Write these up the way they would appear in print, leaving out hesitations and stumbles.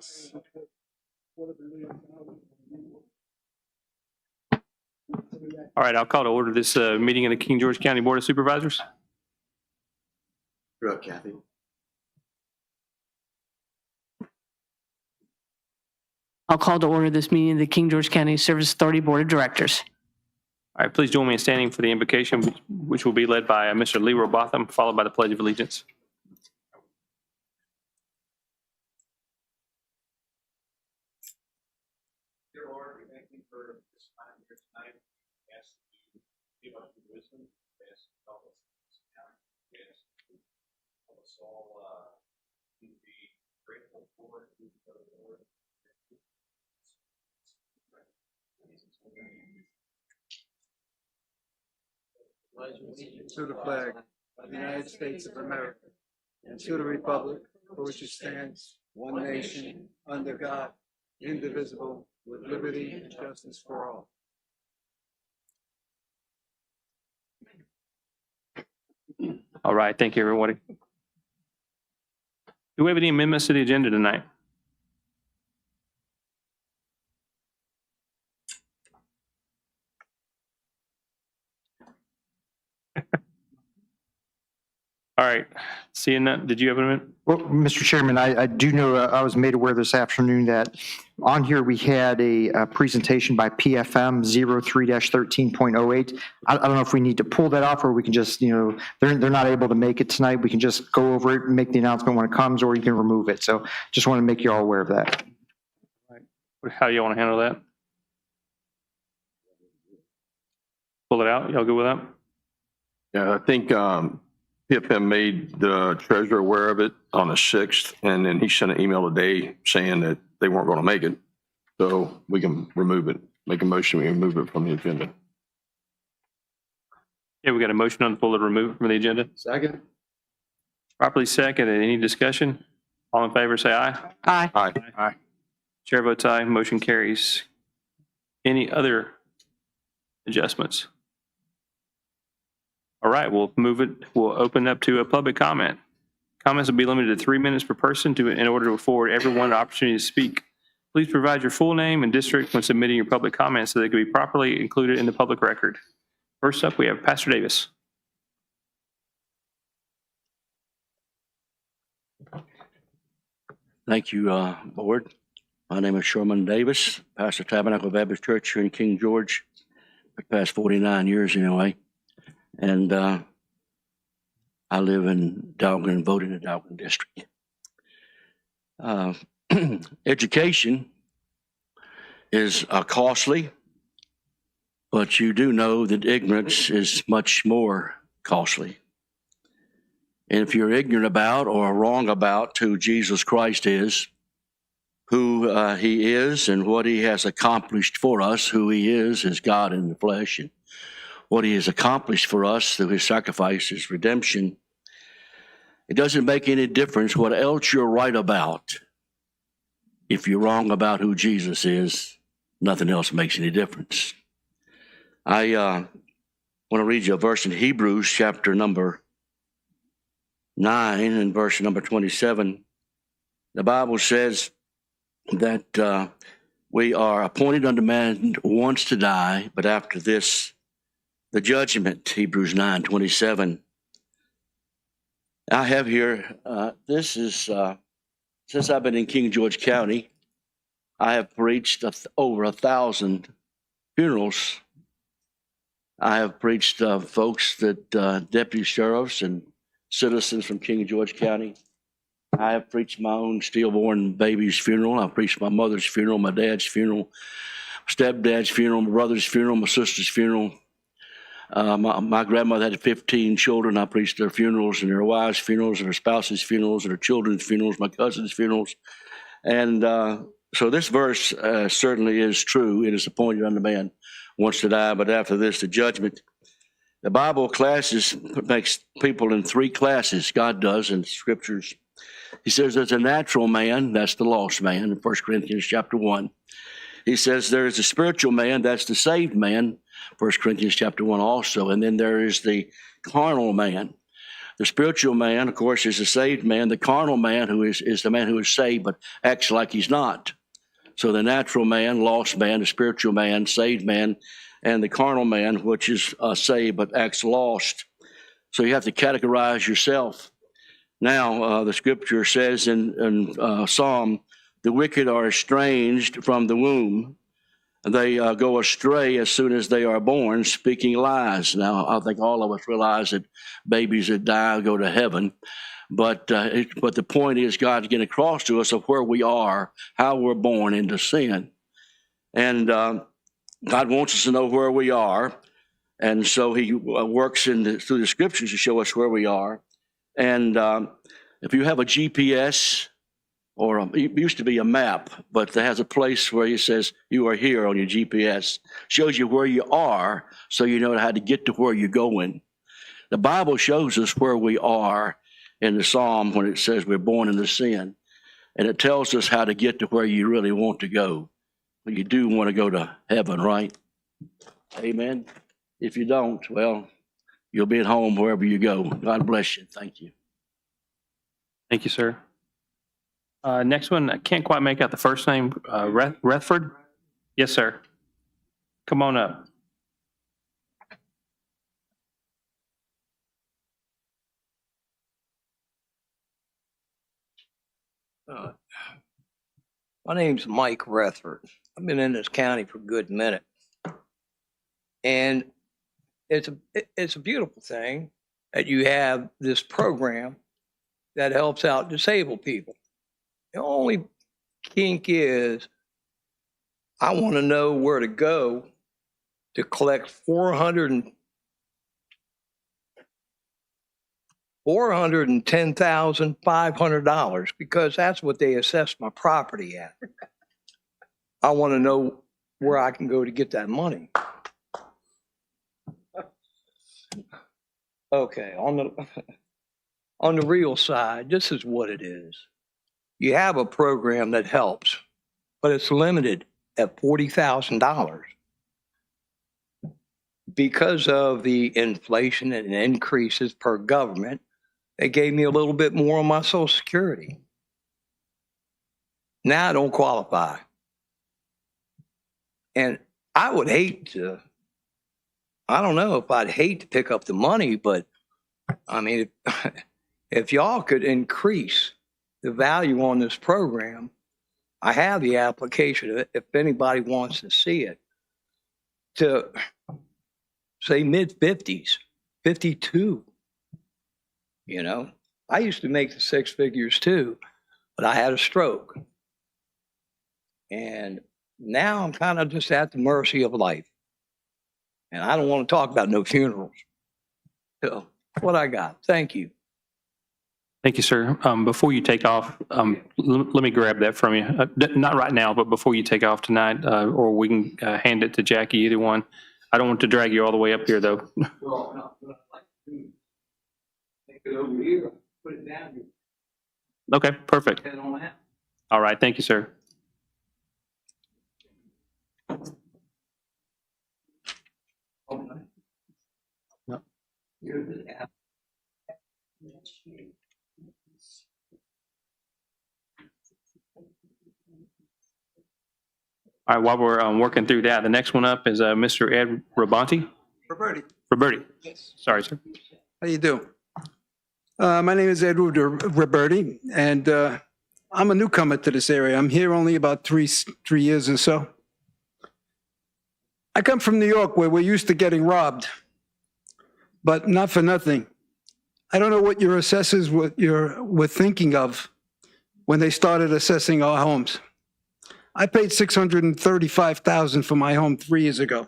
States. All right, I'll call to order this meeting of the King George County Board of Supervisors. You're up, Kathy. I'll call to order this meeting of the King George County Service Authority Board of Directors. All right, please join me in standing for the invocation, which will be led by Mr. Leroy Botham, followed by the Pledge of Allegiance. Dear Lord, we thank you for this time here tonight. We ask that you give us your wisdom. We ask you to help us in this time. We ask you to help us all to be grateful for it. Lord. To the flag of the United States of America and to the republic for which it stands, one nation, under God, indivisible, with liberty and justice for all. All right, thank you, everybody. Do we have any amendments to the agenda tonight? All right, seeing that, did you have an amendment? Well, Mr. Chairman, I do know, I was made aware this afternoon that on here we had a presentation by PFM 03-13.08. I don't know if we need to pull that off or we can just, they're not able to make it tonight. We can just go over it and make the announcement when it comes, or you can remove it. So just want to make you all aware of that. How do you want to handle that? Pull it out? Y'all good with that? Yeah, I think PFM made the treasurer aware of it on the 6th, and then he sent an email today saying that they weren't going to make it. So we can remove it, make a motion, we can remove it from the agenda. Yeah, we got a motion on the floor to remove it from the agenda. Second. Properly seconded. Any discussion? All in favor, say aye. Aye. Aye. Aye. Chair votes aye. Motion carries. Any other adjustments? All right, we'll move it. We'll open up to a public comment. Comments will be limited to 3 minutes per person in order to afford everyone an opportunity to speak. Please provide your full name and district when submitting your public comments so they can be properly included in the public record. First up, we have Pastor Davis. Thank you, Board. My name is Sherman Davis, pastor Tabernacle Baptist Church here in King George for the past 49 years anyway. And I live in Dalton and vote in the Dalton district. Education is costly, but you do know that ignorance is much more costly. And if you're ignorant about or wrong about who Jesus Christ is, who he is and what he has accomplished for us, who he is as God in the flesh, and what he has accomplished for us through his sacrifice, his redemption, it doesn't make any difference what else you're right about. If you're wrong about who Jesus is, nothing else makes any difference. I want to read you a verse in Hebrews chapter number 9 and verse number 27. The Bible says that we are appointed unto man once to die, but after this, the judgment. Hebrews 9:27. I have here, this is, since I've been in King George County, I have preached over 1,000 funerals. I have preached folks that deputy sheriffs and citizens from King George County. I have preached my own stillborn baby's funeral. I've preached my mother's funeral, my dad's funeral, stepdad's funeral, my brother's funeral, my sister's funeral. My grandmother had 15 children. I preached their funerals and their wives' funerals and their spouses' funerals and their children's funerals, my cousins' funerals. And so this verse certainly is true. It is appointed unto man once to die, but after this, the judgment. The Bible makes people in 3 classes. God does in scriptures. He says there's a natural man, that's the lost man, in 1 Corinthians chapter 1. He says there is a spiritual man, that's the saved man, 1 Corinthians chapter 1 also. And then there is the carnal man. The spiritual man, of course, is a saved man. The carnal man who is the man who is saved but acts like he's not. So the natural man, lost man, the spiritual man, saved man, and the carnal man, which is saved but acts lost. So you have to categorize yourself. Now, the scripture says in Psalm, the wicked are estranged from the womb. They go astray as soon as they are born, speaking lies. Now, I think all of us realize that babies that die go to heaven. But the point is God's getting across to us of where we are, how we're born into sin. And God wants us to know where we are. And so he works through the scriptures to show us where we are. And if you have a GPS, or it used to be a map, but there has a place where it says you are here on your GPS, shows you where you are so you know how to get to where you're going. The Bible shows us where we are in the Psalm when it says we're born into sin. And it tells us how to get to where you really want to go. You do want to go to heaven, right? Amen. If you don't, well, you'll be at home wherever you go. God bless you. Thank you. Thank you, sir. Next one, I can't quite make out the first name. Rethford? Yes, sir. Come on up. My name's Mike Rethford. I've been in this county for a good minute. And it's a beautiful thing that you have this program that helps out disabled people. The only kink is I want to know where to go to collect $410,500 because that's what they assessed my property at. I want to know where I can go to get that money. Okay, on the real side, this is what it is. You have a program that helps, but it's limited at $40,000. Because of the inflation and increases per government, they gave me a little bit more on my Social Security. Now I don't qualify. And I would hate to, I don't know if I'd hate to pick up the money, but I mean, if y'all could increase the value on this program, I have the application if anybody wants to see it, to say mid-50s, 52. You know, I used to make the six figures too, but I had a stroke. And now I'm kind of just at the mercy of life. And I don't want to talk about no funerals. So, what I got. Thank you. Thank you, sir. Before you take off, let me grab that from you. Not right now, but before you take off tonight, or we can hand it to Jackie, either one. I don't want to drag you all the way up here, though. Well, no, I'd like to take it over here, put it down here. Okay, perfect. Head on that. All right, thank you, sir. No. Here's the app. All right, while we're working through that, the next one up is Mr. Ed Roberti. Roberti. Yes. Sorry, sir. How you doing? My name is Edward Roberti, and I'm a newcomer to this area. I'm here only about three years or so. I come from New York, where we're used to getting robbed, but not for nothing. I don't know what your assessors were thinking of when they started assessing our homes. I paid $635,000 for my home 3 years ago.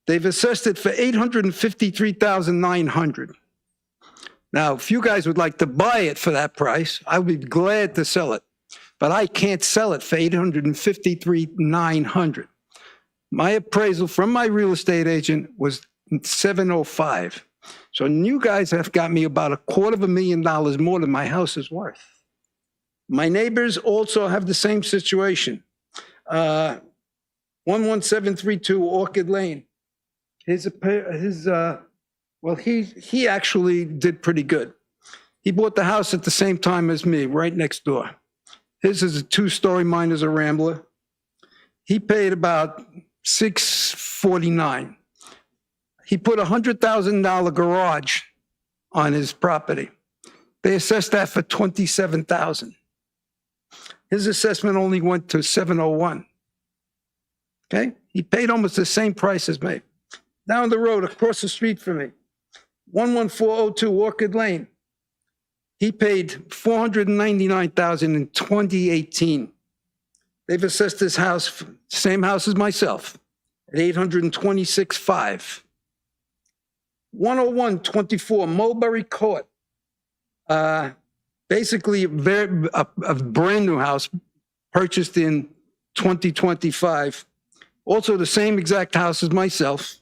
They've assessed it for $853,900. Now, if you guys would like to buy it for that price, I would be glad to sell it. But I can't sell it for $853,900. My appraisal from my real estate agent was $705,000. So you guys have got me about $250,000 more than my house is worth. My neighbors also have the same situation. 11732 Orchid Lane. His Well, he actually did pretty good. He bought the house at the same time as me, right next door. His is a 2-story, mine is a Rambler. He paid about $649. He put a $100,000 garage on his property. They assessed that for $27,000. His assessment only went to $701. Okay? He paid almost the same price as me. Down the road, across the street from me, 11402 Orchid Lane. He paid $499,000 in 2018. They've assessed this house, same house as myself, at $826,500. 10124 Mulberry Court. Basically, a brand new house purchased in 2025. Also the same exact house as myself.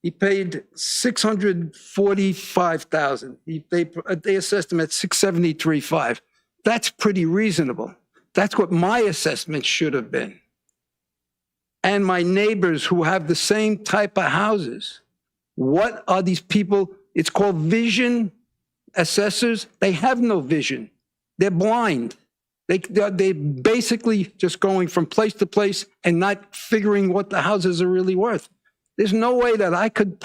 He paid $645,000. They assessed him at $673,500. That's pretty reasonable. That's what my assessment should have been. And my neighbors who have the same type of houses, what are these people? It's called vision assessors. They have no vision. They're blind. They're basically just going from place to place and not figuring what the houses are really worth. There's no way that I could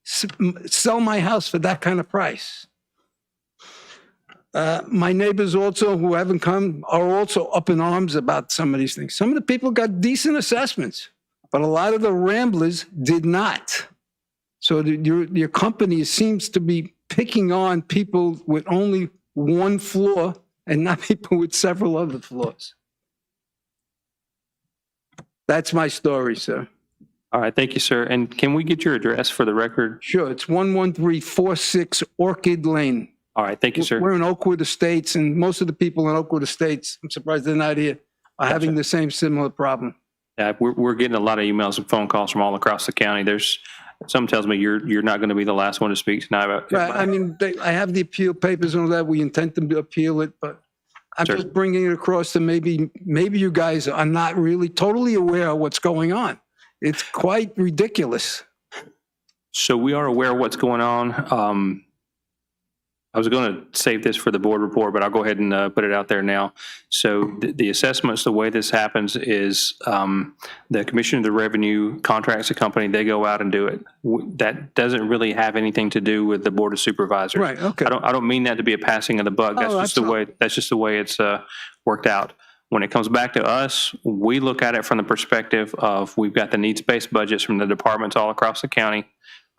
sell my house for that kind of price. My neighbors also who haven't come are also up in arms about some of these things. Some of the people got decent assessments, but a lot of the Ramblers did not. So your company seems to be picking on people with only one floor and not people with several other floors. That's my story, sir. All right, thank you, sir. And can we get your address for the record? Sure, it's 11346 Orchid Lane. All right, thank you, sir. We're in Oakwood Estates, and most of the people in Oakwood Estates, I'm surprised they're not here, are having the same similar problem. Yeah, we're getting a lot of emails and phone calls from all across the county. Some tells me you're not going to be the last one to speak tonight about it. Right, I mean, I have the appeal papers and all that. We intend to appeal it, but I'm Sure. just bringing it across to maybe you guys are not really totally aware of what's going on. It's quite ridiculous. So we are aware of what's going on. I was going to save this for the board report, but I'll go ahead and put it out there now. So the assessments, the way this happens is the Commissioner of the Revenue contracts a company, they go out and do it. That doesn't really have anything to do with the Board of Supervisors. Right, okay. I don't mean that to be a passing of the buck. That's just the way it's worked out. When it comes back to us, we look at it from the perspective of we've got the needs-based budgets from the departments all across the county.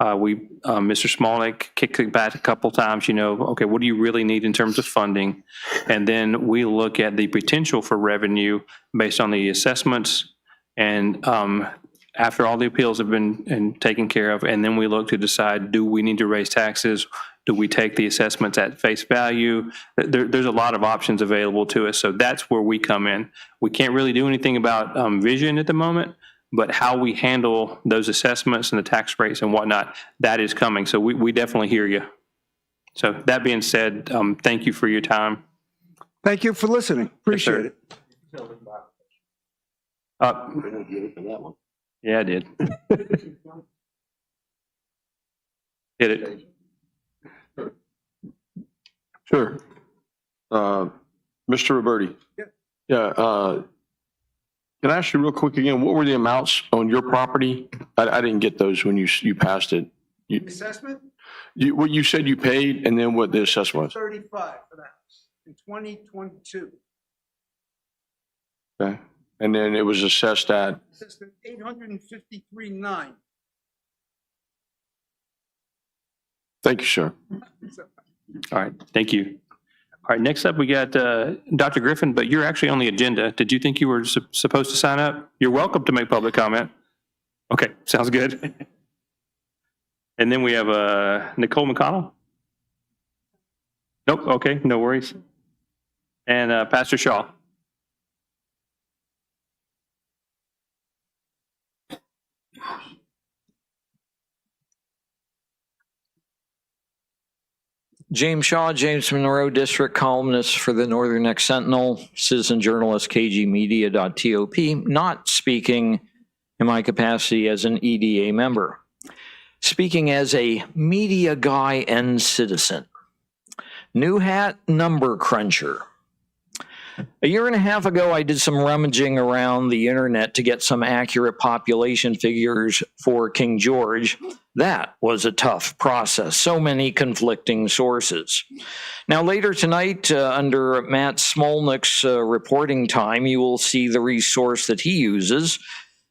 Mr. Smolnick kicked it back a couple times, okay, what do you really need in terms of funding? And then we look at the potential for revenue based on the assessments and after all the appeals have been taken care of, and then we look to decide, do we need to raise taxes? Do we take the assessments at face value? There's a lot of options available to us, so that's where we come in. We can't really do anything about vision at the moment, but how we handle those assessments and the tax rates and whatnot, that is coming. So we definitely hear you. So that being said, thank you for your time. Thank you for listening. Appreciate it. Yeah, I did. Hit it. Sure. Mr. Roberti. Yeah. Can I ask you real quick again, what were the amounts on your property? I didn't get those when you passed it. Assessment? What you said you paid and then what the assessment was? 35 for the house in 2022. Okay. And then it was assessed at? Assessment 853.9. Thank you, sir. All right, thank you. All right, next up we got Dr. Griffin, but you're actually on the agenda. Did you think you were supposed to sign up? You're welcome to make public comment. Okay, sounds good. And then we have Nicole McConnell. Nope, okay, no worries. And Pastor Shaw. James Shaw, James Monroe District columnist for the Northern Next Sentinel, citizen journalist, kgmedia.top, not speaking in my capacity as an EDA member. speaking as a media guy and citizen. New hat number cruncher. A year and a half ago, I did some rummaging around the internet to get some accurate population figures for King George. That was a tough process. So many conflicting sources. Now, later tonight, under Matt Smolnick's reporting time, you will see the resource that he uses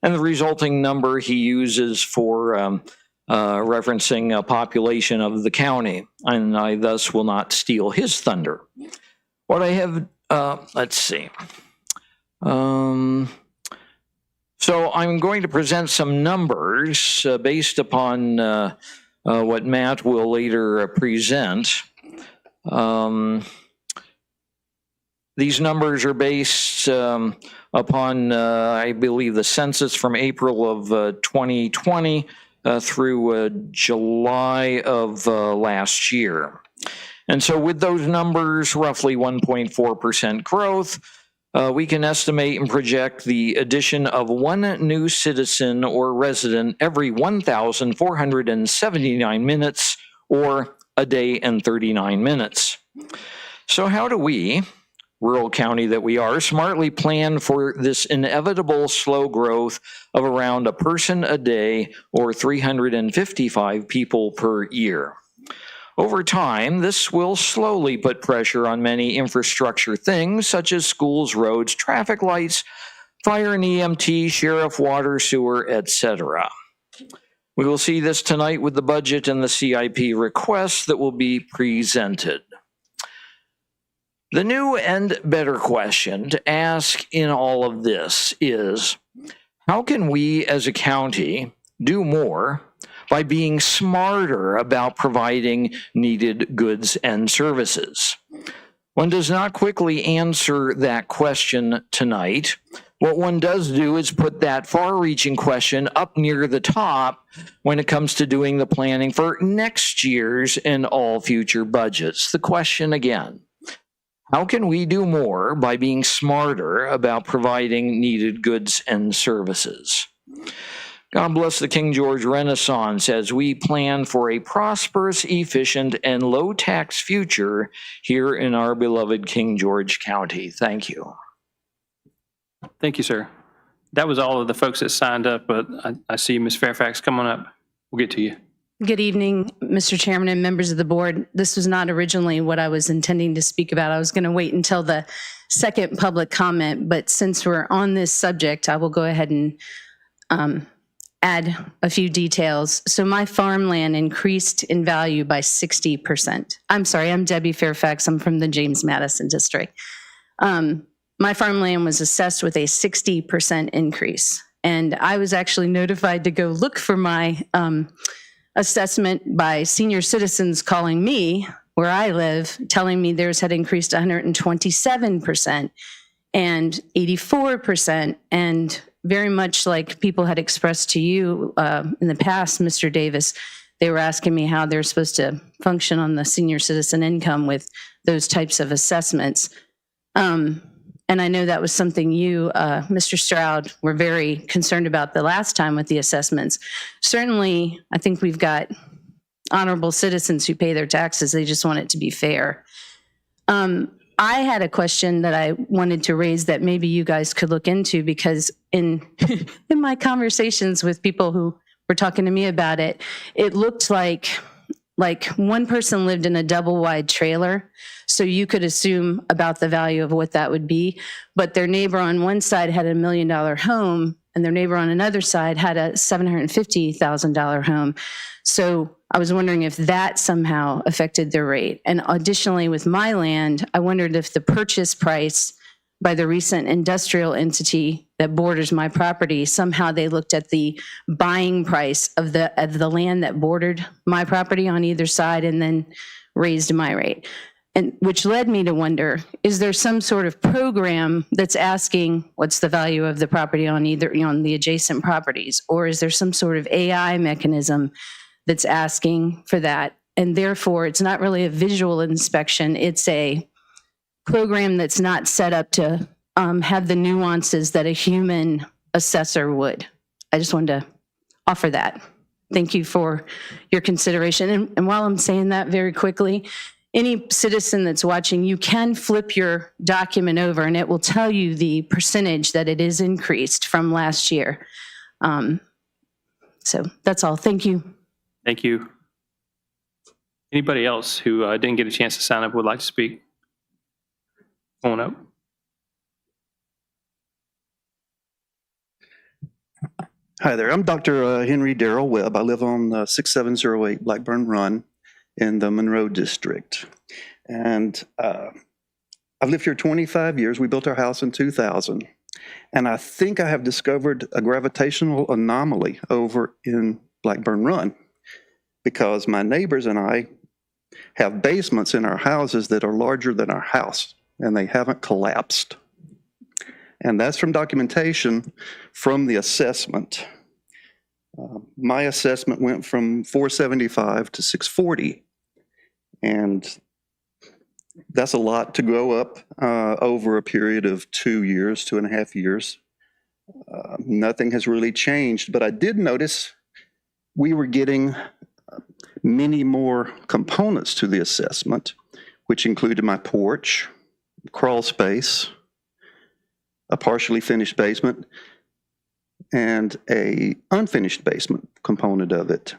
and the resulting number he uses for referencing a population of the county. And I thus will not steal his thunder. What I have let's see. So I'm going to present some numbers based upon what Matt will later present. These numbers are based upon, I believe, the census from April of 2020 through July of last year. And so with those numbers, roughly 1.4% growth, we can estimate and project the addition of one new citizen or resident every 1,479 minutes, or a day and 39 minutes. So how do we, rural county that we are, smartly plan for this inevitable slow growth of around a person a day or 355 people per year? Over time, this will slowly put pressure on many infrastructure things such as schools, roads, traffic lights, fire and EMT, sheriff, water, sewer, etc. We will see this tonight with the budget and the CIP requests that will be presented. The new and better question to ask in all of this is, how can we as a county do more by being smarter about providing needed goods and services? One does not quickly answer that question tonight. What one does do is put that far-reaching question up near the top when it comes to doing the planning for next year's and all future budgets. The question again, how can we do more by being smarter about providing needed goods and services? God bless the King George Renaissance as we plan for a prosperous, efficient, and low-tax future here in our beloved King George County. Thank you. Thank you, sir. That was all of the folks that signed up, but I see Ms. Fairfax. Come on up. We'll get to you. Good evening, Mr. Chairman and members of the board. This was not originally what I was intending to speak about. I was going to wait until the second public comment, but since we're on this subject, I will go ahead and add a few details. So my farmland increased in value by 60%. I'm sorry, I'm Debbie Fairfax. I'm from the James Madison district. My farmland was assessed with a 60% increase. And I was actually notified to go look for my assessment by senior citizens calling me where I live, telling me theirs had increased 127% and 84%, and very much like people had expressed to you in the past, Mr. Davis, they were asking me how they're supposed to function on the senior citizen income with those types of assessments. And I know that was something you, Mr. Stroud, were very concerned about the last time with the assessments. Certainly, I think we've got honorable citizens who pay their taxes. They just want it to be fair. I had a question that I wanted to raise that maybe you guys could look into, because in my conversations with people who were talking to me about it, it looked like one person lived in a double wide trailer. So you could assume about the value of what that would be. But their neighbor on one side had $1 million home, and their neighbor on another side had a $750,000 home. So I was wondering if that somehow affected their rate. And additionally, with my land, I wondered if the purchase price by the recent industrial entity that borders my property, somehow they looked at the buying price of the land that bordered my property on either side and then raised my rate. And which led me to wonder, is there some sort of program that's asking what's the value of the property on on the adjacent properties? Or is there some sort of AI mechanism that's asking for that? And therefore, it's not really a visual inspection. It's a program that's not set up to have the nuances that a human assessor would. I just wanted to offer that. thank you for your consideration. And while I'm saying that very quickly, any citizen that's watching, you can flip your document over and it will tell you the percentage that it is increased from last year. So that's all. Thank you. Thank you. Anybody else who didn't get a chance to sign up would like to speak? Come on up. Hi there. I'm Dr. Henry Darrell Webb. I live on 6708 Blackburn Run in the Monroe District. And I've lived here 25 years. We built our house in 2000. And I think I have discovered a gravitational anomaly over in Blackburn Run because my neighbors and I have basements in our houses that are larger than our house, and they haven't collapsed. And that's from documentation from the assessment. My assessment went from 475 to 640. And that's a lot to go up over a period of 2 years, 2.5 years. Nothing has really changed, but I did notice we were getting many more components to the assessment, which included my porch, crawl space, a partially finished basement, and a unfinished basement component of it.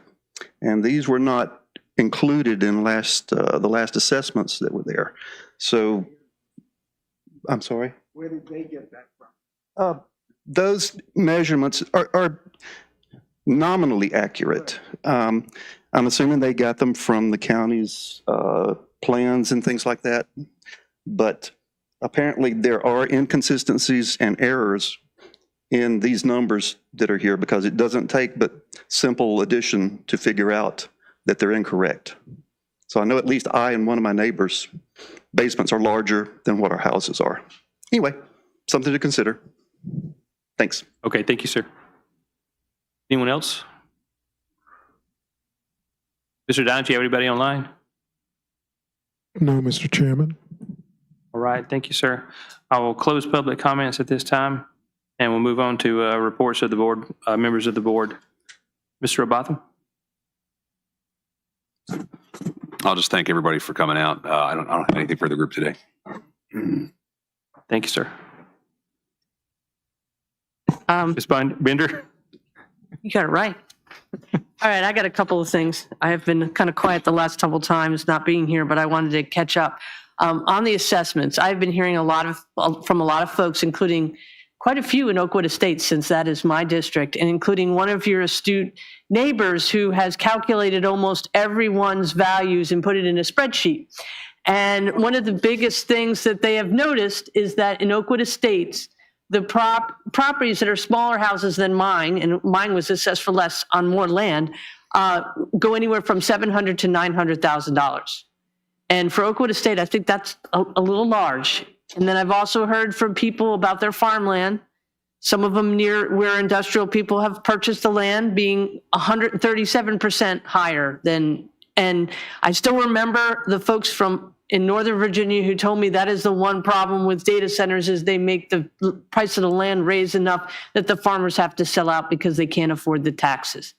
And these were not included in the last assessments that were there. So, I'm sorry? Where did they get that from? Those measurements are nominally accurate. I'm assuming they got them from the county's plans and things like that. But apparently there are inconsistencies and errors in these numbers that are here because it doesn't take but simple addition to figure out that they're incorrect. So I know at least I and one of my neighbors' basements are larger than what our houses are. Anyway, something to consider. Thanks. Okay, thank you, sir. Anyone else? Mr. Don, do you have anybody online? No, Mr. Chairman. All right, thank you, sir. I will close public comments at this time, and we'll move on to reports of the board, members of the board. Mr. Robotham? I'll just thank everybody for coming out. I don't have anything for the group today. Thank you, sir. Ms. Bender? You got it right. All right, I got a couple of things. I have been kind of quiet the last couple times not being here, but I wanted to catch up. On the assessments, I've been hearing from a lot of folks, including quite a few in Oakwood Estates, since that is my district, and including one of your astute neighbors who has calculated almost everyone's values and put it in a spreadsheet. And one of the biggest things that they have noticed is that in Oakwood Estates, the properties that are smaller houses than mine, and mine was assessed for less on more land, go anywhere from $700,000 to $900,000. And for Oakwood Estate, I think that's a little large. And then I've also heard from people about their farmland, some of them near where industrial people have purchased the land being 137% higher than, and I still remember the folks in Northern Virginia who told me that is the one problem with data centers is they make the price of the land raise enough that the farmers have to sell out because they can't afford the taxes.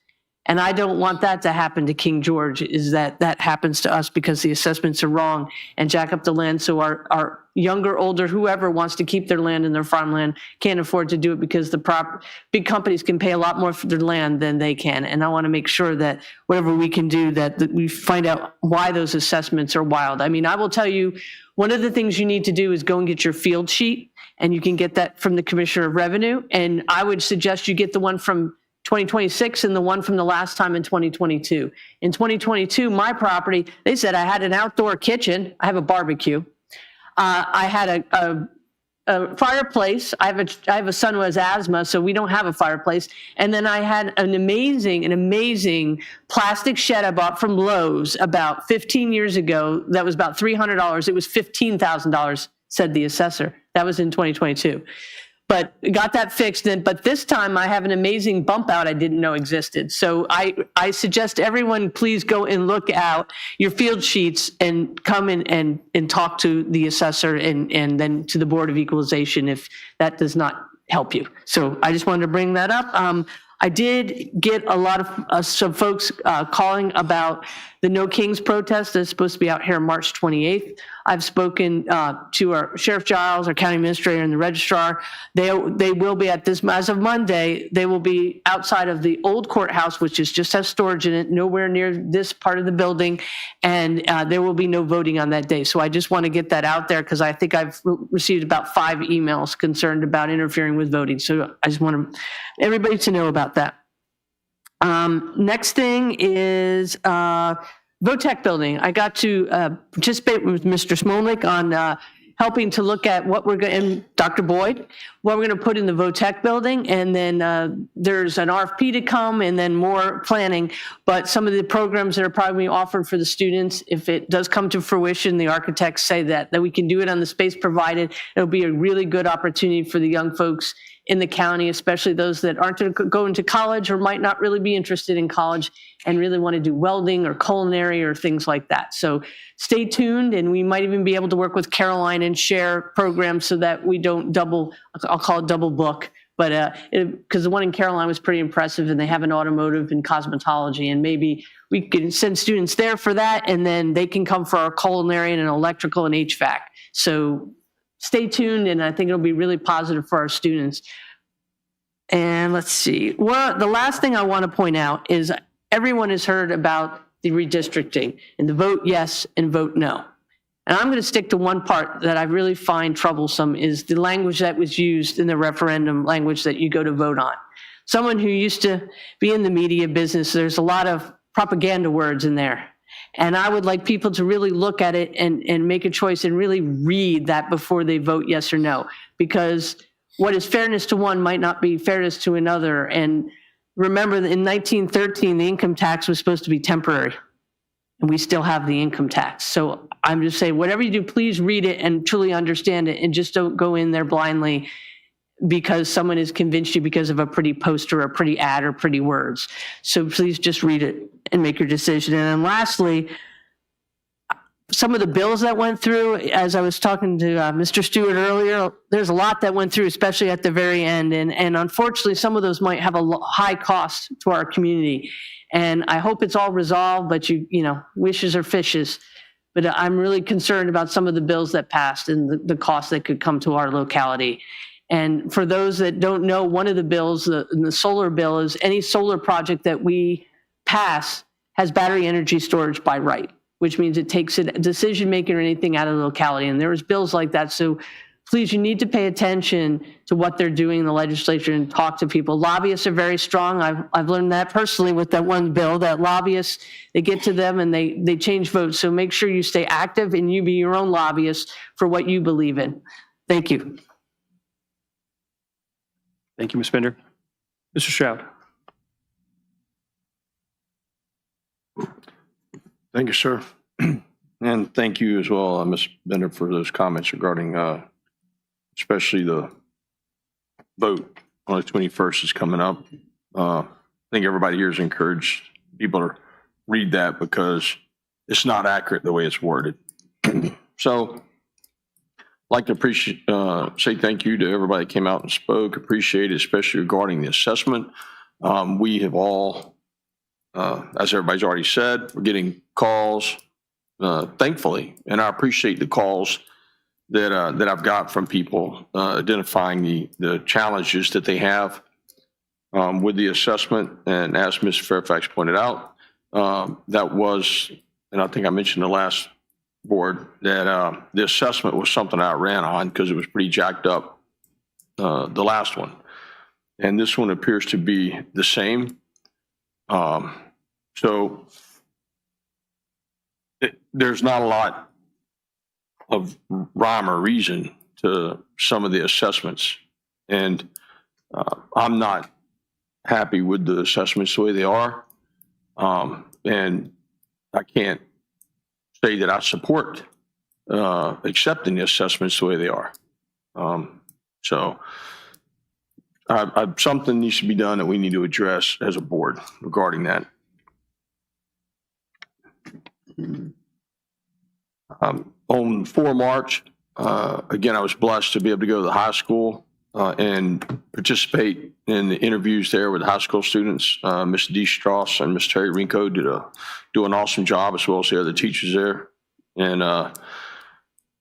And I don't want that to happen to King George, is that happens to us because the assessments are wrong and jack up the land. So our younger, older, whoever wants to keep their land and their farmland can't afford to do it because the big companies can pay a lot more for their land than they can. And I want to make sure that whatever we can do, that we find out why those assessments are wild. I mean, I will tell you, one of the things you need to do is go and get your field sheet, and you can get that from the Commissioner of Revenue. And I would suggest you get the one from 2026 and the one from the last time in 2022. In 2022, my property, they said I had an outdoor kitchen. I have a barbecue. I had a fireplace. I have a son who has asthma, so we don't have a fireplace. And then I had an amazing plastic shed I bought from Lowe's about 15 years ago. That was about $300. It was $15,000, said the assessor. That was in 2022. But got that fixed. But this time I have an amazing bump out I didn't know existed. So I suggest everyone please go and look out your field sheets and come in and talk to the assessor and then to the Board of Equalization if that does not help you. So I just wanted to bring that up. I did get a lot of some folks calling about the No Kings protest that's supposed to be out here March 28th. I've spoken to our Sheriff Giles, our county administrator, and the registrar. They will be at this, as of Monday, they will be outside of the old courthouse, which just has storage in it, nowhere near this part of the building, and there will be no voting on that day. So I just want to get that out there because I think I've received about 5 emails concerned about interfering with voting. So I just want everybody to know about that. Next thing is VOTEC building. I got to participate with Mr. Smolnik on helping to look at what we're going, and Dr. Boyd, what we're going to put in the VOTEC building. And then there's an RFP to come and then more planning. But some of the programs that are probably being offered for the students, if it does come to fruition, the architects say that we can do it on the space provided. It'll be a really good opportunity for the young folks in the county, especially those that aren't going to go into college or might not really be interested in college and really want to do welding or culinary or things like that. So stay tuned, and we might even be able to work with Caroline and share programs so that we don't double, I'll call it double book, but because the one in Caroline was pretty impressive, and they have an automotive and cosmetology, and maybe we can send students there for that, and then they can come for our culinary and electrical and HVAC. So stay tuned, and I think it'll be really positive for our students. And let's see. Well, the last thing I want to point out is everyone has heard about the redistricting and the vote yes and vote no. And I'm going to stick to one part that I really find troublesome is the language that was used in the referendum language that you go to vote on. Someone who used to be in the media business, there's a lot of propaganda words in there. And I would like people to really look at it and make a choice and really read that before they vote yes or no. Because what is fairness to one might not be fairness to another. And remember that in 1913, the income tax was supposed to be temporary. And we still have the income tax. So I'm just saying, whatever you do, please read it and truly understand it. And just don't go in there blindly because someone has convinced you because of a pretty poster or a pretty ad or pretty words. So please just read it and make your decision. And then lastly, some of the bills that went through, as I was talking to Mr. Stewart earlier, there's a lot that went through, especially at the very end. And unfortunately, some of those might have a high cost to our community. And I hope it's all resolved, but you know, wishes are fishes. But I'm really concerned about some of the bills that passed and the cost that could come to our locality. And for those that don't know, one of the bills, the solar bill, is any solar project that we pass has battery energy storage by right, which means it takes a decision making or anything out of the locality. And there was bills like that. So please, you need to pay attention to what they're doing in the legislature and talk to people. Lobbyists are very strong. I've learned that personally with that one bill, that lobbyists, they get to them and they change votes. So make sure you stay active and you be your own lobbyist for what you believe in. Thank you. Thank you, Ms. Bender. Mr. Stroud. Thank you, sir. And thank you as well, Ms. Bender, for those comments regarding especially the vote on the 21st is coming up. I think everybody here is encouraged people to read that because it's not accurate the way it's worded. So I'd like to say thank you to everybody that came out and spoke. Appreciate it, especially regarding the assessment. We have all, as everybody's already said, we're getting calls, thankfully, and I appreciate the calls that I've got from people identifying the challenges that they have with the assessment. And as Ms. Fairfax pointed out, that was, and I think I mentioned the last board, that the assessment was something I ran on because it was pretty jacked up, the last one. And this one appears to be the same. So there's not a lot of rhyme or reason to some of the assessments. And I'm not happy with the assessments the way they are. And I can't say that I support accepting the assessments the way they are. So something needs to be done that we need to address as a board regarding that. On 4 March, again, I was blessed to be able to go to the high school and participate in the interviews there with high school students. Ms. D. Strauss and Ms. Terry Rinko do an awesome job, as well as the other teachers there. And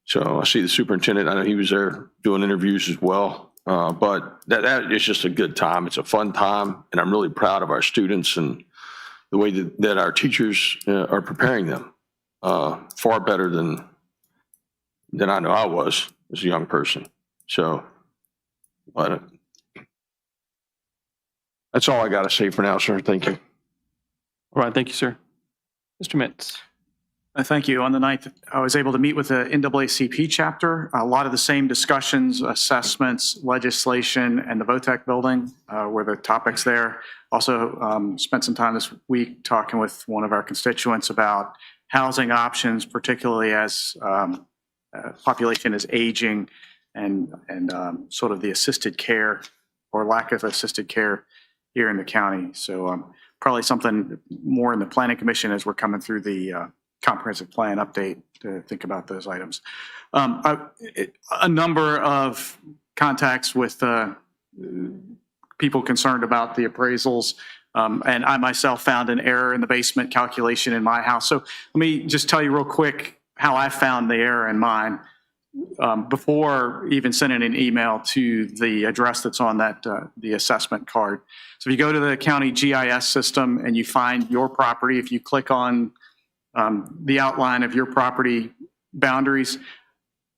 so I see the superintendent. I know he was there doing interviews as well. But that is just a good time. It's a fun time, and I'm really proud of our students and the way that our teachers are preparing them. Far better than I know I was as a young person. So, but that's all I got to say for now, sir. Thank you. All right, thank you, sir. Mr. Metz. Thank you. On the 9th, I was able to meet with the NAACP chapter. A lot of the same discussions, assessments, legislation, and the VOTEC building were the topics there. Also spent some time this week talking with one of our constituents about housing options, particularly as population is aging and sort of the assisted care or lack of assisted care here in the county. So probably something more in the planning commission as we're coming through the comprehensive plan update to think about those items. A number of contacts with people concerned about the appraisals. And I myself found an error in the basement calculation in my house. So let me just tell you real quick how I found the error in mine before even sending an email to the address that's on that the assessment card. So if you go to the county GIS system and you find your property, if you click on the outline of your property boundaries,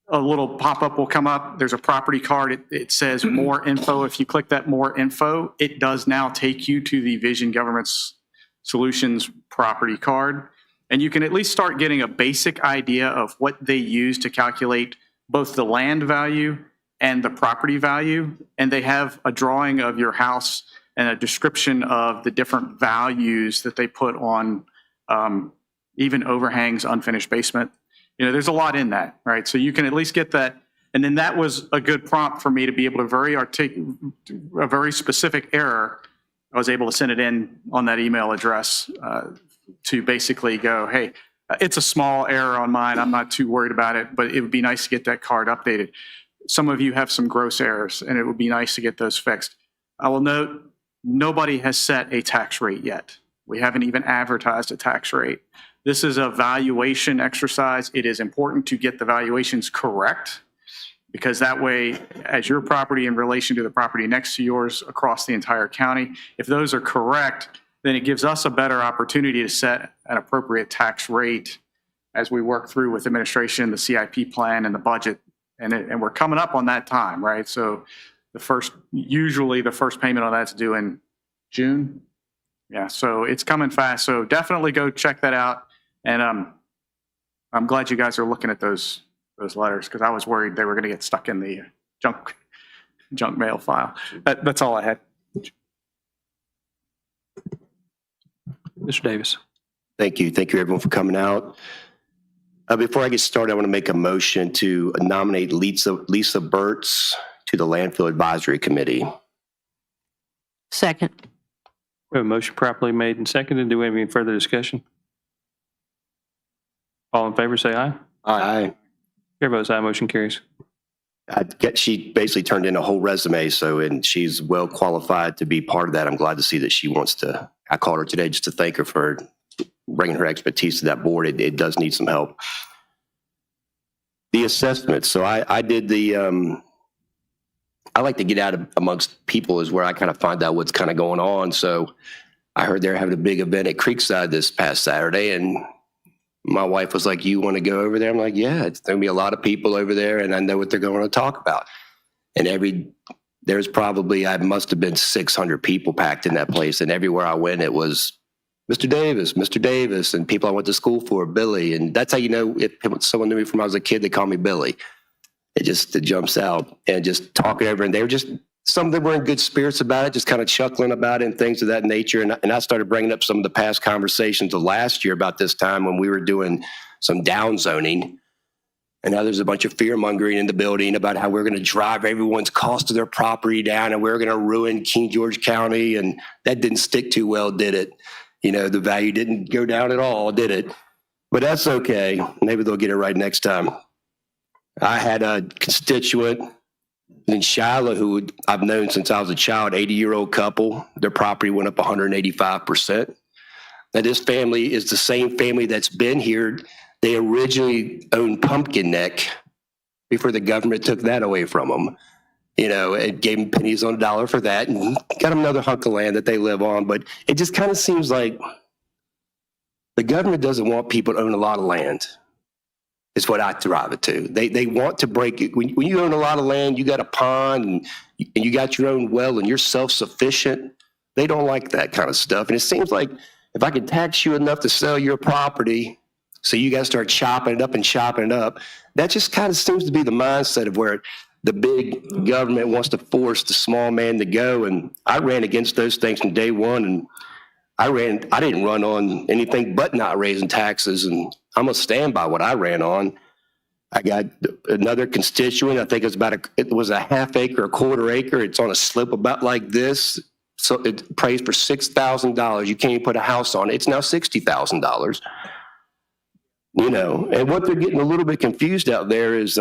a little pop-up will come up. There's a property card. It says more info. If you click that more info, it does now take you to the Vision Government Solutions property card. And you can at least start getting a basic idea of what they use to calculate both the land value and the property value. And they have a drawing of your house and a description of the different values that they put on even overhangs, unfinished basement. You know, there's a lot in that, right? So you can at least get that. And then that was a good prompt for me to be able to a very specific error. I was able to send it in on that email address to basically go, hey, it's a small error on mine. I'm not too worried about it, but it would be nice to get that card updated. Some of you have some gross errors, and it would be nice to get those fixed. I will note, nobody has set a tax rate yet. We haven't even advertised a tax rate. This is a valuation exercise. It is important to get the valuations correct, because that way, as your property in relation to the property next to yours across the entire county, if those are correct, then it gives us a better opportunity to set an appropriate tax rate as we work through with administration, the CIP plan, and the budget. And we're coming up on that time, right? So usually the first payment on that's due in June. Yeah, so it's coming fast. So definitely go check that out. And I'm glad you guys are looking at those letters, because I was worried they were going to get stuck in the junk mail file. That's all I had. Mr. Davis. Thank you. Thank you, everyone, for coming out. Before I get started, I want to make a motion to nominate Lisa Burtz to the Landfill Advisory Committee. Second. We have a motion properly made and seconded. Do we have any further discussion? All in favor, say aye. Aye. Chair votes aye, motion carries. She basically turned in a whole resume, and she's well qualified to be part of that. I'm glad to see that she wants to. I called her today just to thank her for bringing her expertise to that board. It does need some help. The assessments. So I did the, I like to get out amongst people is where I kind of find out what's kind of going on. So I heard they're having a big event at Creekside this past Saturday, and my wife was like, you want to go over there? I'm like, yeah, there's going to be a lot of people over there, and I know what they're going to talk about. And there's probably, I must have been 600 people packed in that place. And everywhere I went, it was Mr. Davis, and people I went to school for, Billy. And that's how you know if someone knew me from when I was a kid, they call me Billy. It jumps out. And just talking over, and they were just, some of them were in good spirits about it, just kind of chuckling about it and things of that nature. And I started bringing up some of the past conversations of last year about this time when we were doing some downzoning. And now there's a bunch of fear mongering in the building about how we're going to drive everyone's cost of their property down and we're going to ruin King George County. And that didn't stick too well, did it? You know, the value didn't go down at all, did it? But that's okay. Maybe they'll get it right next time. I had a constituent in Shiloh, who I've known since I was a child, 80-year-old couple, their property went up 185%. Now, this family is the same family that's been here. They originally owned Pumpkin Neck before the government took that away from them. You know, it gave them pennies on a dollar for that and got them another hunk of land that they live on. But it just kind of seems like the government doesn't want people to own a lot of land. It's what I drive it to. They want to break it. When you own a lot of land, you got a pond and you got your own well and you're self-sufficient. They don't like that kind of stuff. And it seems like if I can tax you enough to sell your property, so you guys start chopping it up and chopping it up, that just kind of seems to be the mindset of where the big government wants to force the small man to go. And I ran against those things from day one. And I didn't run on anything but not raising taxes. And I'm going to stand by what I ran on. I got another constituent. I think it was a half acre, a quarter acre. It's on a slope about like this. So it prays for $6,000. You can't even put a house on it. It's now $60,000. You know, and what they're getting a little bit confused out there is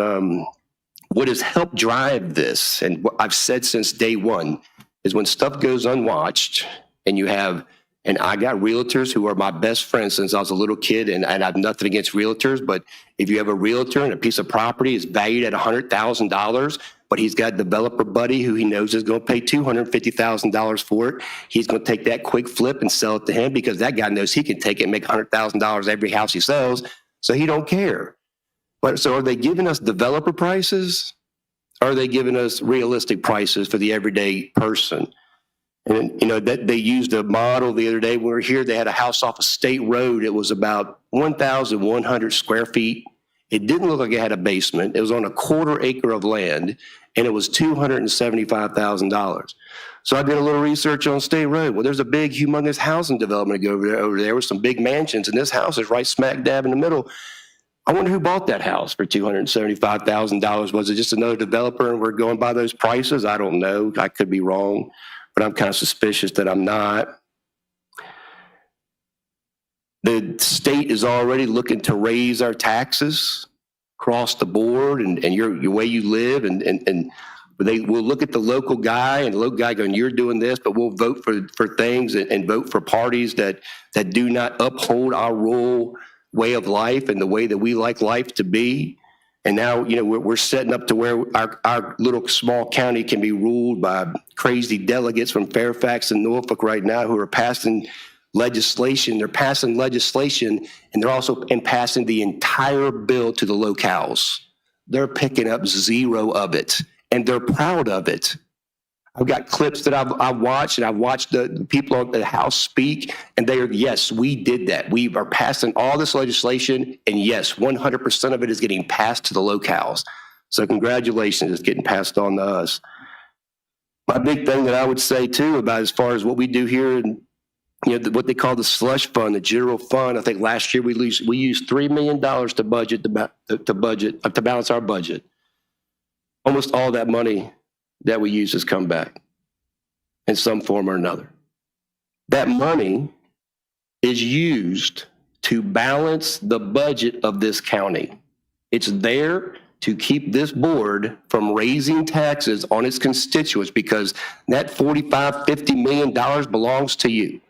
what has helped drive this, and what I've said since day one, is when stuff goes unwatched and you have, and I got realtors who are my best friends since I was a little kid, and I have nothing against realtors, but if you have a realtor and a piece of property is valued at $100,000, but he's got a developer buddy who he knows is going to pay $250,000 for it, he's going to take that quick flip and sell it to him because that guy knows he can take it and make $100,000 every house he sells, so he don't care. But so are they giving us developer prices? Or are they giving us realistic prices for the everyday person? And, you know, that they used a model the other day when we were here. They had a house off a state road. It was about 1,100 square feet. It didn't look like it had a basement. It was on a quarter acre of land, and it was $275,000. So I did a little research on State Road. Well, there's a big, humongous housing development over there with some big mansions, and this house is right smack dab in the middle. I wonder who bought that house for $275,000. Was it just another developer and we're going by those prices? I don't know. I could be wrong, but I'm kind of suspicious that I'm not. The state is already looking to raise our taxes across the board and your way you live. And they will look at the local guy and the local guy going, you're doing this, but we'll vote for things and vote for parties that do not uphold our rural way of life and the way that we like life to be. And now, you know, we're setting up to where our little small county can be ruled by crazy delegates from Fairfax and Norfolk right now who are passing legislation. They're passing legislation and they're also passing the entire bill to the locales. They're picking up zero of it and they're proud of it. I've got clips that I've watched, and I've watched the people on the House speak, and they are, yes, we did that. We are passing all this legislation, and yes, 100% of it is getting passed to the locales. So congratulations, it's getting passed on to us. My big thing that I would say, too, about as far as what we do here, and you know, what they call the slush fund, the general fund, I think last year we used $3 million to balance our budget. Almost all that money that we use has come back in some form or another. That money is used to balance the budget of this county. It's there to keep this board from raising taxes on its constituents because that $45–50 million belongs to you.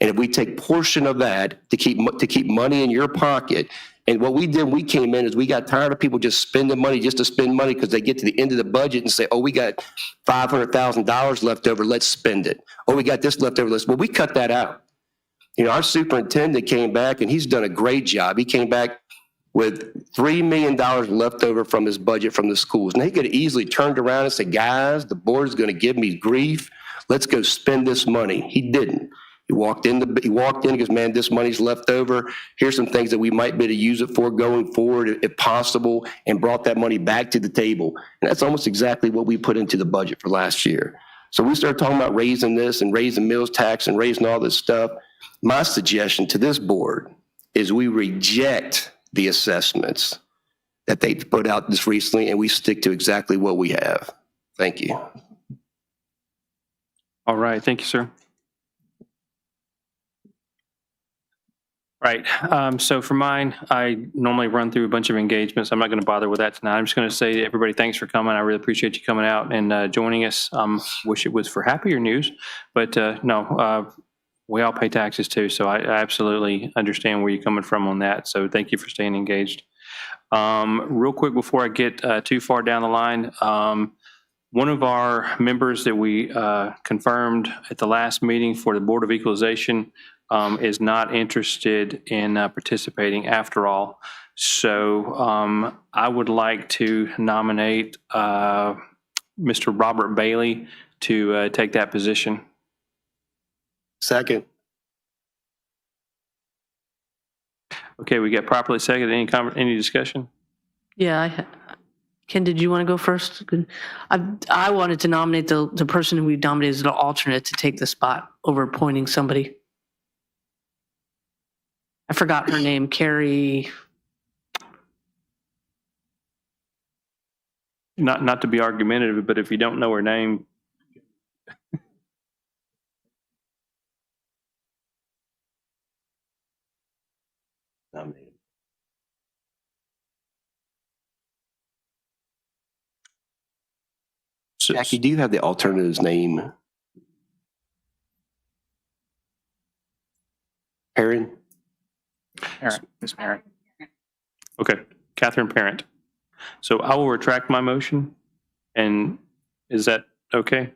And if we take portion of that to keep money in your pocket, and what we did when we came in is we got tired of people just spending money just to spend money because they get to the end of the budget and say, oh, we got $500,000 left over, let's spend it. Oh, we got this left over, well, we cut that out. You know, our superintendent came back and he's done a great job. He came back with $3 million left over from his budget from the schools. And he could have easily turned around and said, guys, the board is going to give me grief. Let's go spend this money. He didn't. He walked in and goes, man, this money's left over. Here's some things that we might be able to use it for going forward if possible, and brought that money back to the table. And that's almost exactly what we put into the budget for last year. So we started talking about raising this and raising meals tax and raising all this stuff. My suggestion to this board is we reject the assessments that they put out this recently, and we stick to exactly what we have. Thank you. All right. Thank you, sir. All Right. So for mine, I normally run through a bunch of engagements. I'm not going to bother with that tonight. I'm just going to say to everybody, thanks for coming. I really appreciate you coming out and joining us. Wish it was for happier news, but no, we all pay taxes too. So I absolutely understand where you're coming from on that. So thank you for staying engaged. Real quick before I get too far down the line, one of our members that we confirmed at the last meeting for the Board of Equalization is not interested in participating after all. So I would like to nominate Mr. Robert Bailey to take that position. Second. Okay, we got properly seconded. Any discussion? Yeah, Ken, did you want to go first? I wanted to nominate the person who we nominated as the alternate to take the spot over appointing somebody. I forgot her name, Carrie. Not to be argumentative, but if you don't know her name. Nominated. Jackie, do you have the alternative's name? Perrin? Ms. Parent. Okay, Catherine Parent. So I will retract my motion. And is that okay?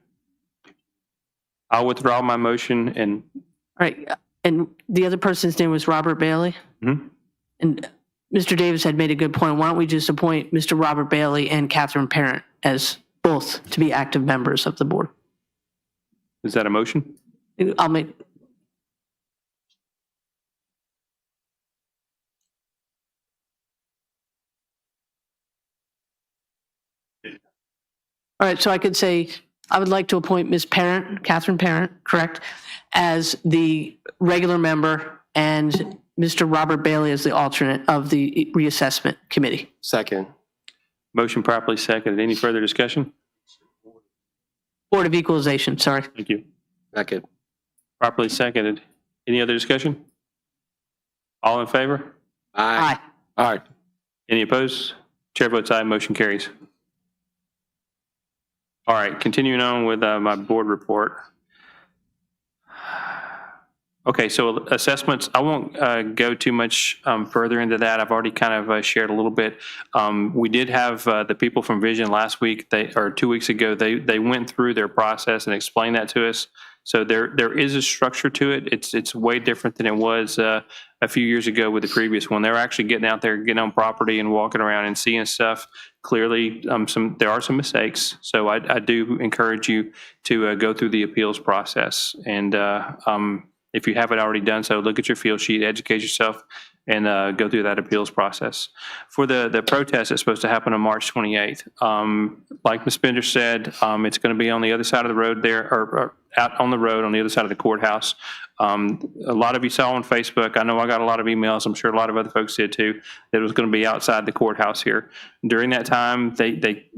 I'll withdraw my motion and. All right, and the other person's name was Robert Bailey? Mhm. And Mr. Davis had made a good point. Why don't we just appoint Mr. Robert Bailey and Catherine Parent as both to be active members of the board? Is that a motion? I'll make. All right, so I could say, I would like to appoint Ms. Parent, Catherine Parent, correct, as the regular member and Mr. Robert Bailey as the alternate of the reassessment committee. Second. Motion properly seconded. Any further discussion? Board of Equalization, sorry. Thank you. Second. Properly seconded. Any other discussion? All in favor? Aye. All right. Any opposed? Chair votes aye, motion carries. All right, continuing on with my board report. Okay, so assessments, I won't go too much further into that. I've already kind of shared a little bit. We did have the people from Vision last week, or 2 weeks ago, they went through their process and explained that to us. So there is a structure to it. It's way different than it was a few years ago with the previous one. They're actually getting out there, getting on property and walking around and seeing stuff. Clearly, there are some mistakes. So I do encourage you to go through the appeals process. And if you haven't already done so, look at your field sheet, educate yourself, and go through that appeals process. For the protest that's supposed to happen on March 28th, like Ms. Bender said, it's going to be on the other side of the road there, or out on the road on the other side of the courthouse. A lot of you saw on Facebook, I know I got a lot of emails, I'm sure a lot of other folks did too, that it was going to be outside the courthouse here. During that time,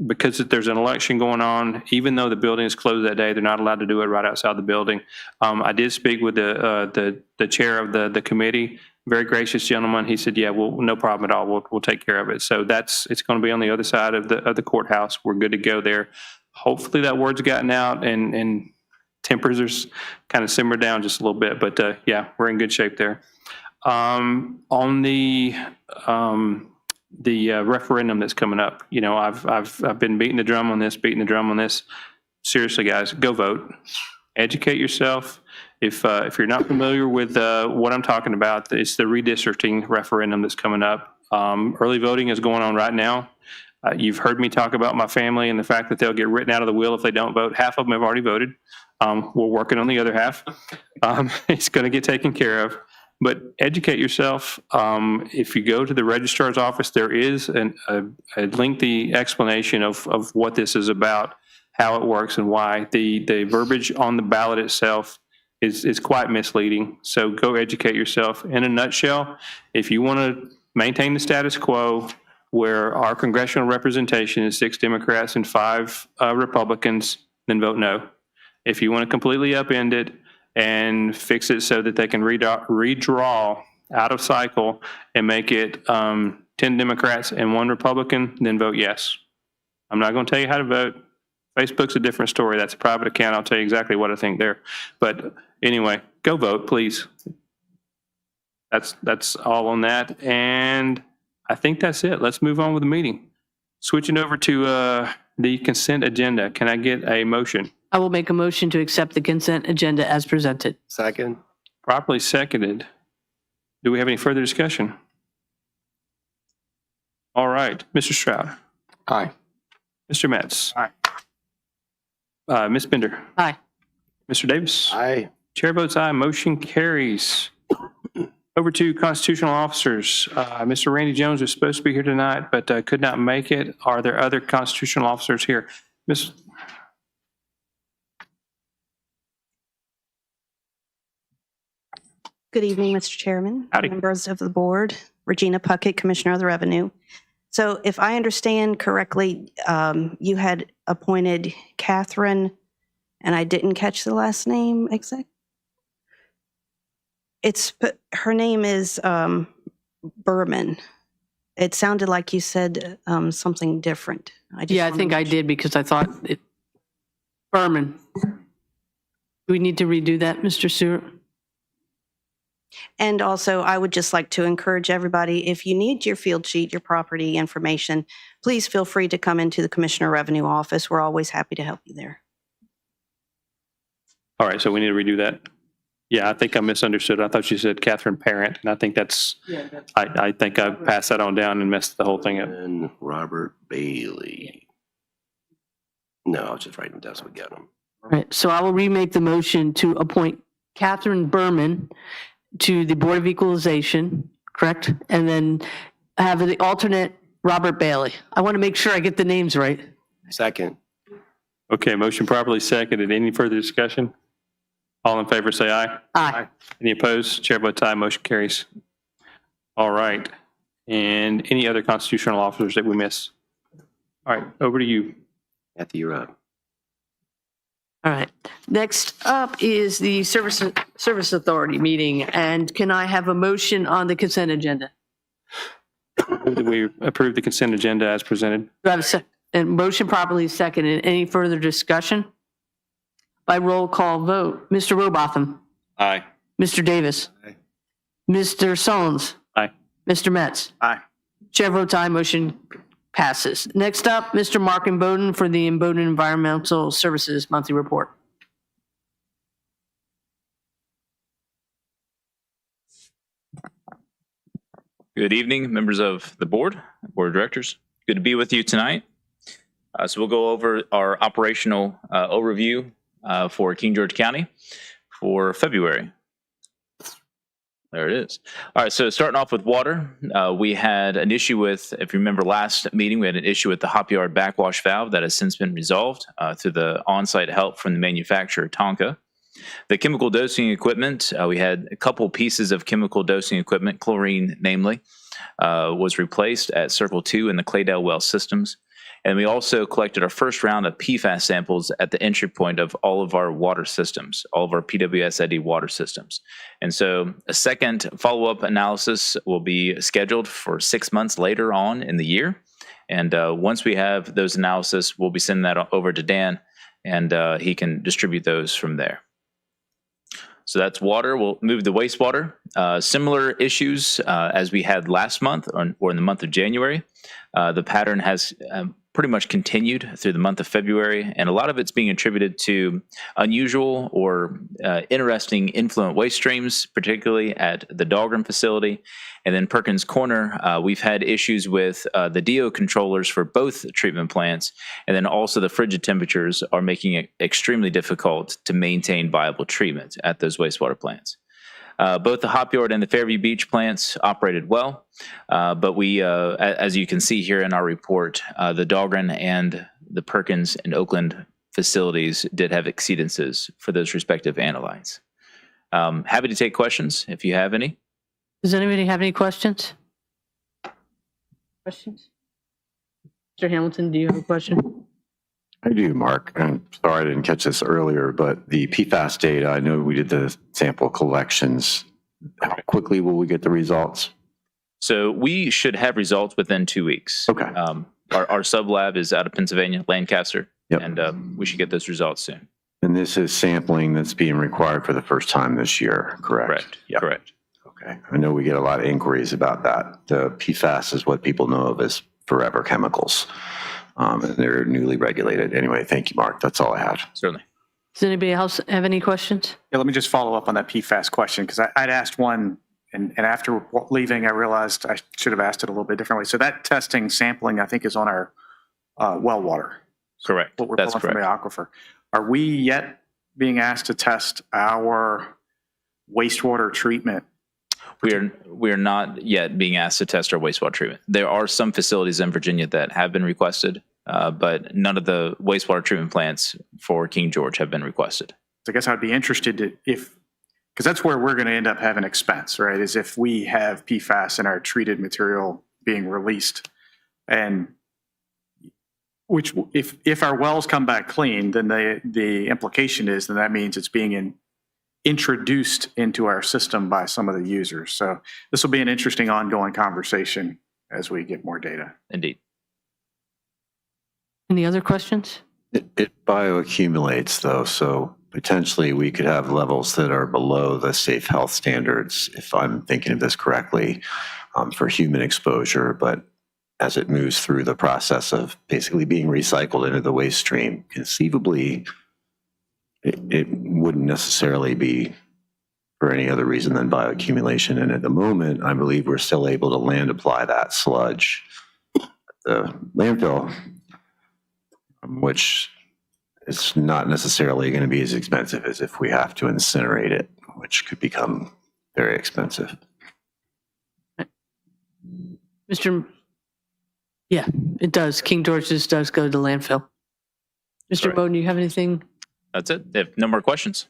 because there's an election going on, even though the building is closed that day, they're not allowed to do it right outside the building. I did speak with the chair of the committee, very gracious gentleman. He said, yeah, well, no problem at all. We'll take care of it. So it's going to be on the other side of the courthouse. We're good to go there. Hopefully that word's gotten out and tempers are kind of simmered down just a little bit, but yeah, we're in good shape there. On the referendum that's coming up, you know, I've been beating the drum on this. Seriously, guys, go vote. Educate yourself. If you're not familiar with what I'm talking about, it's the redistricting referendum that's coming up. Early voting is going on right now. You've heard me talk about my family and the fact that they'll get written out of the will if they don't vote. Half of them have already voted. We're working on the other half. It's going to get taken care of. But educate yourself. If you go to the registrar's office, there is a lengthy explanation of what this is about, how it works, and why. The verbiage on the ballot itself is quite misleading. So go educate yourself. In a nutshell, if you want to maintain the status quo, where our congressional representation is 6 Democrats and 5 Republicans, then vote no. If you want to completely upend it and fix it so that they can redraw out of cycle and make it 10 Democrats and 1 Republican, then vote yes. I'm not going to tell you how to vote. Facebook's a different story. That's a private account. I'll tell you exactly what I think there. But anyway, go vote, please. That's all on that. And I think that's it. Let's move on with the meeting. Switching over to the consent agenda. Can I get a motion? I will make a motion to accept the consent agenda as presented. Second. Properly seconded. Do we have any further discussion? All right. Mr. Stroud. Aye. Mr. Metz. Aye. Ms. Bender. Aye. Mr. Davis. Aye. Chair votes aye. Motion carries. Over to constitutional officers. Mr. Randy Jones was supposed to be here tonight, but could not make it. Are there other constitutional officers here? Ms. Good evening, Mr. Chairman, Howdy. members of the board, Regina Puckett, Commissioner of the Revenue. So if I understand correctly, you had appointed Catherine, and I didn't catch the last name exact. Her name is Berman. It sounded like you said something different. Yeah, I think I did because I thought it. Berman. Do we need to redo that, Mr. Stewart? And also, I would just like to encourage everybody, if you need your field sheet, your property information, please feel free to come into the Commissioner Revenue Office. We're always happy to help you there. All right, so we need to redo that. Yeah, I think I misunderstood. I thought you said Catherine Parent, and I think I think I passed that on down and messed the whole thing up. And Robert Bailey. No, I was just writing down so we got him. All right, so I will remake the motion to appoint Catherine Berman to the Board of Equalization, correct? And then have the alternate Robert Bailey. I want to make sure I get the names right. Second. Okay, motion properly seconded. Any further discussion? All in favor, say aye. Aye. Any opposed? Chair votes aye. Motion carries. All right. And any other constitutional officers that we miss? All right, over to you. Kathy, you're up. All right. Next up is the Service Authority meeting. And can I have a motion on the consent agenda? Move that we approve the consent agenda as presented. Do I have a motion properly seconded? Any further discussion? By roll call vote. Mr. Robotham. Aye. Mr. Davis. Aye. Mr. Sones. Aye. Mr. Metz. Aye. Chair votes aye. Motion passes. Next up, Mr. Mark Bowden for the Bowden Environmental Services Monthly Report. Good evening, members of the board of directors. Good to be with you tonight. So we'll go over our operational overview for King George County for February. There it is. All right, so starting off with water, we had an issue with, if you remember last meeting, we had an issue with the hop yard backwash valve that has since been resolved through the on-site help from the manufacturer, Tonka. The chemical dosing equipment, we had a couple pieces of chemical dosing equipment, chlorine namely, was replaced at Circle 2 in the Claydale well systems. And we also collected our first round of PFAS samples at the entry point of all of our water systems, all of our PWSID water systems. And so a second follow-up analysis will be scheduled for 6 months later on in the year. And once we have those analysis, we'll be sending that over to Dan, and he can distribute those from there. So that's water. We'll move to wastewater. Similar issues as we had last month or in the month of January. The pattern has pretty much continued through the month of February, and a lot of it's being attributed to unusual or interesting influent waste streams, particularly at the Dahlgren facility. And then Perkins Corner, we've had issues with the DO controllers for both treatment plants, and then also the frigid temperatures are making it extremely difficult to maintain viable treatment at those wastewater plants. Both the Hop Yard and the Fairview Beach plants operated well, but we, as you can see here in our report, the Dahlgren and the Perkins and Oakland facilities did have exceedances for those respective analytes. Happy to take questions if you have any. Does anybody have any questions? Questions? Mr. Hamilton, do you have a question? I do, Mark. I'm sorry I didn't catch this earlier, but the PFAS data, I know we did the sample collections how quickly will we get the results? So we should have results within 2 weeks. Okay. Our sub lab is out of Pennsylvania, Lancaster, Yep. and we should get those results soon. And this is sampling that's being required for the first time this year, correct? Correct. Yep. Correct. Okay. I know we get a lot of inquiries about that. The PFAS is what people know of as forever chemicals. And they're newly regulated. Anyway, thank you, Mark. That's all I had. Certainly. Does anybody else have any questions? Yeah, let me just follow up on that PFAS question because I'd asked one and after leaving, I realized I should have asked it a little bit differently. So that testing sampling, I think, is on our well water. Correct. What we're That's pulling from the aquifer. Are we yet being asked to test our wastewater treatment? We are not yet being asked to test our wastewater treatment. There are some facilities in Virginia that have been requested, but none of the wastewater treatment plants for King George have been requested. So I guess I'd be interested to, because that's where we're going to end up having expense, right? Is if we have PFAS in our treated material being released, and which if our wells come back clean, then the implication is then that means it's being introduced into our system by some of the users. So this will be an interesting ongoing conversation as we get more data. Indeed. Any other questions? It bioaccumulates though, so potentially we could have levels that are below the safe health standards, if I'm thinking of this correctly, for human exposure. But as it moves through the process of basically being recycled into the waste stream, conceivably, it wouldn't necessarily be for any other reason than bioaccumulation. And at the moment, I believe we're still able to land apply that sludge at the landfill, which is not necessarily going to be as expensive as if we have to incinerate it, which could become very expensive. Yeah, it does. King George's does go to landfill. Mr. Right. Bowden, you have anything? That's it. If no more questions.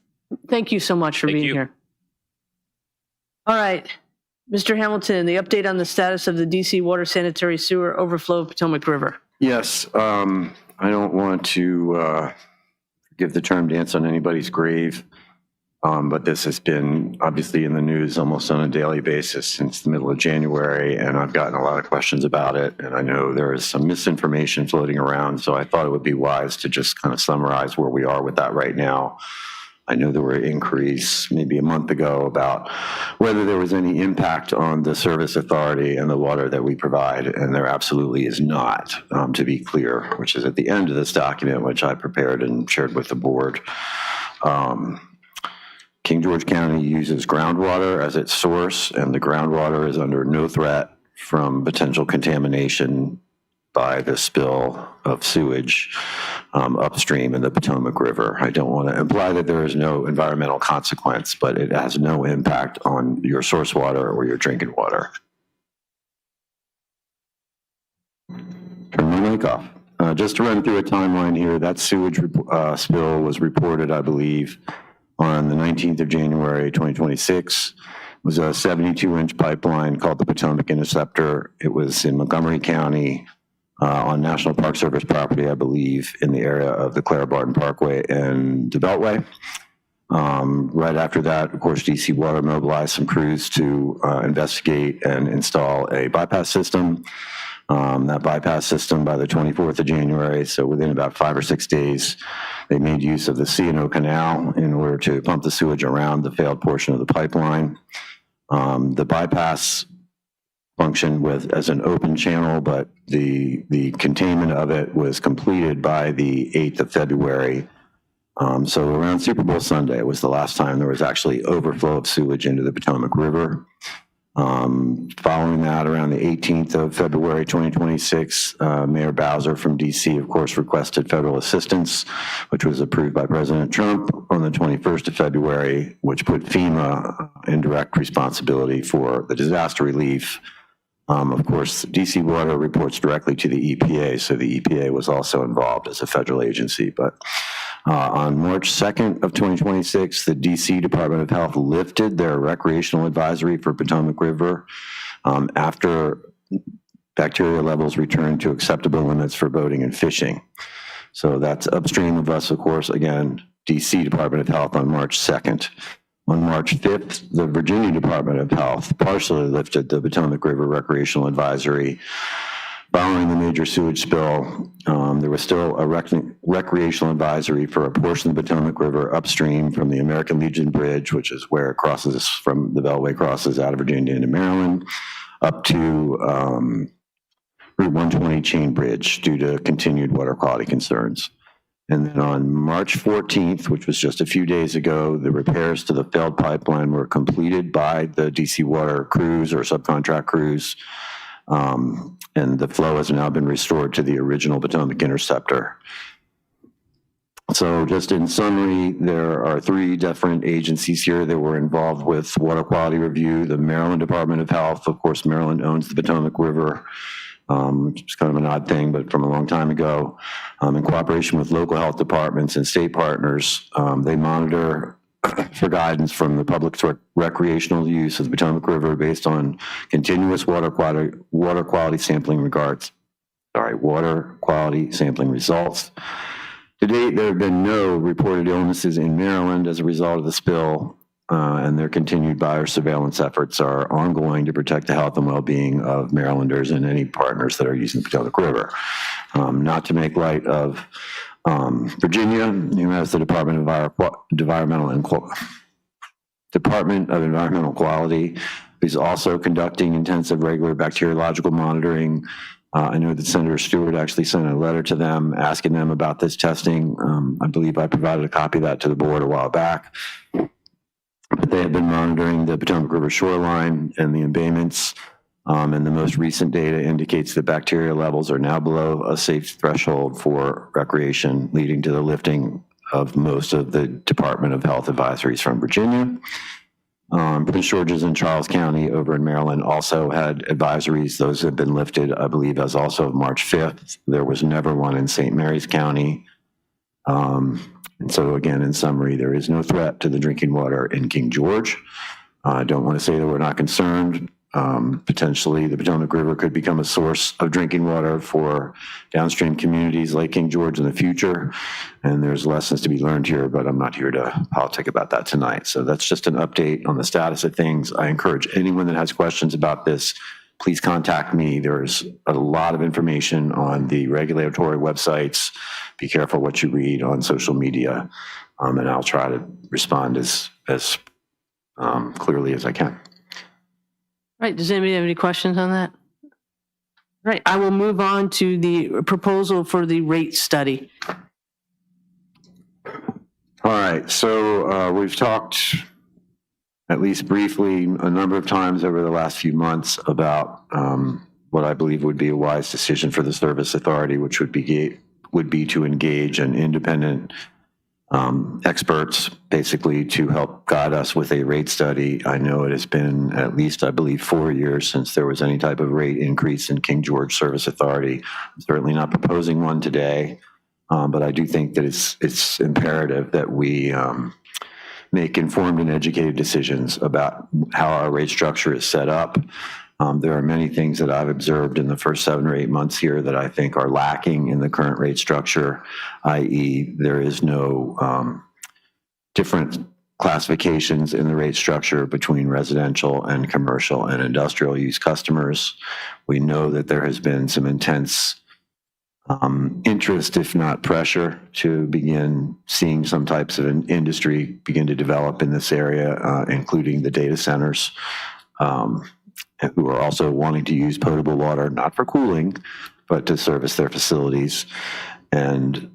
Thank you so much for Thank being you. here. All right. Mr. Hamilton, the update on the status of the DC water sanitary sewer overflow of Potomac River. Yes, I don't want to give the term dance on anybody's grave, but this has been obviously in the news almost on a daily basis since the middle of January, and I've gotten a lot of questions about it, and I know there is some misinformation floating around, so I thought it would be wise to just kind of summarize where we are with that right now. I know there were inquiries maybe a month ago about whether there was any impact on the service authority and the water that we provide, and there absolutely is not, to be clear, which is at the end of this document, which I prepared and shared with the board. King George County uses groundwater as its source, and the groundwater is under no threat from potential contamination by the spill of sewage upstream in the Potomac River. I don't want to imply that there is no environmental consequence, but it has no impact on your source water or your drinking water. Turn my mic off. Just to run through a timeline here, that sewage spill was reported, I believe, on the 19th of January, 2026. It was a 72-inch pipeline called the Potomac Interceptor. It was in Montgomery County, on National Park Service property, I believe, in the area of the Clara Barton Parkway and the Beltway. Right after that, of course, DC Water mobilized some crews to investigate and install a bypass system. That bypass system by the 24th of January, so within about 5 or 6 days, they made use of the C&O Canal in order to pump the sewage around the failed portion of the pipeline. The bypass functioned as an open channel, but the containment of it was completed by the 8th of February. So around Super Bowl Sunday was the last time there was actually overflow of sewage into the Potomac River. Following that, around the 18th of February 2026, Mayor Bowser from DC, of course, requested federal assistance, which was approved by President Trump on the 21st of February, which put FEMA in direct responsibility for the disaster relief. Of course, DC Water reports directly to the EPA, so the EPA was also involved as a federal agency. But on March 2nd of 2026, the DC Department of Health lifted their recreational advisory for Potomac River after bacteria levels returned to acceptable limits for boating and fishing. So that's upstream of us, of course, again, DC Department of Health on March 2nd. On March 5th, the Virginia Department of Health partially lifted the Potomac River Recreational Advisory. Following the major sewage spill, there was still a recreational advisory for a portion of the Potomac River upstream from the American Legion Bridge, which is where it crosses from the Beltway, crosses out of Virginia into Maryland, up to Route 120 Chain Bridge due to continued water quality concerns. And then on March 14th, which was just a few days ago, the repairs to the failed pipeline were completed by the DC Water crews or subcontract crews. And the flow has now been restored to the original Potomac interceptor. So just in summary, there are 3 different agencies here that were involved with water quality review. The Maryland Department of Health, of course, Maryland owns the Potomac River, which is kind of an odd thing, but from a long time ago. In cooperation with local health departments and state partners, they monitor for guidance from the public recreational use of the Potomac River based on continuous water quality sampling results. To date, there have been no reported illnesses in Maryland as a result of the spill, and their continued biosurveillance efforts are ongoing to protect the health and well-being of Marylanders and any partners that are using the Potomac River. Not to make light of Virginia, who has the Department of Environmental Quality, who's also conducting intensive regular bacteriological monitoring. I know that Senator Stewart actually sent a letter to them asking them about this testing. I believe I provided a copy of that to the board a while back. But they have been monitoring the Potomac River shoreline and the embayments. And the most recent data indicates that bacteria levels are now below a safe threshold for recreation, leading to the lifting of most of the Department of Health advisories from Virginia. Prince George's and Charles County over in Maryland also had advisories. Those have been lifted, I believe, as also of March 5th. There was never one in St. Mary's County. And so again, in summary, there is no threat to the drinking water in King George. I don't want to say that we're not concerned. Potentially, the Potomac River could become a source of drinking water for downstream communities like King George in the future. And there's lessons to be learned here, but I'm not here to politic about that tonight. So that's just an update on the status of things. I encourage anyone that has questions about this, please contact me. There's a lot of information on the regulatory websites. Be careful what you read on social media, and I'll try to respond as clearly as I can. Right, does anybody have any questions on that? Right, I will move on to the proposal for the rate study. All right, so we've talked at least briefly a number of times over the last few months about what I believe would be a wise decision for the Service Authority, which would be to engage an independent experts basically to help guide us with a rate study. I know it has been at least, I believe, 4 years since there was any type of rate increase in King George Service Authority. I'm certainly not proposing one today, but I do think that it's imperative that we make informed and educated decisions about how our rate structure is set up. There are many things that I've observed in the first 7 or 8 months here that I think are lacking in the current rate structure, i.e. there is no different classifications in the rate structure between residential and commercial and industrial use customers. We know that there has been some intense interest, if not pressure, to begin seeing some types of industry begin to develop in this area, including the data centers. Who are also wanting to use potable water, not for cooling, but to service their facilities. And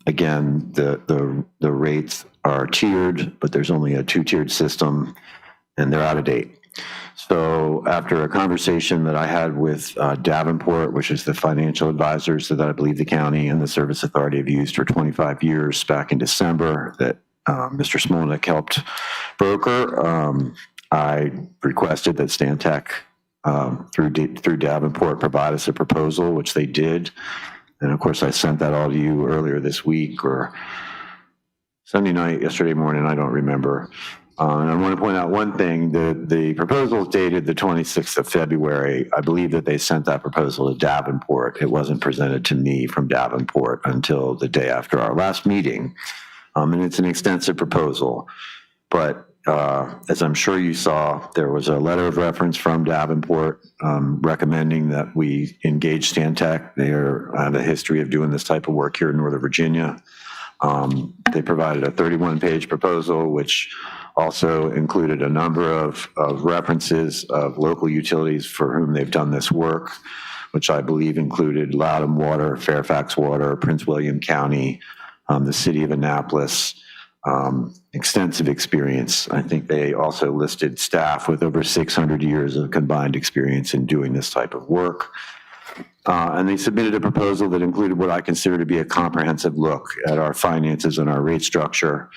again, the rates are tiered, but there's only a 2-tiered system, and they're out of date. So after a conversation that I had with Davenport, which is the financial advisors that I believe the county and the Service Authority have used for 25 years back in December, that Mr. Smolnick helped broker, I requested that Stantec through Davenport provide us a proposal, which they did. And of course, I sent that all to you earlier this week or Sunday night, yesterday morning, I don't remember. And I want to point out one thing, the proposal is dated the 26th of February. I believe that they sent that proposal to Davenport. It wasn't presented to me from Davenport until the day after our last meeting. And it's an extensive proposal. But as I'm sure you saw, there was a letter of reference from Davenport recommending that we engage Stantec. They have a history of doing this type of work here in Northern Virginia. They provided a 31-page proposal, which also included a number of references of local utilities for whom they've done this work, which I believe included Loudon Water, Fairfax Water, Prince William County, the city of Annapolis, extensive experience. I think they also listed staff with over 600 years of combined experience in doing this type of work. And they submitted a proposal that included what I consider to be a comprehensive look at our finances and our rate structure.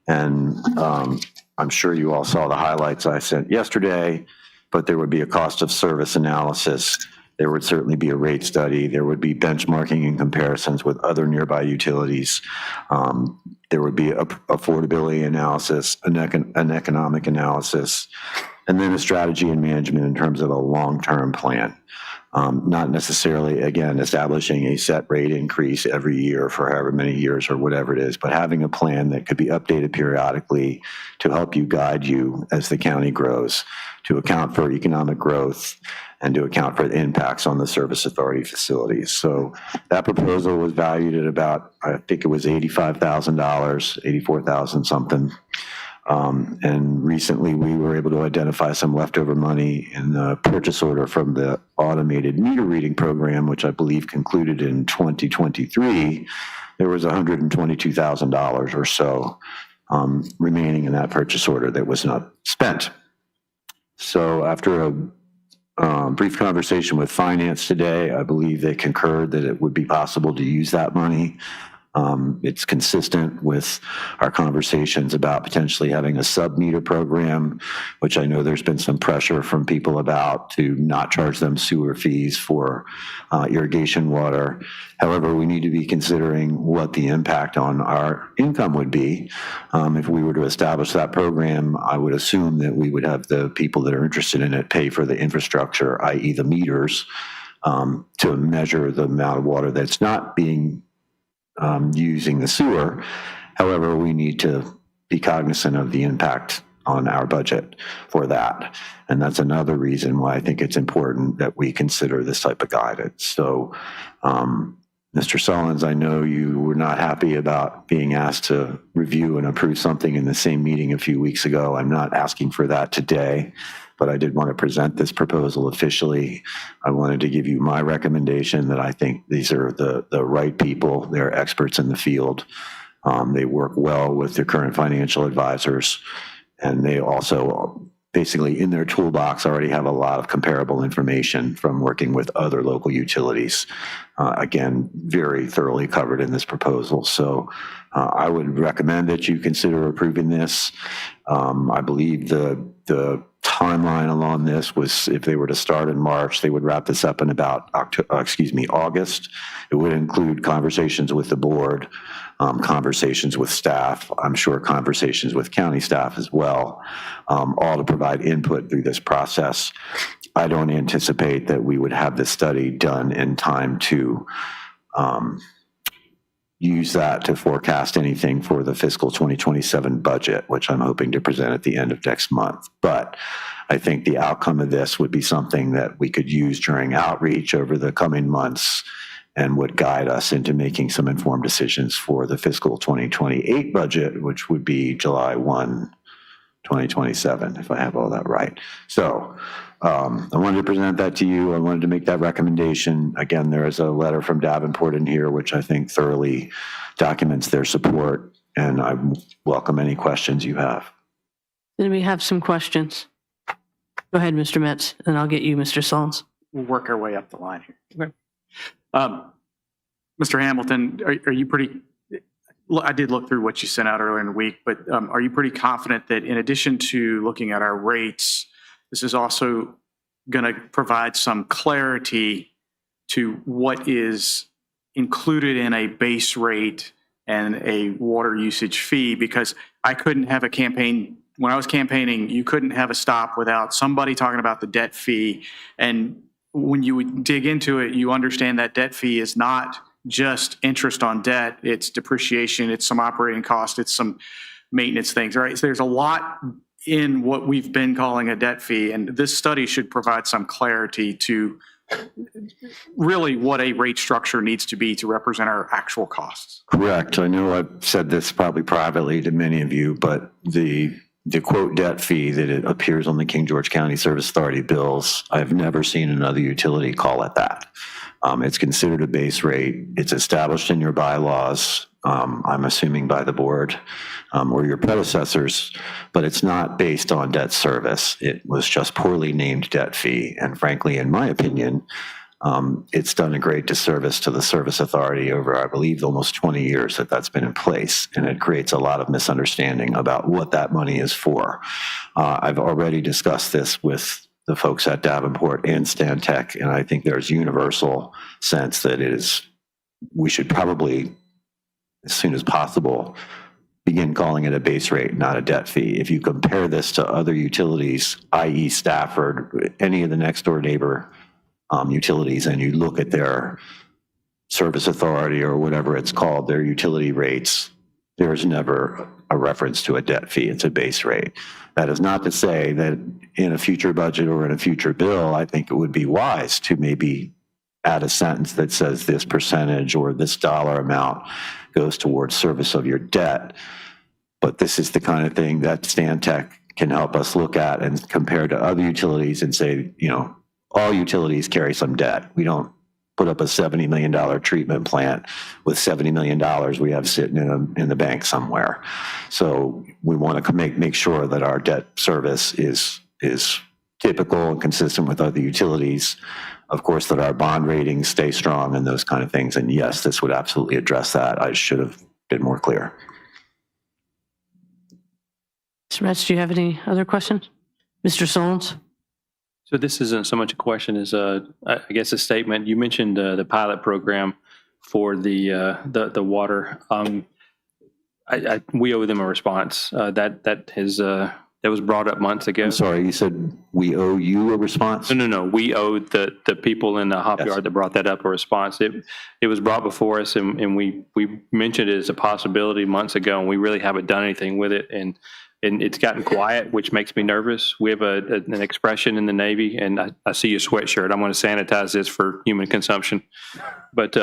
And I'm sure you all saw the highlights I sent yesterday, but there would be a cost of service analysis. There would certainly be a rate study. There would be benchmarking and comparisons with other nearby utilities. There would be a affordability analysis, an economic analysis, and then a strategy and management in terms of a long-term plan. Not necessarily, again, establishing a set rate increase every year for however many years or whatever it is, but having a plan that could be updated periodically to help you guide you as the county grows, to account for economic growth and to account for the impacts on the service authority facilities. So that proposal was valued at about, I think it was $85,000, 84,000 something. And recently we were able to identify some leftover money in the purchase order from the automated meter reading program, which I believe concluded in 2023. There was $122,000 or so remaining in that purchase order that was not spent. So after a brief conversation with finance today, I believe they concurred that it would be possible to use that money. It's consistent with our conversations about potentially having a sub-meter program, which I know there's been some pressure from people about to not charge them sewer fees for irrigation water. However, we need to be considering what the impact on our income would be. If we were to establish that program, I would assume that we would have the people that are interested in it pay for the infrastructure, i.e. the meters, to measure the amount of water that's not being using the sewer. However, we need to be cognizant of the impact on our budget for that. And that's another reason why I think it's important that we consider this type of guidance. So, Mr. Sullins, I know you were not happy about being asked to review and approve something in the same meeting a few weeks ago. I'm not asking for that today, but I did want to present this proposal officially. I wanted to give you my recommendation that I think these are the right people. They're experts in the field. They work well with the current financial advisors, and they also basically in their toolbox already have a lot of comparable information from working with other local utilities. Again, very thoroughly covered in this proposal. So I would recommend that you consider approving this. I believe the timeline along this was if they were to start in March, they would wrap this up in about August. It would include conversations with the board, conversations with staff, I'm sure conversations with county staff as well, all to provide input through this process. I don't anticipate that we would have this study done in time to use that to forecast anything for the fiscal 2027 budget, which I'm hoping to present at the end of next month. But I think the outcome of this would be something that we could use during outreach over the coming months and would guide us into making some informed decisions for the fiscal 2028 budget, which would be July 1, 2027, if I have all that right. So I wanted to present that to you. I wanted to make that recommendation. Again, there is a letter from Davenport in here, which I think thoroughly documents their support, and I welcome any questions you have. Then we have some questions. Go ahead, Mr. Metz, and I'll get you, Mr. Sullins. We'll work our way up the line here. Okay. Mr. Hamilton, are you pretty, I did look through what you sent out earlier in the week, but are you pretty confident that in addition to looking at our rates, this is also going to provide some clarity to what is included in a base rate and a water usage fee? Because I couldn't have a campaign, when I was campaigning, you couldn't have a stop without somebody talking about the debt fee. And when you would dig into it, you understand that debt fee is not just interest on debt. It's depreciation, it's some operating cost, it's some maintenance things, right? So there's a lot in what we've been calling a debt fee, and this study should provide some clarity to really what a rate structure needs to be to represent our actual costs. Correct. I know I've said this probably privately to many of you, but the quote debt fee that it appears on the King George County Service Authority bills, I've never seen another utility call it that. It's considered a base rate. It's established in your bylaws, I'm assuming by the board or your predecessors, but it's not based on debt service. It was just poorly named debt fee. And frankly, in my opinion, it's done a great disservice to the service authority over, I believe, almost 20 years that that's been in place. And it creates a lot of misunderstanding about what that money is for. I've already discussed this with the folks at Davenport and Stantec, and I think there's universal sense that we should probably, as soon as possible, begin calling it a base rate, not a debt fee. If you compare this to other utilities, i.e. Stafford, any of the next door neighbor utilities, and you look at their service authority or whatever it's called, their utility rates, there's never a reference to a debt fee. It's a base rate. That is not to say that in a future budget or in a future bill, I think it would be wise to maybe add a sentence that says this percentage or this dollar amount goes towards service of your debt. But this is the kind of thing that Stantec can help us look at and compare to other utilities and say, all utilities carry some debt. We don't put up a $70 million treatment plant with $70 million we have sitting in the bank somewhere. So we want to make sure that our debt service is typical and consistent with other utilities. Of course, that our bond ratings stay strong and those kind of things. And yes, this would absolutely address that. I should have been more clear. Mr. Metz, do you have any other questions? Mr. Solons? So this isn't so much a question as I guess a statement. You mentioned the pilot program for the water. We owe them a response. That was brought up months ago. I'm sorry, you said we owe you a response? No. We owe the people in the hop yard that brought that up a response. It was brought before us, and we mentioned it as a possibility months ago, and we really haven't done anything with it. And it's gotten quiet, which makes me nervous. We have an expression in the Navy, and I see your sweatshirt. I'm going to sanitize this for human consumption. But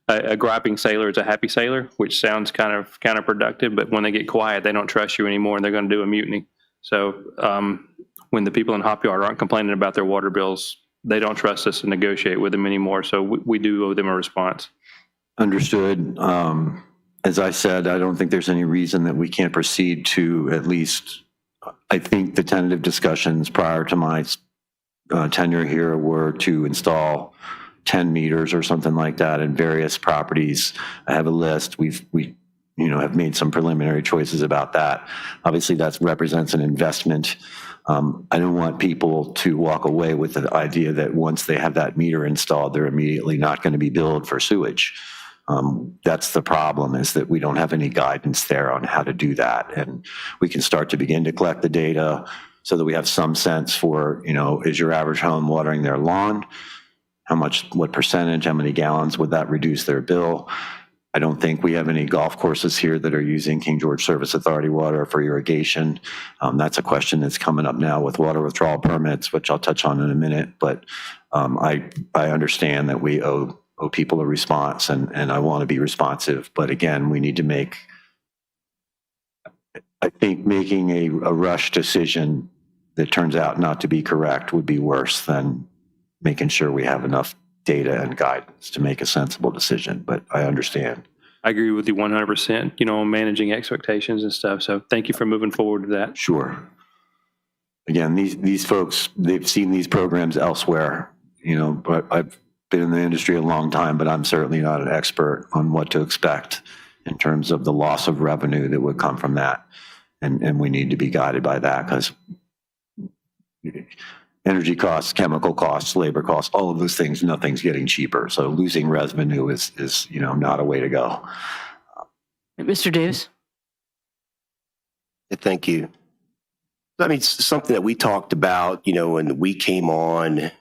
a griping sailor is a happy sailor, which sounds kind of counterproductive. But when they get quiet, they don't trust you anymore, and they're going to do a mutiny. So when the people in Hop Yard aren't complaining about their water bills, they don't trust us to negotiate with them anymore. So we do owe them a response. Understood. As I said, I don't think there's any reason that we can't proceed to at least, I think the tentative discussions prior to my tenure here were to install 10 meters or something like that in various properties. I have a list. We have made some preliminary choices about that. Obviously, that represents an investment. I don't want people to walk away with the idea that once they have that meter installed, they're immediately not going to be billed for sewage. That's the problem, is that we don't have any guidance there on how to do that. And we can start to begin to collect the data so that we have some sense for, is your average home watering their lawn? What percentage, how many gallons would that reduce their bill? I don't think we have any golf courses here that are using King George Service Authority water for irrigation. That's a question that's coming up now with water withdrawal permits, which I'll touch on in a minute. But I understand that we owe people a response, and I want to be responsive. But again, we need to I think making a rush decision that turns out not to be correct would be worse than making sure we have enough data and guidance to make a sensible decision. But I understand. I agree with you 100%, on managing expectations and stuff. So thank you for moving forward to that. Sure. Again, these folks, they've seen these programs elsewhere, but I've been in the industry a long time, but I'm certainly not an expert on what to expect in terms of the loss of revenue that would come from that. And we need to be guided by that, because energy costs, chemical costs, labor costs, all of those things, nothing's getting cheaper. So losing revenue is not a way to go. Mr. Davis? Thank you. I mean, something that we talked about, when we came on,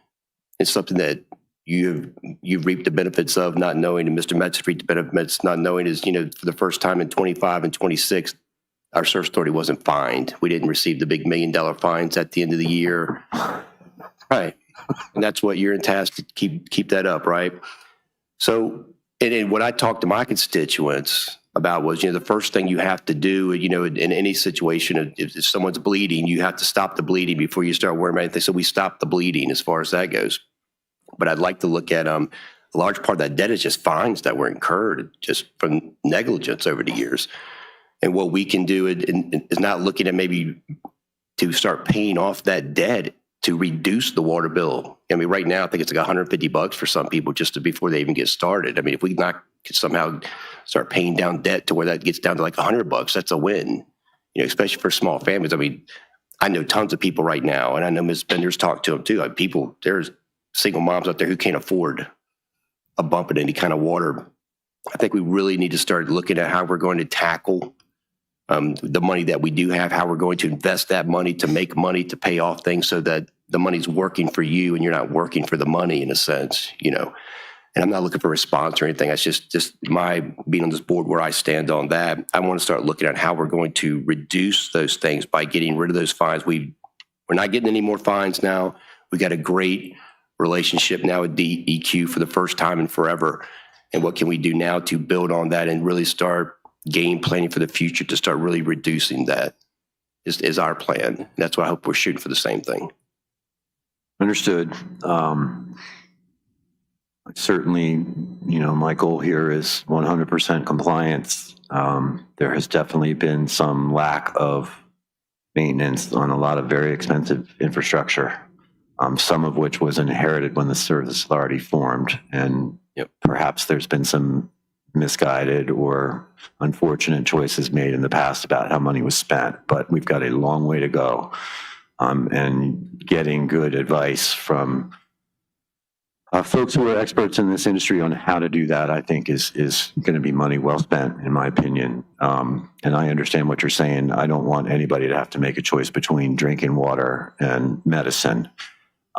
it's something that you've reaped the benefits of, not knowing, and Mr. Metz reaped the benefits, not knowing, is, for the first time in 25 and 26, our service authority wasn't fined. We didn't receive the big $1 million fines at the end of the year. Right. And that's what you're tasked to keep that up, right? So, and what I talked to my constituents about was, the first thing you have to do, in any situation, if someone's bleeding, you have to stop the bleeding before you start worrying about anything. So we stop the bleeding as far as that goes. But I'd like to look at a large part of that debt is just fines that were incurred just from negligence over the years. And what we can do is not looking at maybe to start paying off that debt to reduce the water bill. I mean, right now, I think it's like $150 for some people just before they even get started. I mean, if we could somehow start paying down debt to where that gets down to like $100, that's a win, especially for small families. I mean, I know tons of people right now, and I know Ms. Bender's talked to them too. There's single moms out there who can't afford a bump in any kind of water. I think we really need to start looking at how we're going to tackle the money that we do have, how we're going to invest that money to make money to pay off things so that the money's working for you and you're not working for the money in a sense, And I'm not looking for a response or anything. That's just my being on this board where I stand on that. I want to start looking at how we're going to reduce those things by getting rid of those fines. We're not getting any more fines now. We got a great relationship now with DEQ for the first time in forever. And what can we do now to build on that and really start game planning for the future to start really reducing that is our plan. And that's what I hope we're shooting for the same thing. Understood. Certainly, my goal here is 100% compliance. There has definitely been some lack of maintenance on a lot of very expensive infrastructure, some of which was inherited when the service authority formed. And perhaps there's been some misguided or unfortunate choices made in the past about how money was spent, but we've got a long way to go. And getting good advice from folks who are experts in this industry on how to do that, I think is going to be money well spent, in my opinion. And I understand what you're saying. I don't want anybody to have to make a choice between drinking water and medicine.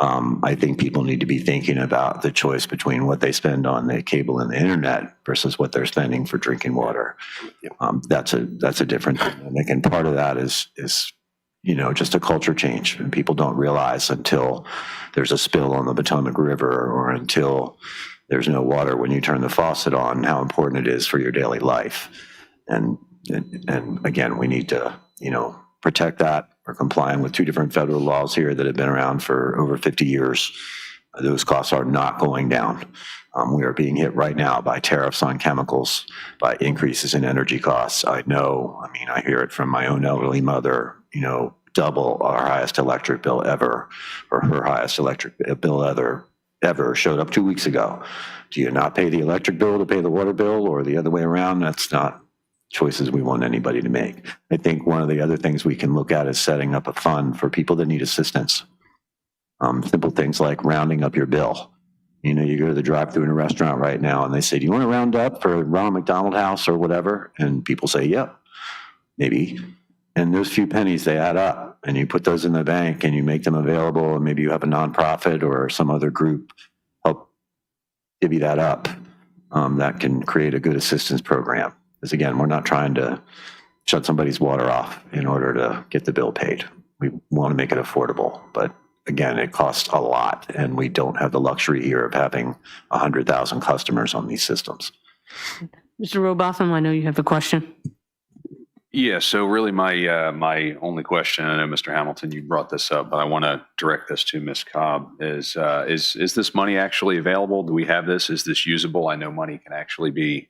I think people need to be thinking about the choice between what they spend on the cable and the internet versus what they're spending for drinking water. That's a different dynamic, and part of that is just a culture change, and people don't realize until there's a spill on the Potomac River or until there's no water when you turn the faucet on how important it is for your daily life. And again, we need to protect that. We're complying with two different federal laws here that have been around for over 50 years. Those costs are not going down. We are being hit right now by tariffs on chemicals, by increases in energy costs. I hear it from my own elderly mother, double our highest electric bill ever, or her highest electric bill ever showed up 2 weeks ago. Do you not pay the electric bill to pay the water bill, or the other way around? That's not choices we want anybody to make. I think one of the other things we can look at is setting up a fund for people that need assistance. Simple things like rounding up your bill. You go to the drive-thru in a restaurant right now and they say, do you want to round up for Ronald McDonald House or whatever? And people say, yep, maybe. And those few pennies, they add up, and you put those in the bank and you make them available, and maybe you have a nonprofit or some other group help divvy that up. That can create a good assistance program. Because again, we're not trying to shut somebody's water off in order to get the bill paid. We want to make it affordable, but again, it costs a lot, and we don't have the luxury here of having 100,000 customers on these systems. Mr. Robotham, I know you have a question. Yeah, so really my only question, I know Mr. Hamilton, you brought this up, but I want to direct this to Ms. Cobb, is this money actually available? Do we have this? Is this usable? I know money can actually be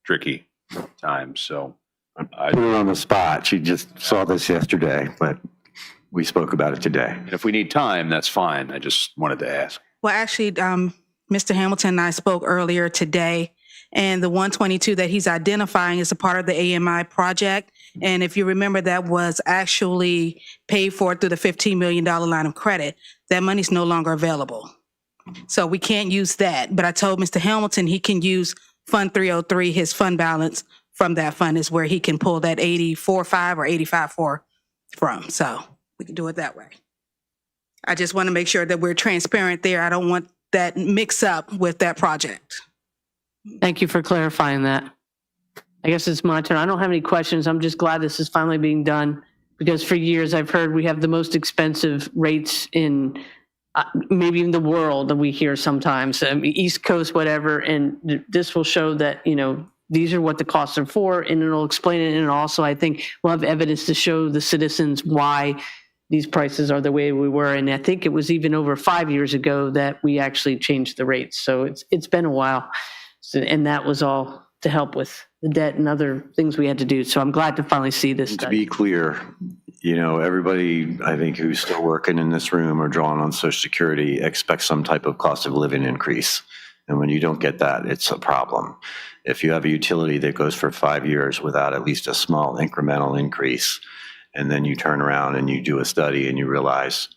tricky at times, so. Put her on the spot. She just saw this yesterday, but we spoke about it today. And if we need time, that's fine. I just wanted to ask. Well, actually, Mr. Hamilton and I spoke earlier today, and the 122 that he's identifying is a part of the AMI project. And if you remember, that was actually paid for through the $15 million line of credit. That money's no longer available. So we can't use that. But I told Mr. Hamilton he can use Fund 303, his fund balance from that fund is where he can pull that 84.5 or 85.4 from. So we can do it that way. I just want to make sure that we're transparent there. I don't want that mix up with that project. Thank you for clarifying that. I guess it's my turn. I don't have any questions. I'm just glad this is finally being done because for years I've heard we have the most expensive rates in maybe in the world that we hear sometimes, East Coast, whatever. And this will show that, these are what the costs are for, and it'll explain it. And also, I think we'll have evidence to show the citizens why these prices are the way we were. And I think it was even over 5 years ago that we actually changed the rates. So it's been a while. And that was all to help with the debt and other things we had to do. So I'm glad to finally see this To study. be clear, everybody, I think, who's still working in this room or drawing on Social Security expects some type of cost of living increase. And when you don't get that, it's a problem. If you have a utility that goes for 5 years without at least a small incremental increase, and then you turn around and you do a study and you realize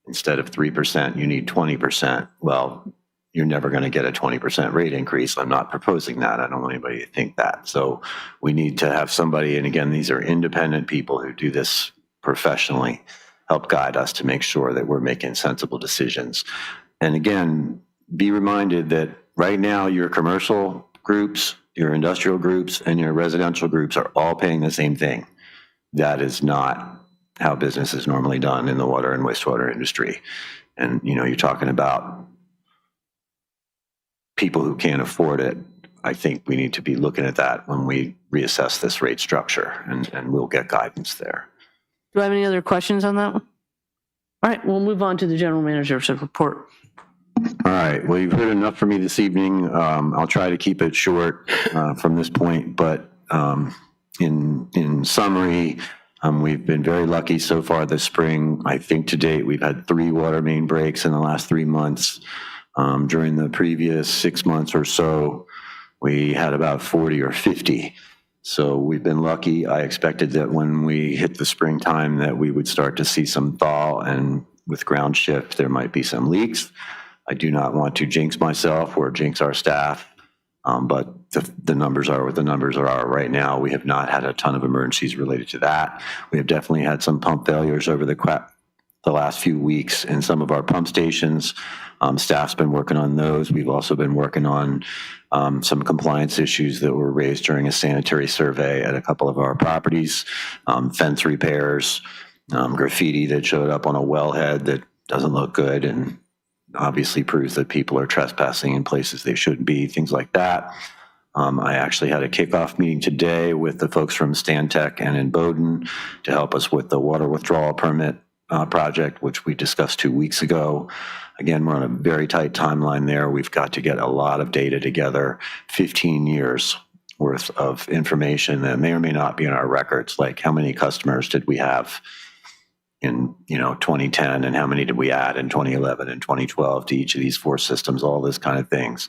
instead of 3%, you need 20%, well, you're never going to get a 20% rate increase. I'm not proposing that. I don't want anybody to think that. So we need to have somebody, and again, these are independent people who do this professionally, help guide us to make sure that we're making sensible decisions. And again, be reminded that right now your commercial groups, your industrial groups, and your residential groups are all paying the same thing. That is not how business is normally done in the water and wastewater industry. And, you're talking about people who can't afford it. I think we need to be looking at that when we reassess this rate structure, and we'll get guidance there. Do I have any other questions on that one? All right, we'll move on to the general manager's report. All right. Well, you've heard enough from me this evening. I'll try to keep it short from this point, but in summary, we've been very lucky so far this spring. I think to date we've had 3 water main breaks in the last 3 months. During the previous 6 months or so, we had about 40 or 50. So we've been lucky. I expected that when we hit the springtime that we would start to see some thaw, and with ground shift, there might be some leaks. I do not want to jinx myself or jinx our staff, but the numbers are what the numbers are right now. We have not had a ton of emergencies related to that. We have definitely had some pump failures over the last few weeks in some of our pump stations. Staff's been working on those. We've also been working on some compliance issues that were raised during a sanitary survey at a couple of our properties, fence repairs, graffiti that showed up on a wellhead that doesn't look good and obviously proves that people are trespassing in places they shouldn't be, things like that. I actually had a kickoff meeting today with the folks from Stantec and in Bowdoin to help us with the water withdrawal permit project, which we discussed 2 weeks ago. Again, we're on a very tight timeline there. We've got to get a lot of data together, 15 years worth of information that may or may not be in our records, like how many customers did we have in 2010 and how many did we add in 2011 and 2012 to each of these 4 systems, all this kind of things.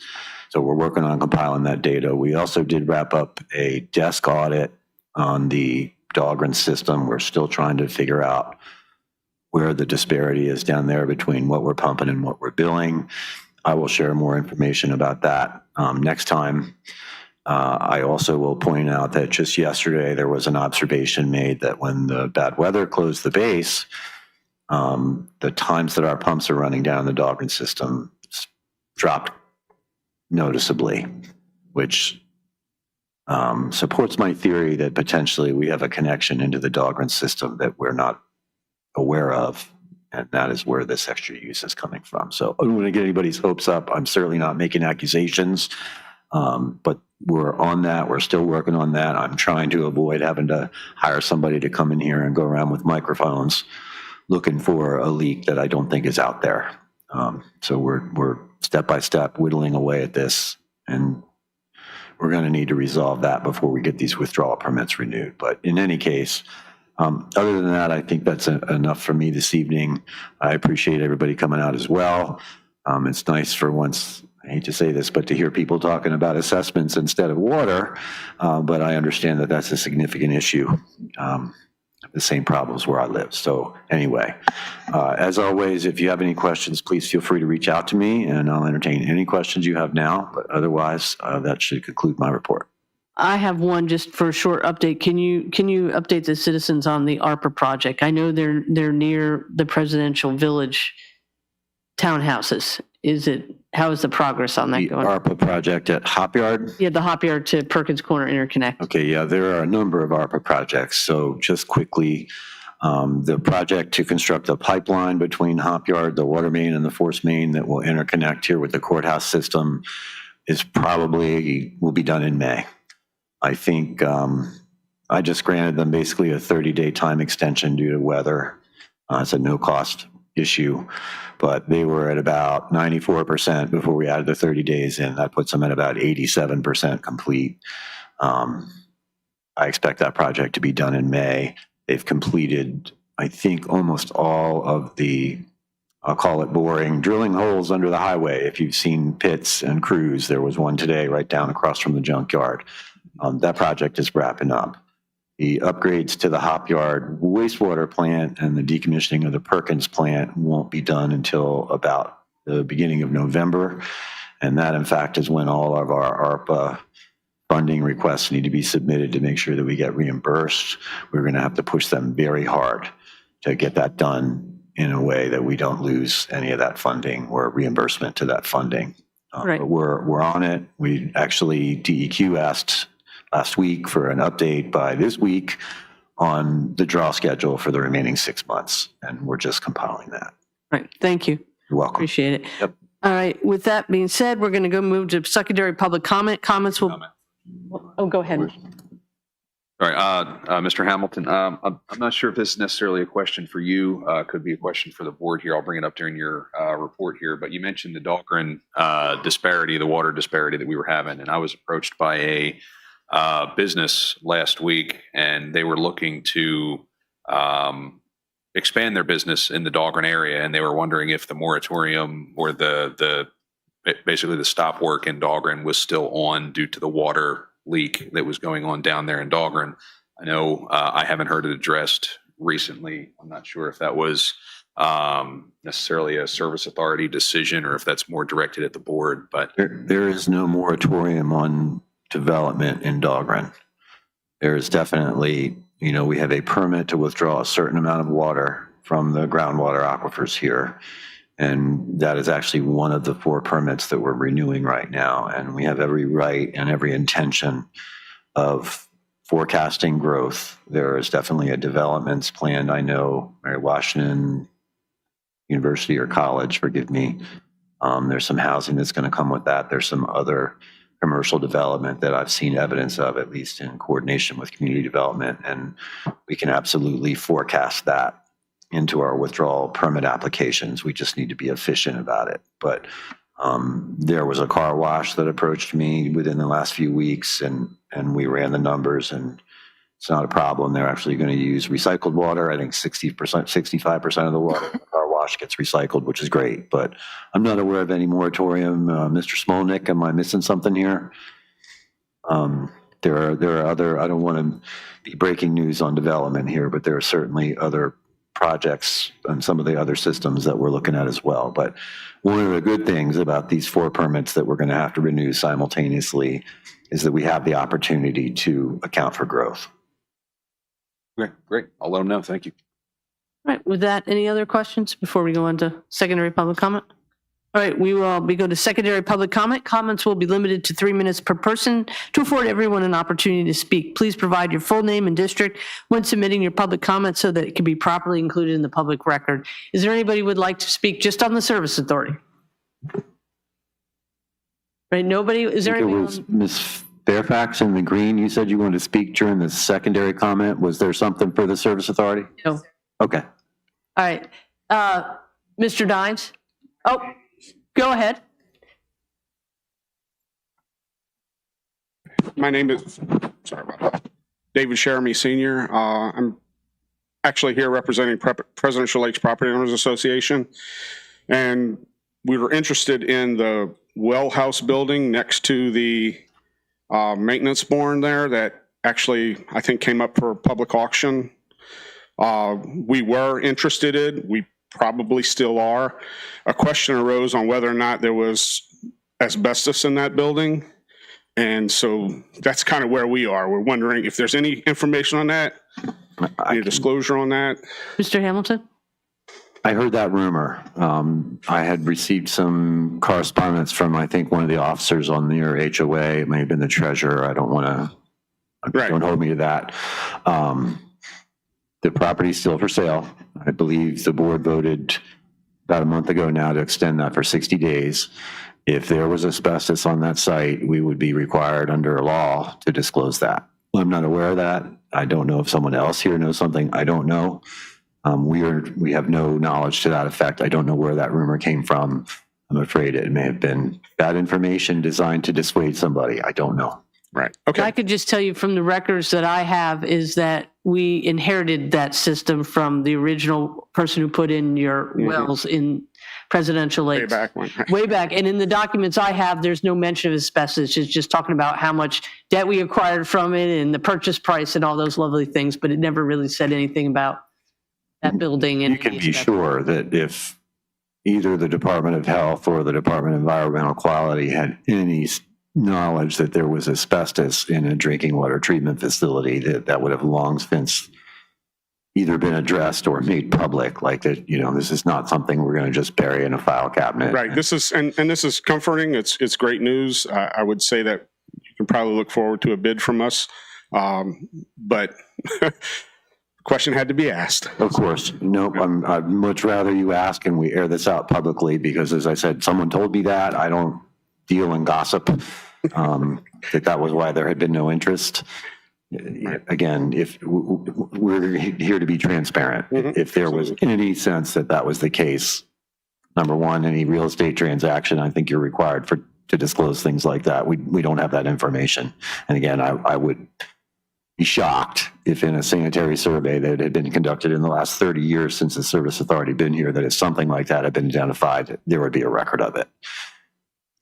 So we're working on compiling that data. We also did wrap up a desk audit on the Dahlgren system. We're still trying to figure out where the disparity is down there between what we're pumping and what we're billing. I will share more information about that next time. I also will point out that just yesterday there was an observation made that when the bad weather closed the base, the times that our pumps are running down the Dahlgren system dropped noticeably, which supports my theory that potentially we have a connection into the Dahlgren system that we're not aware of, and that is where this extra use is coming from. So I don't want to get anybody's hopes up. I'm certainly not making accusations, but we're on that. We're still working on that. I'm trying to avoid having to hire somebody to come in here and go around with microphones looking for a leak that I don't think is out there. So we're step by step whittling away at this, and we're going to need to resolve that before we get these withdrawal permits renewed. But in any case, other than that, I think that's enough for me this evening. I appreciate everybody coming out as well. It's nice for once, I hate to say this, but to hear people talking about assessments instead of water. But I understand that that's a significant issue. The same problems where I live. So anyway, as always, if you have any questions, please feel free to reach out to me and I'll entertain any questions you have now. But otherwise, that should conclude my report. I have one just for a short update. Can you update the citizens on the ARPA project? I know they're near the presidential village townhouses. how is the progress on that The going? ARPA project at Hop Yard. Yeah, the Hop Yard to Perkins Corner interconnect. Okay, yeah, there are a number of ARPA projects. So just quickly, the project to construct a pipeline between Hop Yard, the water main, and the force main that will interconnect here with the courthouse system will be done in May. I think I just granted them basically a 30-day time extension due to weather. It's a no-cost issue, but they were at about 94% before we added the 30 days in. That puts them at about 87% complete. I expect that project to be done in May. They've completed, I think, almost all of the, I'll call it boring, drilling holes under the highway. If you've seen pits and crews, there was one today right down across from the junkyard. That project is wrapping up. The upgrades to the Hop Yard wastewater plant and the decommissioning of the Perkins plant won't be done until about the beginning of November. And that, in fact, is when all of our ARPA funding requests need to be submitted to make sure that we get reimbursed. We're going to have to push them very hard to get that done in a way that we don't lose any of that funding or reimbursement to that funding. Right. But we're on it. We actually, DEQ asked last week for an update by this week on the draw schedule for the remaining 6 months, and we're just compiling that. Right. Thank you. You're welcome. Appreciate it. Yep. All right. With that being said, we're going to go move to secondary public comment. Comments will. Oh, go ahead. All right, Mr. Hamilton, I'm not sure if this is necessarily a question for you. Could be a question for the board here. I'll bring it up during your report here. But you mentioned the Dahlgren disparity, the water disparity that we were having, and I was approached by a business last week, and they were looking to expand their business in the Dahlgren area, and they were wondering if the moratorium or basically the stop work in Dahlgren was still on due to the water leak that was going on down there in Dahlgren. I know I haven't heard it addressed recently. I'm not sure if that was necessarily a service authority decision or if that's more directed at the board, but there is no moratorium on development in Dahlgren. There is definitely, we have a permit to withdraw a certain amount of water from the groundwater aquifers here. And that is actually one of the 4 permits that we're renewing right now. And we have every right and every intention of forecasting growth. There is definitely a developments planned. I know Mary Washington University or college, forgive me. There's some housing that's going to come with that. There's some other commercial development that I've seen evidence of, at least in coordination with community development. And we can absolutely forecast that into our withdrawal permit applications. We just need to be efficient about it. But there was a car wash that approached me within the last few weeks, and we ran the numbers, and it's not a problem. They're actually going to use recycled water. I think 60%, 65% of the water in the car wash gets recycled, which is great. But I'm not aware of any moratorium. Mr. Smolnick, am I missing something here? There are other, I don't want to be breaking news on development here, but there are certainly other projects and some of the other systems that we're looking at as well. But one of the good things about these 4 permits that we're going to have to renew simultaneously is that we have the opportunity to account for growth. okay, great. I'll let them know. Thank you. All right. With that, any other questions before we go on to secondary public comment? All right. We go to secondary public comment. Comments will be limited to 3 minutes per person to afford everyone an opportunity to speak. Please provide your full name and district when submitting your public comment so that it can be properly included in the public record. Is there anybody who would like to speak just on the service authority? Right. Nobody? Is there It anyone? was Ms. Fairfax in the green. You said you wanted to speak during the secondary comment. Was there something for the service authority? No. Okay. All right. Mr. Dines? Oh, go ahead. My name is, sorry about that, David Sheremy Sr. I'm actually here representing Presidential Lakes Property Owners Association. And we were interested in the well house building next to the maintenance barn there that actually, I think, came up for public auction. We were interested in, we probably still are. A question arose on whether or not there was asbestos in that building. And so that's kind of where we are. We're wondering if there's any information on that, any disclosure on that. Mr. Hamilton? I heard that rumor. I had received some correspondence from, I think, one of the officers on your HOA. It may have been the treasurer. I don't want to, don't hold me to that. The property's still for sale. I believe the board voted about a month ago now to extend that for 60 days. If there was asbestos on that site, we would be required under law to disclose that. I'm not aware of that. I don't know if someone else here knows something. I don't know. We have no knowledge to that effect. I don't know where that rumor came from. I'm afraid it may have been bad information designed to dissuade somebody. I don't know. Right. Okay. I could just tell you from the records that I have is that we inherited that system from the original person who put in your wells in Presidential Lakes. Way back when. Way back. And in the documents I have, there's no mention of asbestos. It's just talking about how much debt we acquired from it and the purchase price and all those lovely things, but it never really said anything about that building. And you can be sure that if either the Department of Health or the Department of Environmental Quality had any knowledge that there was asbestos in a drinking water treatment facility, that would have long since either been addressed or made public. Like that, this is not something we're going to just bury in a file cabinet. Right. This is and this is comforting. It's great news. I would say that you can probably look forward to a bid from us, but. Question had to be asked. Of course. Nope. I'd much rather you ask and we air this out publicly because, as I said, someone told me that. I don't deal in gossip. That was why there had been no interest. Again, if we're here to be transparent, if there was any sense that that was the case, number one, any real estate transaction, I think you're required to disclose things like that. We don't have that information. And again, I would be shocked if in a sanitary survey that had been conducted in the last 30 years since the service authority been here, that if something like that had been identified, there would be a record of it.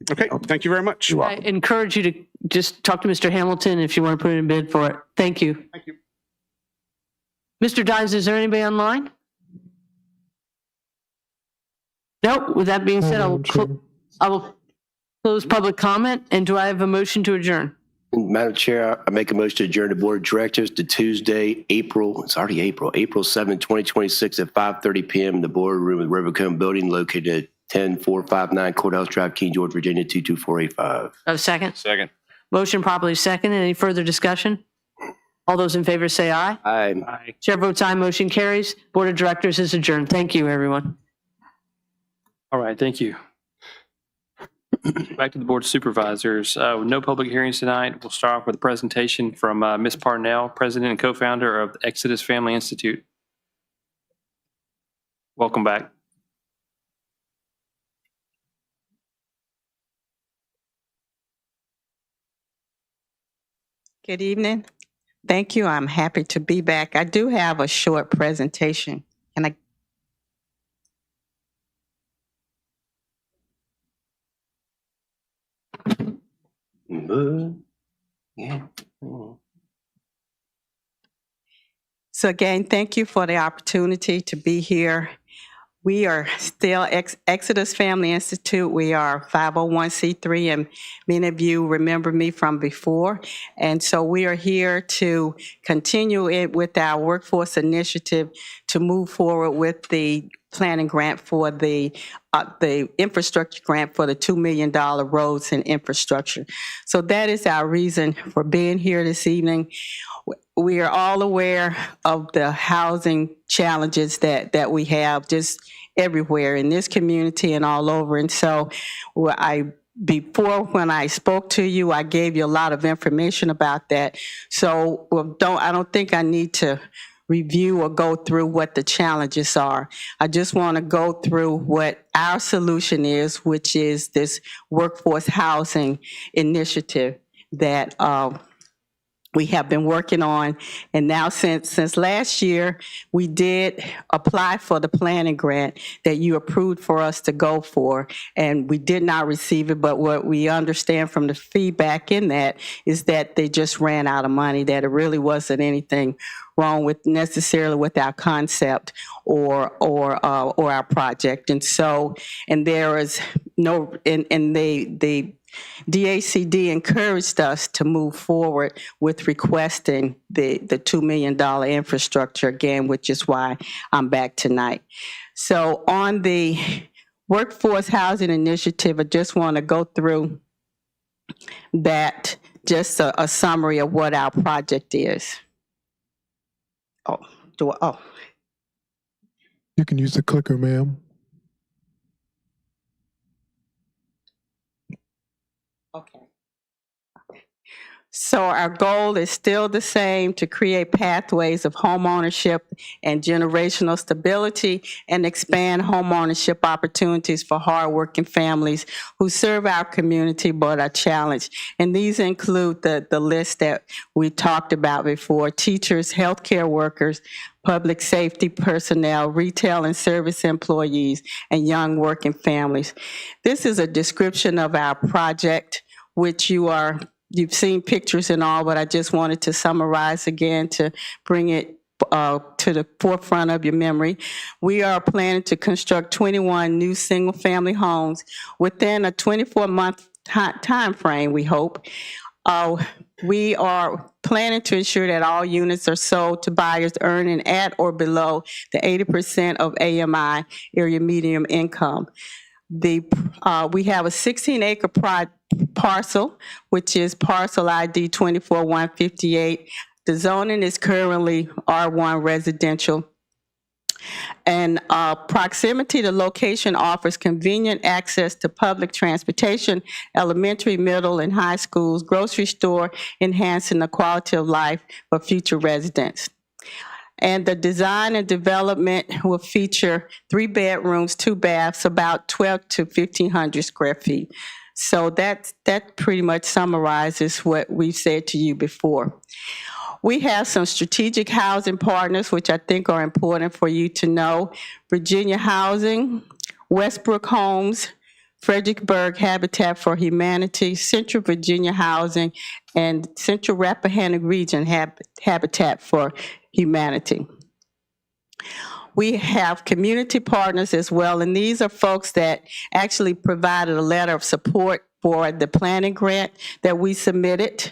Okay, thank you very much. I encourage you to just talk to Mr. Hamilton if you want to put in a bid for it. Thank you. Thank you. Mr. Dines, is there anybody online? No, with that being said, I will close public comment. And do I have a motion to adjourn? Madam Chair, I make a motion to adjourn the Board of Directors to Tuesday, April 7, 2026 at 5:30 p.m. in the boardroom of the Rivercombe Building located at 10459 Courthouse Drive, King George, Virginia, 22485. A second? Second. Motion properly second. Any further discussion? All those in favor say aye. Aye. Chair votes aye. Motion carries. Board of Directors is adjourned. Thank you, everyone. All right. Thank you. Back to the Board of Supervisors. No public hearings tonight. We'll start off with a presentation from Ms. Parnell, President and co-founder of Exodus Family Institute. Welcome back. Good evening. Thank you. I'm happy to be back. I do have a short presentation. Can I? So again, thank you for the opportunity to be here. We are still Exodus Family Institute. We are 501c3, and many of you remember me from before. And so we are here to continue it with our workforce initiative to move forward with the planning grant for the infrastructure grant for the $2 million roads and infrastructure. So that is our reason for being here this evening. We are all aware of the housing challenges that we have just everywhere in this community and all over. And so before when I spoke to you, I gave you a lot of information about that. So I don't think I need to review or go through what the challenges are. I just want to go through what our solution is, which is this workforce housing initiative that we have been working on. And now since last year, we did apply for the planning grant that you approved for us to go for. And we did not receive it, but what we understand from the feedback in that is that they just ran out of money, that it really wasn't anything wrong with necessarily with our concept or our project. And so, and there is no, and the DACD encouraged us to move forward with requesting the $2 million infrastructure again, which is why I'm back tonight. So on the Workforce Housing Initiative, I just want to go through that, just a summary of what our project is. You can use the clicker, ma'am. Okay. So our goal is still the same, to create pathways of home ownership and generational stability, and expand home ownership opportunities for hardworking families who serve our community but are challenged. And these include the list that we talked about before: teachers, healthcare workers, public safety personnel, retail and service employees, and young working families. This is a description of our project, which you've seen pictures and all, but I just wanted to summarize again to bring it to the forefront of your memory. We are planning to construct 21 new single-family homes within a 24-month time frame, we hope. We are planning to ensure that all units are sold to buyers earning at or below the 80% of AMI, area median income. We have a 16-acre parcel, which is parcel ID 24158. The zoning is currently R1 residential. And proximity to location offers convenient access to public transportation, elementary, middle, and high schools, grocery store, enhancing the quality of life for future residents. And the design and development will feature 3 bedrooms, 2 baths, about 12 to 1,500 square feet. So that pretty much summarizes what we've said to you before. We have some strategic housing partners, which I think are important for you to know: Virginia Housing, Westbrook Homes, Fredericksburg Habitat for Humanity, Central Virginia Housing, and Central Rappahannock Region Habitat for Humanity. We have community partners as well, and these are folks that actually provided a letter of support for the planning grant that we submitted: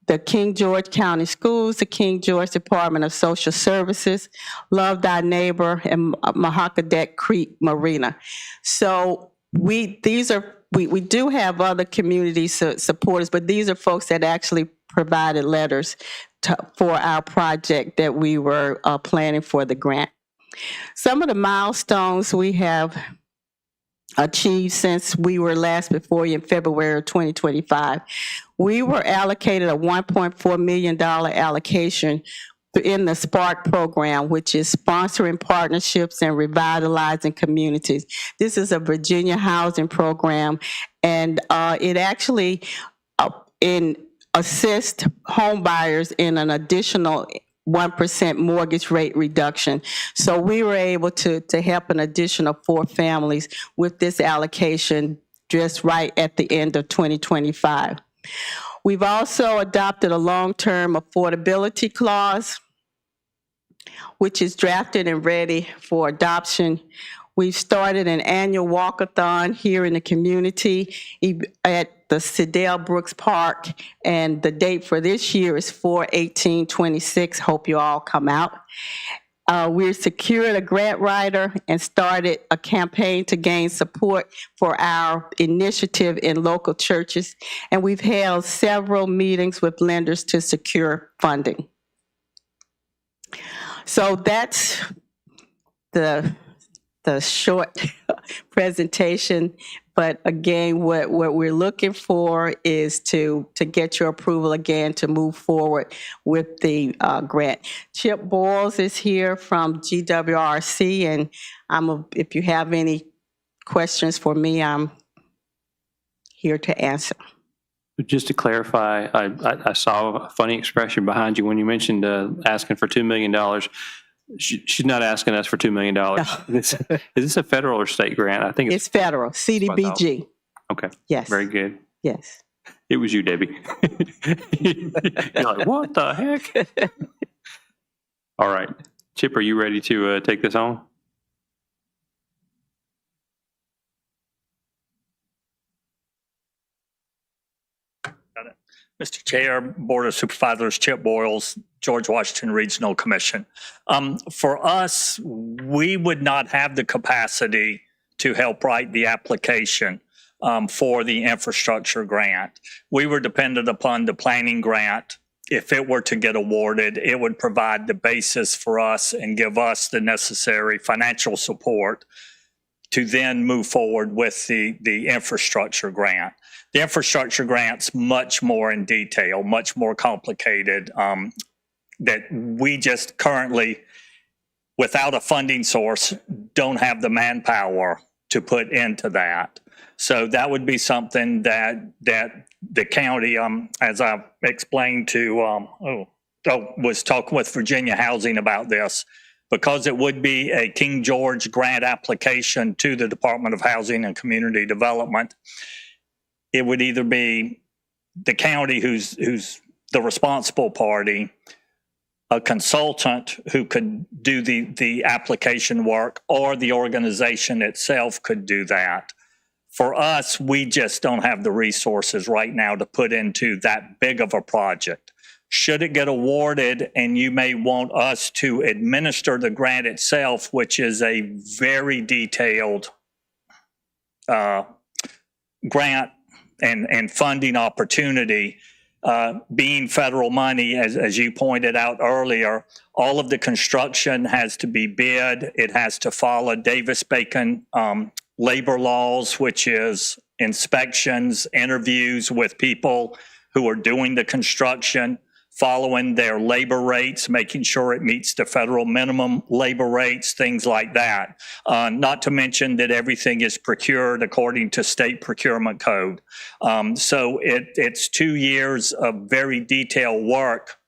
the King George County Schools, the King George Department of Social Services, Love Thy Neighbor, and Mahakadet Creek Marina. So we do have other community supporters, but these are folks that actually provided letters for our project that we were planning for the grant. Some of the milestones we have achieved since we were last before you in February of 2025. We were allocated a $1.4 million allocation in the SPARK program, which is sponsoring partnerships and revitalizing communities. This is a Virginia housing program, and it actually assists home buyers in an additional 1% mortgage rate reduction. So we were able to help an additional 4 families with this allocation just right at the end of 2025. We've also adopted a long-term affordability clause, which is drafted and ready for adoption. We've started an annual walkathon here in the community at the Sidell Brooks Park, and the date for this year is 4/18/26. Hope you all come out. We're secured a grant writer and started a campaign to gain support for our initiative in local churches, and we've held several meetings with lenders to secure funding. So that's the short presentation, but again, what we're looking for is to get your approval again to move forward with the grant. Chip Boyles is here from GWRC, and if you have any questions for me, I'm here to answer. Just to clarify, I saw a funny expression behind you when you mentioned asking for $2 million. She's not asking us for $2 million. No. Is this a federal or state grant? I think it's federal, CDBG. Okay. Yes. Very good. Yes. It was you, Debbie. You're like, what the heck? All right. Chip, are you ready to take this on? Mr. Chair, Board of Supervisors, Chip Boyles, George Washington Regional Commission. For us, we would not have the capacity to help write the application for the infrastructure grant. We were dependent upon the planning grant. If it were to get awarded, it would provide the basis for us and give us the necessary financial support to then move forward with the infrastructure grant. The infrastructure grant's much more in detail, much more complicated, that we just currently, without a funding source, don't have the manpower to put into that. So that would be something that the county, as I explained to, was talking with Virginia Housing about this, because it would be a King George grant application to the Department of Housing and Community Development. It would either be the county who's the responsible party, a consultant who could do the application work, or the organization itself could do that. For us, we just don't have the resources right now to put into that big of a project. Should it get awarded, and you may want us to administer the grant itself, which is a very detailed grant and funding opportunity, being federal money, as you pointed out earlier, all of the construction has to be bid. It has to follow Davis-Bacon labor laws, which is inspections, interviews with people who are doing the construction, following their labor rates, making sure it meets the federal minimum labor rates, things like that. Not to mention that everything is procured according to state procurement code. So it's 2 years of very detailed work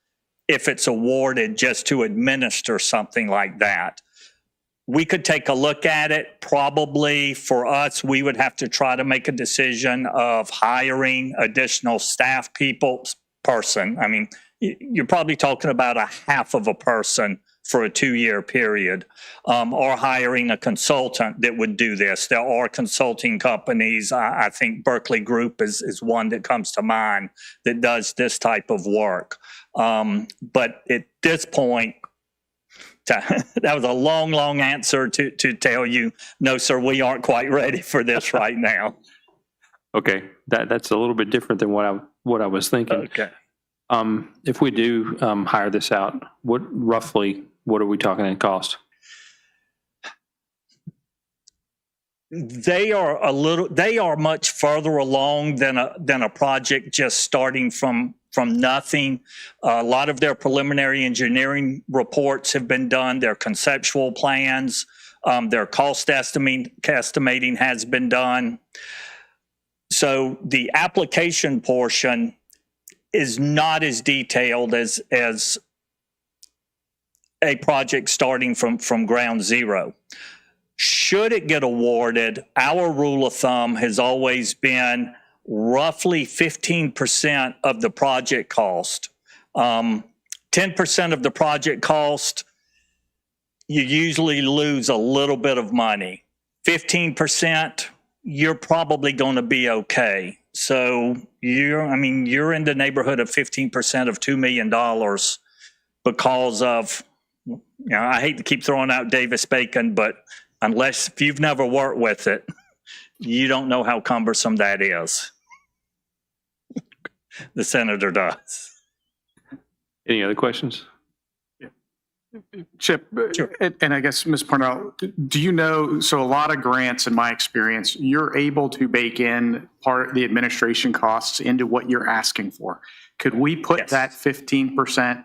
if it's awarded just to administer something like that. We could take a look at it. Probably for us, we would have to try to make a decision of hiring additional staff person. I mean, you're probably talking about a half of a person for a 2-year period, or hiring a consultant that would do this. There are consulting companies. I think Berkeley Group is one that comes to mind that does this type of work. But at this point, that was a long answer to tell you, no, sir, we aren't quite ready for this right now. Okay, that's a little bit different than what I was thinking. Okay. If we do hire this out, what are we talking in cost? They are much further along than a project just starting from nothing. A lot of their preliminary engineering reports have been done, their conceptual plans, their cost estimating has been done. So the application portion is not as detailed as a project starting from ground zero. Should it get awarded, our rule of thumb has always been roughly 15% of the project cost. 10% of the project cost, you usually lose a little bit of money. 15%, you're probably going to be okay. So you're in the neighborhood of 15% of $2 million because of, I hate to keep throwing out Davis-Bacon, but if you've never worked with it, you don't know how cumbersome that is. The senator does. Any other questions? Chip, Sure. And I guess, Ms. Parnell, do you know, so a lot of grants, in my experience, you're able to bake in part of the administration costs into what you're asking for. Could we put that 15%,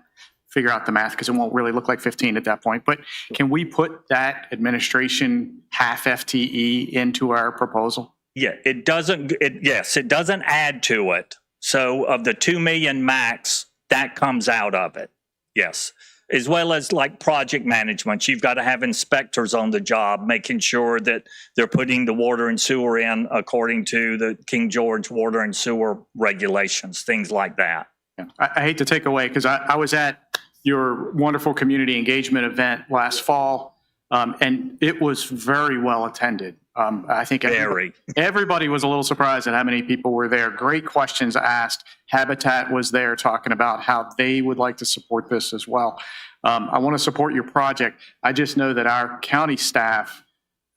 figure out the math because it won't really look like 15 at that point, but can we put that administration half FTE into our proposal? Yeah, it doesn't add to it. So of the 2 million max, that comes out of it. Yes. As well as like project management, you've got to have inspectors on the job, making sure that they're putting the water and sewer in according to the King George water and sewer regulations, things like that. Yeah. I hate to take away because I was at your wonderful community engagement event last fall, and it was very well attended. I think everybody was a little surprised at how many people were there. Great questions asked. Habitat was there talking about how they would like to support this as well. I want to support your project. I just know that our county staff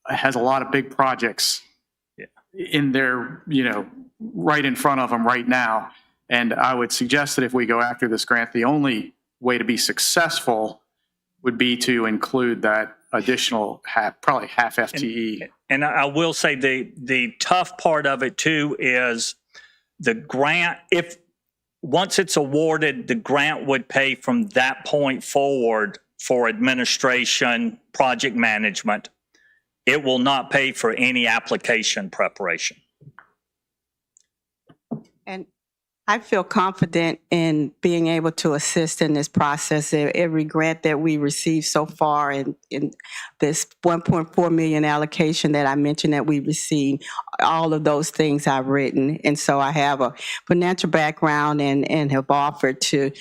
has a lot of big projects in their, right in front of them right now. And I would suggest that if we go after this grant, the only way to be successful would be to include that additional probably half FTE. And I will say the tough part of it too is the grant, once it's awarded, the grant would pay from that point forward for administration, project management. It will not pay for any application preparation. And I feel confident in being able to assist in this process. Every grant that we received so far in this 1.4 million allocation that I mentioned that we received, all of those things I've written. And so I have a financial background and have offered to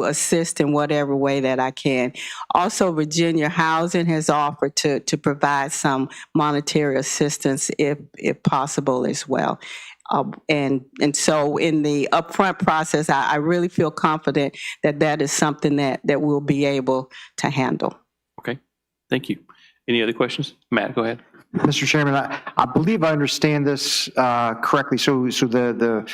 assist in whatever way that I can. Also, Virginia Housing has offered to provide some monetary assistance if possible as well. And so in the upfront process, I really feel confident that is something that we'll be able to handle. Okay, thank you. Any other questions? Matt, go ahead. Mr. Chairman, I believe I understand this correctly. So the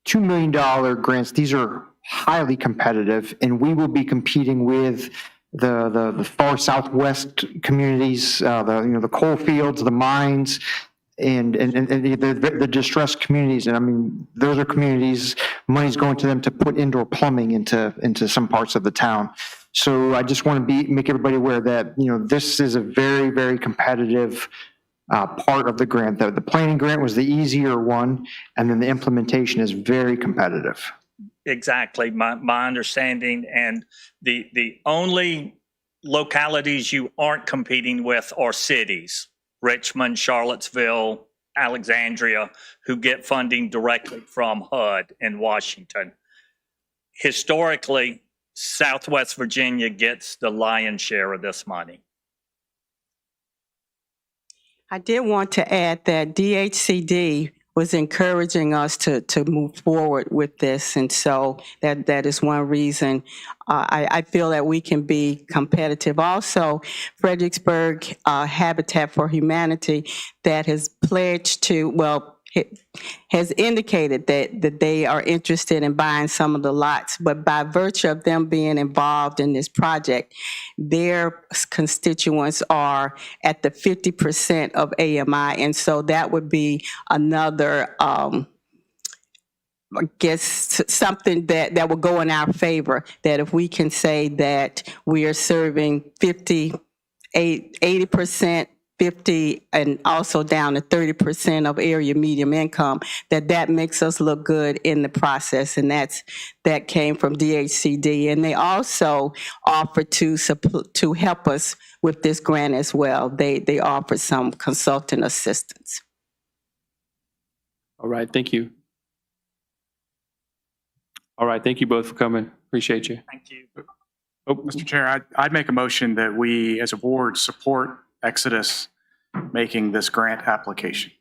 $2 million grants, these are highly competitive, and we will be competing with the far southwest communities, the coal fields, the mines, and the distressed communities. And I mean, those are communities, money's going to them to put indoor plumbing into some parts of the town. So I just want to make everybody aware that, this is a very, very competitive part of the grant. The planning grant was the easier one, and then the implementation is very competitive. Exactly, my understanding. And the only localities you aren't competing with are cities. Richmond, Charlottesville, Alexandria, who get funding directly from HUD in Washington. Historically, Southwest Virginia gets the lion's share of this money. I did want to add that DHCD was encouraging us to move forward with this. And so that is one reason I feel that we can be competitive. Also, Fredericksburg Habitat for Humanity that has pledged to, has indicated that they are interested in buying some of the lots, but by virtue of them being involved in this project, their constituents are at the 50% of AMI. And so that would be another, I guess, something that will go in our favor, that if we can say that we are serving 80%, 50, and also down to 30% of area medium income, that makes us look good in the process. And that came from DHCD. And they also offered to help us with this grant as well. They offered some consultant assistance. All right, thank you. All right, thank you both for coming. Appreciate you. Thank you. Oh, Mr. Chair, I'd make a motion that we, as a board, support Exodus making this grant application.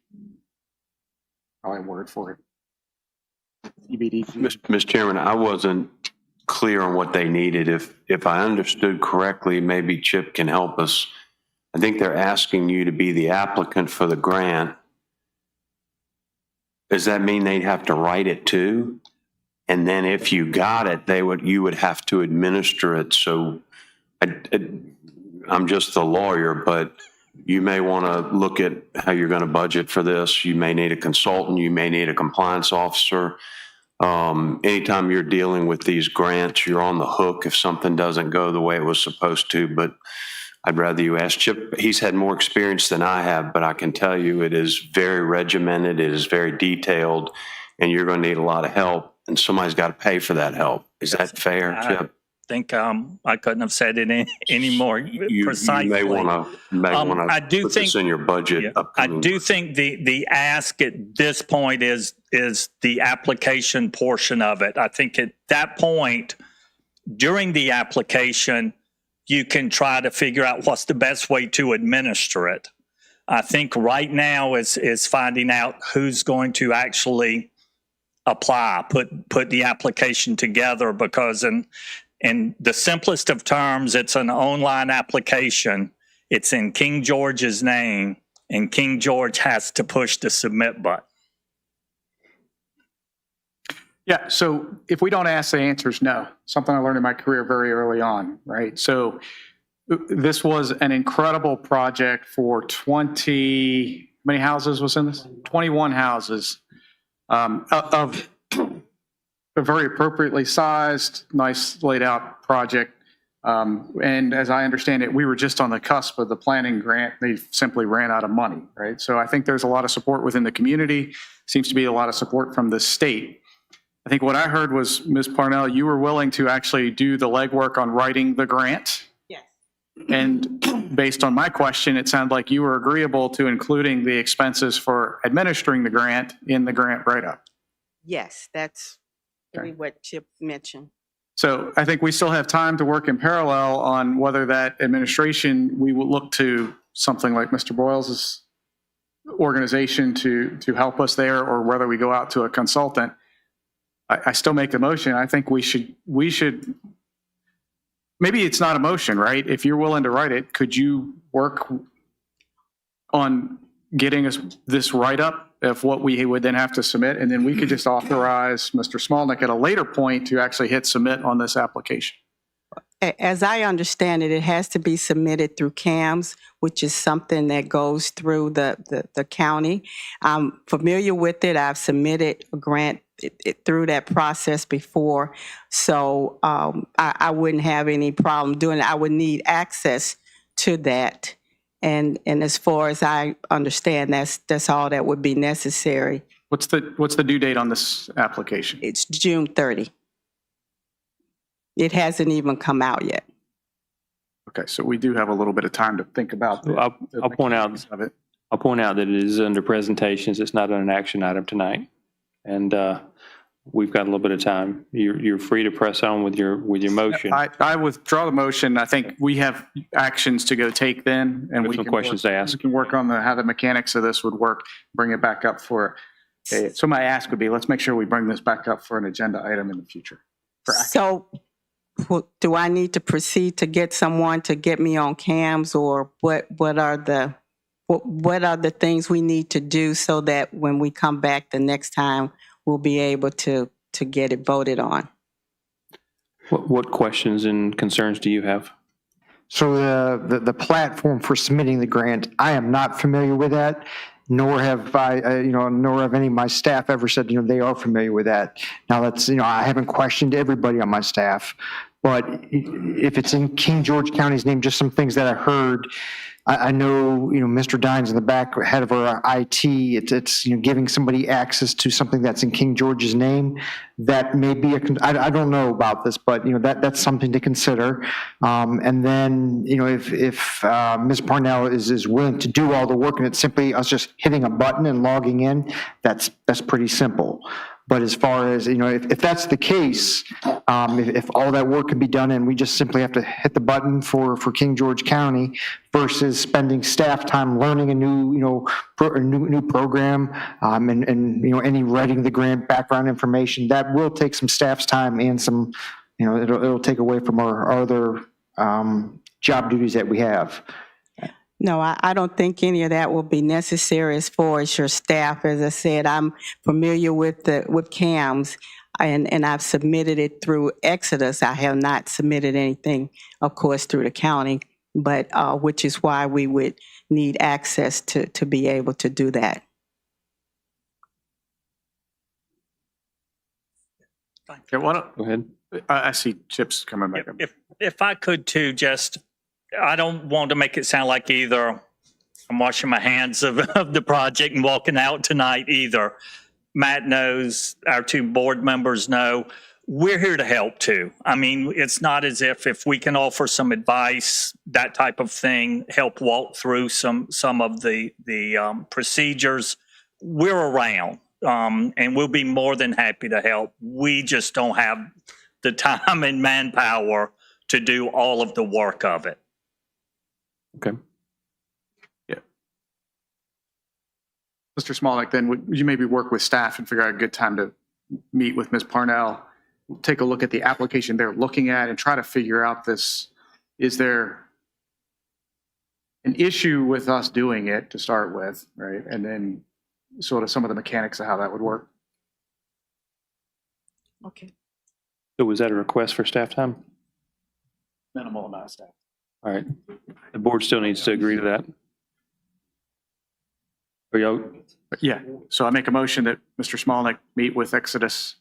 Probably word for it. EBD. Mr. Chairman, I wasn't clear on what they needed. If I understood correctly, maybe Chip can help us. I think they're asking you to be the applicant for the grant. Does that mean they'd have to write it too? And then if you got it, you would have to administer it. So I'm just a lawyer, but you may want to look at how you're going to budget for this. You may need a consultant. You may need a compliance officer. Anytime you're dealing with these grants, you're on the hook if something doesn't go the way it was supposed to. But I'd rather you ask Chip. He's had more experience than I have, but I can tell you it is very regimented. It is very detailed, and you're going to need a lot of help, and somebody's got to pay for that help. Is that fair, Chip? I think I couldn't have said it any more precisely. You may want to put this in your budget. Yeah, I do think the ask at this point is the application portion of it. I think at that point, during the application, you can try to figure out what's the best way to administer it. I think right now is finding out who's going to actually apply, put the application together, because in the simplest of terms, it's an online application. It's in King George's name, and King George has to push the submit button. Yeah, so if we don't ask, the answer is no. Something I learned in my career very early on, right? So this was an incredible project for 20, how many houses was in this? 21 houses of a very appropriately sized, nice laid out project. And as I understand it, we were just on the cusp of the planning grant. They simply ran out of money, right? So I think there's a lot of support within the community. Seems to be a lot of support from the state. I think what I heard was, Ms. Parnell, you were willing to actually do the legwork on writing the grant. Yes. And based on my question, it sounded like you were agreeable to including the expenses for administering the grant in the grant write-up. Yes, that's really what Chip mentioned. So I think we still have time to work in parallel on whether that administration, we will look to something like Mr. Boyles' organization to help us there, or whether we go out to a consultant. I still make the motion. I think we should, maybe it's not a motion, right? If you're willing to write it, could you work on getting us this write-up of what we would then have to submit? And then we could just authorize Mr. Smolnick at a later point to actually hit submit on this application. As I understand it, it has to be submitted through CAMS, which is something that goes through the county. I'm familiar with it. I've submitted a grant through that process before. So I wouldn't have any problem doing it. I would need access to that. And as far as I understand, that's all that would be necessary. What's the due date on this application? It's June 30. It hasn't even come out yet. Okay, so we do have a little bit of time to think about I'll point out that it is under presentations. It's not an action item tonight, and we've got a little bit of time. You're free to press on with your motion. I withdraw the motion. I think we have actions to go take then, and we some can questions to ask. We can work on how the mechanics of this would work. Bring it back up for. So my ask would be, let's make sure we bring this back up for an agenda item in the future. So do I need to proceed to get someone to get me on CAMS, or what are the things we need to do so that when we come back the next time, we'll be able to get it voted on? What questions and concerns do you have? So the platform for submitting the grant, I am not familiar with that, nor have nor have any of my staff ever said, they are familiar with that. Now that's, I haven't questioned everybody on my staff, but if it's in King George County's name, just some things that I heard. I know, Mr. Dines in the back, head of our IT, it's giving somebody access to something that's in King George's name. That may be I don't know about this, but that's something to consider. And then, if Ms. Parnell is willing to do all the work and it's simply us just hitting a button and logging in, that's pretty simple. But as far as, if that's the case, if all that work can be done and we just simply have to hit the button for King George County versus spending staff time learning a new program, and any writing the grant background information, that will take some staff's time and some, it'll take away from our other job duties that we have. No, I don't think any of that will be necessary as far as your staff. As I said, I'm familiar with CAMS, and I've submitted it through Exodus. I have not submitted anything, of course, through the county, but which is why we would need access to be able to do that. Okay, Go ahead. I see Chip's coming back up. If I could too, I don't want to make it sound like either I'm washing my hands of the project and walking out tonight either. Matt knows, our two board members know, we're here to help too. I mean, it's not as if we can offer some advice, that type of thing, help walk through some of the procedures. We're around, and we'll be more than happy to help. We just don't have the time and manpower to do all of the work of it. Okay. Yeah. Mr. Smolnick, then would you maybe work with staff and figure out a good time to meet with Ms. Parnell, take a look at the application they're looking at and try to figure out this, is there an issue with us doing it to start with, right? And then sort of some of the mechanics of how that would work. Okay. So was that a request for staff time? Minimal amount of staff. All right. The board still needs to agree to that. Are y'all, Yeah, so I make a motion that Mr. Smolnick meet with Exodus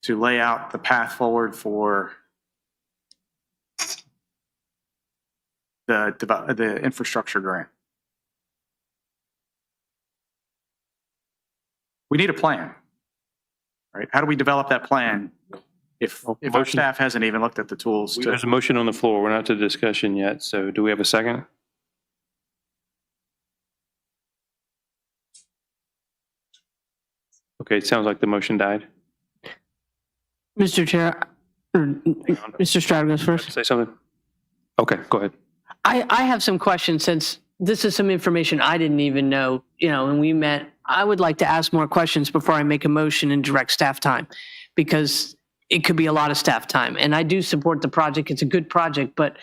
to lay out the path forward for the infrastructure grant. We need a plan, right? How do we develop that plan if our motion. staff hasn't even looked at the tools to? there's a motion on the floor. We're not to discussion yet. So do we have a second? Okay, it sounds like the motion died. Mr. Chair, Mr. Stroud goes first. Say something? Okay, go ahead. I have some questions since this is some information I didn't even know, and we met. I would like to ask more questions before I make a motion and direct staff time, because it could be a lot of staff time. And I do support the project. It's a good project, but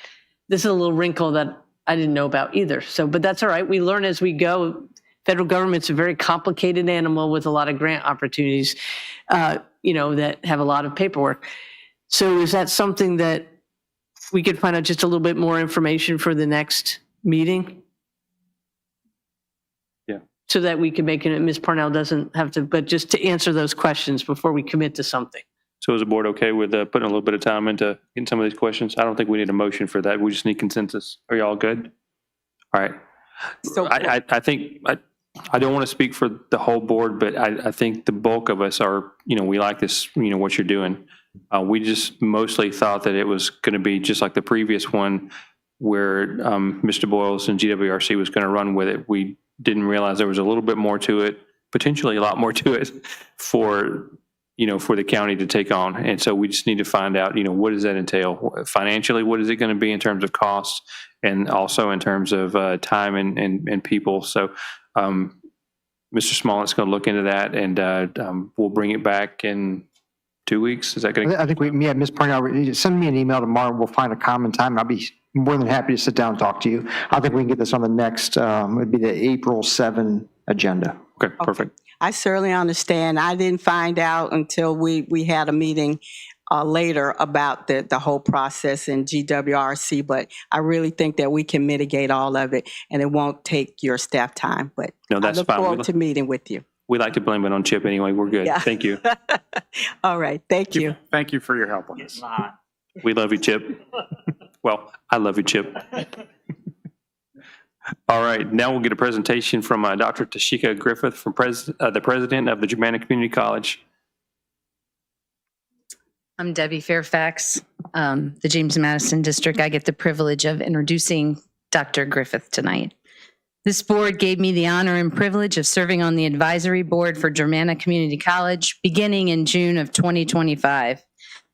this is a little wrinkle that I didn't know about either. So, but that's all right. We learn as we go. Federal government's a very complicated animal with a lot of grant opportunities, that have a lot of paperwork. So is that something that we could find out just a little bit more information for the next meeting? Yeah. So that we can make it, Ms. Parnell doesn't have to, but just to answer those questions before we commit to something. So is the board okay with putting a little bit of time into getting some of these questions? I don't think we need a motion for that. We just need consensus. Are y'all good? All right. So I think, I don't want to speak for the whole board, but I think the bulk of us are, we like this, what you're doing. We just mostly thought that it was going to be just like the previous one where Mr. Boyles and GWRC was going to run with it. We didn't realize there was a little bit more to it, potentially a lot more to it for the county to take on. And so we just need to find out, what does that entail? Financially, what is it going to be in terms of cost and also in terms of time and people? So Mr. Smollett's going to look into that, and we'll bring it back in 2 weeks. Is that going to? I think Ms. Parnell, send me an email tomorrow. We'll find a common time. I'll be more than happy to sit down and talk to you. I think we can get this on the next, it'd be the April 7 agenda. Okay, perfect. I certainly understand. I didn't find out until we had a meeting later about the whole process in GWRC, but I really think that we can mitigate all of it, and it won't take your staff time. But No, that's I look fine. forward to meeting with you. We like to blame it on Chip anyway. We're good. Yeah. Thank you. All right. Thank you. Thank you for your help on this. We love you, Chip. Well, I love you, Chip. All right, now we'll get a presentation from Dr. Tashika Griffith, from the president of the Germanna Community College. I'm Debbie Fairfax, the James Madison District. I get the privilege of introducing Dr. Griffith tonight. This board gave me the honor and privilege of serving on the advisory board for Germanna Community College beginning in June of 2025.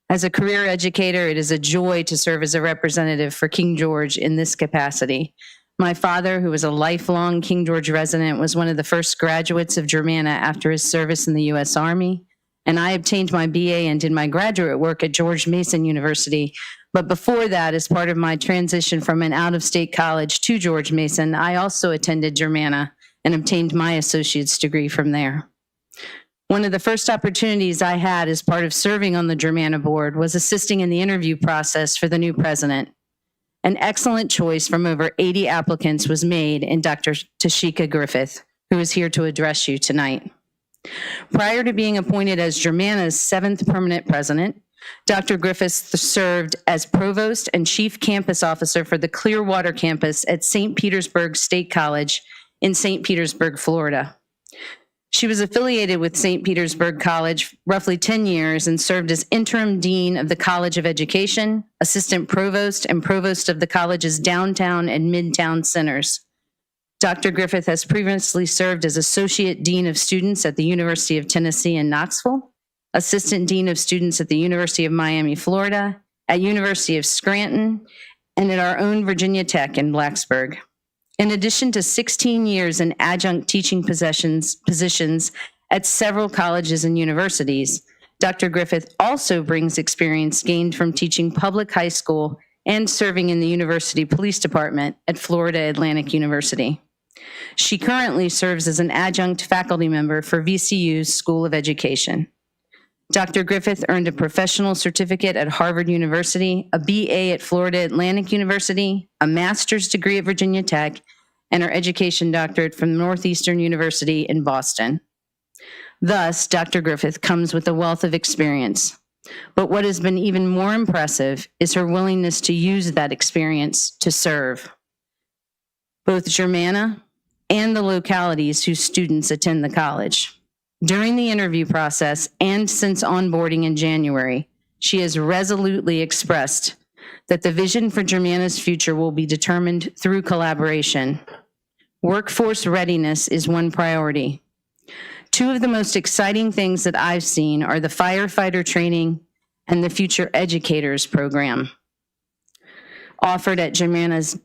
As a career educator, it is a joy to serve as a representative for King George in this capacity. My father, who was a lifelong King George resident, was one of the first graduates of Germanna after his service in the U.S. Army, and I obtained my BA and did my graduate work at George Mason University. But before that, as part of my transition from an out-of-state college to George Mason, I also attended Germanna and obtained my associate's degree from there. One of the first opportunities I had as part of serving on the Germanna board was assisting in the interview process for the new president. An excellent choice from over 80 applicants was made in Dr. Tashika Griffith, who is here to address you tonight. Prior to being appointed as Germanna's 7th permanent president, Dr. Griffith served as provost and chief campus officer for the Clearwater campus at St. Petersburg State College in St. Petersburg, Florida. She was affiliated with St. Petersburg College roughly 10 years and served as interim dean of the College of Education, assistant provost, and provost of the college's downtown and midtown centers. Dr. Griffith has previously served as associate dean of students at the University of Tennessee in Knoxville, assistant dean of students at the University of Miami, Florida, at University of Scranton, and at our own Virginia Tech in Blacksburg. In addition to 16 years in adjunct teaching positions at several colleges and universities, Dr. Griffith also brings experience gained from teaching public high school and serving in the university police department at Florida Atlantic University. She currently serves as an adjunct faculty member for VCU's School of Education. Dr. Griffith earned a professional certificate at Harvard University, a BA at Florida Atlantic University, a master's degree at Virginia Tech, and her education doctorate from Northeastern University in Boston. Thus, Dr. Griffith comes with a wealth of experience. But what has been even more impressive is her willingness to use that experience to serve both Germanna and the localities whose students attend the college. During the interview process and since onboarding in January, she has resolutely expressed that the vision for Germanna's future will be determined through collaboration. Workforce readiness is one priority. Two of the most exciting things that I've seen are the firefighter training and the Future Educators program offered at Germanna's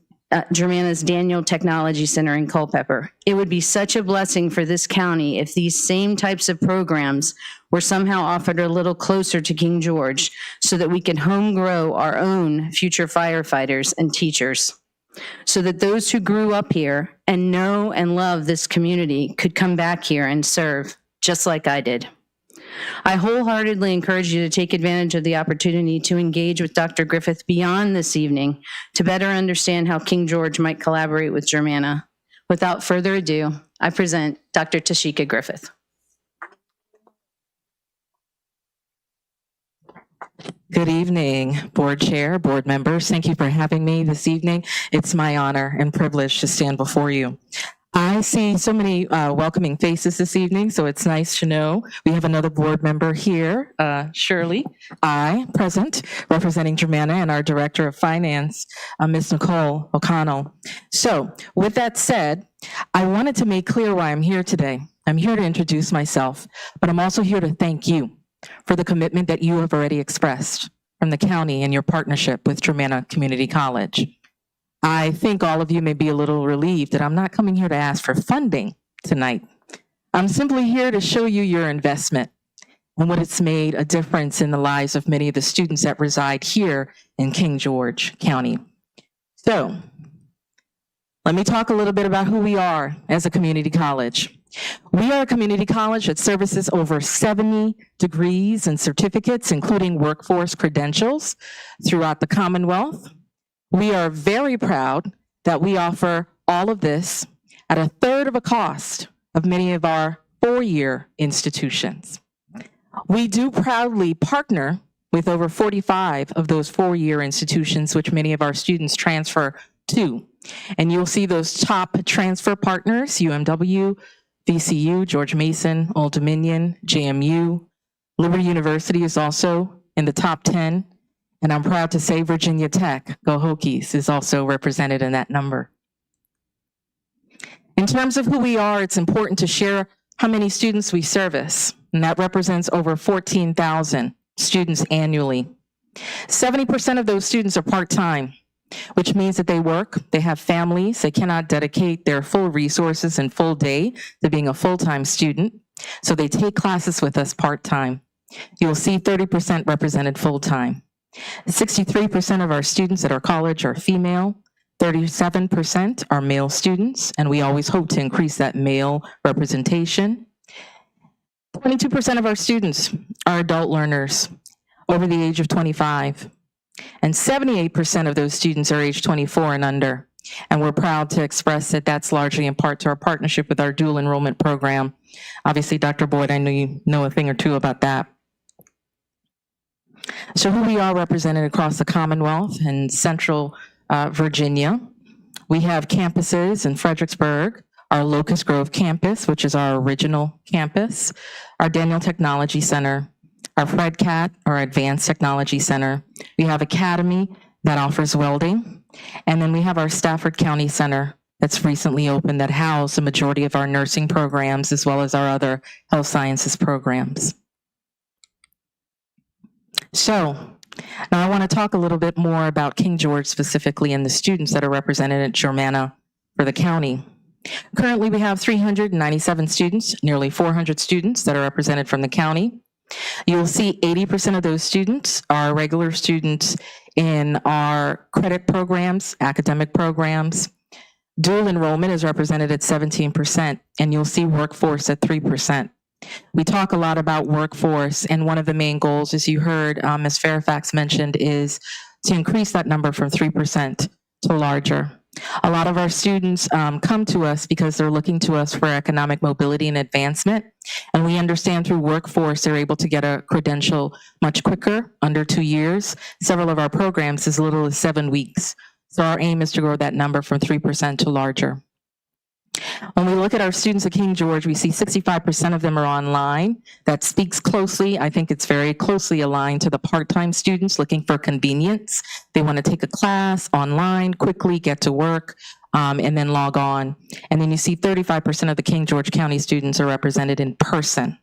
Daniel Technology Center in Culpeper. It would be such a blessing for this county if these same types of programs were somehow offered a little closer to King George so that we can home grow our own future firefighters and teachers, so that those who grew up here and know and love this community could come back here and serve, just like I did. I wholeheartedly encourage you to take advantage of the opportunity to engage with Dr. Griffith beyond this evening to better understand how King George might collaborate with Germanna. Without further ado, I present Dr. Tashika Griffith. Good evening, board chair, board members. Thank you for having me this evening. It's my honor and privilege to stand before you. I see so many welcoming faces this evening, so it's nice to know we have another board member here, Shirley, present, representing Germanna, and our Director of Finance, Ms. Nicole O'Connell. So with that said, I wanted to make clear why I'm here today. I'm here to introduce myself, but I'm also here to thank you for the commitment that you have already expressed from the county and your partnership with Germanna Community College. I think all of you may be a little relieved that I'm not coming here to ask for funding tonight. I'm simply here to show you your investment and what it's made a difference in the lives of many of the students that reside here in King George County. So, let me talk a little bit about who we are as a community college. We are a community college that services over 70 degrees and certificates, including workforce credentials throughout the Commonwealth. We are very proud that we offer all of this at a third of a cost of many of our four-year institutions. We do proudly partner with over 45 of those four-year institutions, which many of our students transfer to. And you'll see those top transfer partners: UMW, VCU, George Mason, Old Dominion, JMU. Liberty University is also in the top 10. And I'm proud to say Virginia Tech, go Hokies, is also represented in that number. In terms of who we are, it's important to share how many students we service, and that represents over 14,000 students annually. 70% of those students are part-time, which means that they work, they have families, they cannot dedicate their full resources and full day to being a full-time student, so they take classes with us part-time. You'll see 30% represented full-time. 63% of our students at our college are female, 37% are male students, and we always hope to increase that male representation. 22% of our students are adult learners over the age of 25, and 78% of those students are age 24 and under. And we're proud to express that that's largely in part to our partnership with our dual enrollment program. Obviously, Dr. Boyd, I know you know a thing or two about that. So who we are represented across the Commonwealth and Central Virginia. We have campuses in Fredericksburg, our Locust Grove campus, which is our original campus, our Daniel Technology Center, our FredCat, our Advanced Technology Center. We have Academy that offers welding, and then we have our Stafford County Center that's recently opened that house the majority of our nursing programs as well as our other health sciences programs. So now I want to talk a little bit more about King George specifically and the students that are represented at Germanna for the county. Currently, we have 397 students, nearly 400 students that are represented from the county. You'll see 80% of those students are regular students in our credit programs, academic programs. Dual enrollment is represented at 17%, and you'll see workforce at 3%. We talk a lot about workforce, and one of the main goals, as you heard Ms. Fairfax mentioned, is to increase that number from 3% to larger. A lot of our students come to us because they're looking to us for economic mobility and advancement. And we understand through workforce, they're able to get a credential much quicker, under 2 years. Several of our programs as little as 7 weeks. So our aim is to grow that number from 3% to larger. When we look at our students at King George, we see 65% of them are online. That speaks closely. I think it's very closely aligned to the part-time students looking for convenience. They want to take a class online, quickly get to work, and then log on. And then you see 35% of the King George County students are represented in person.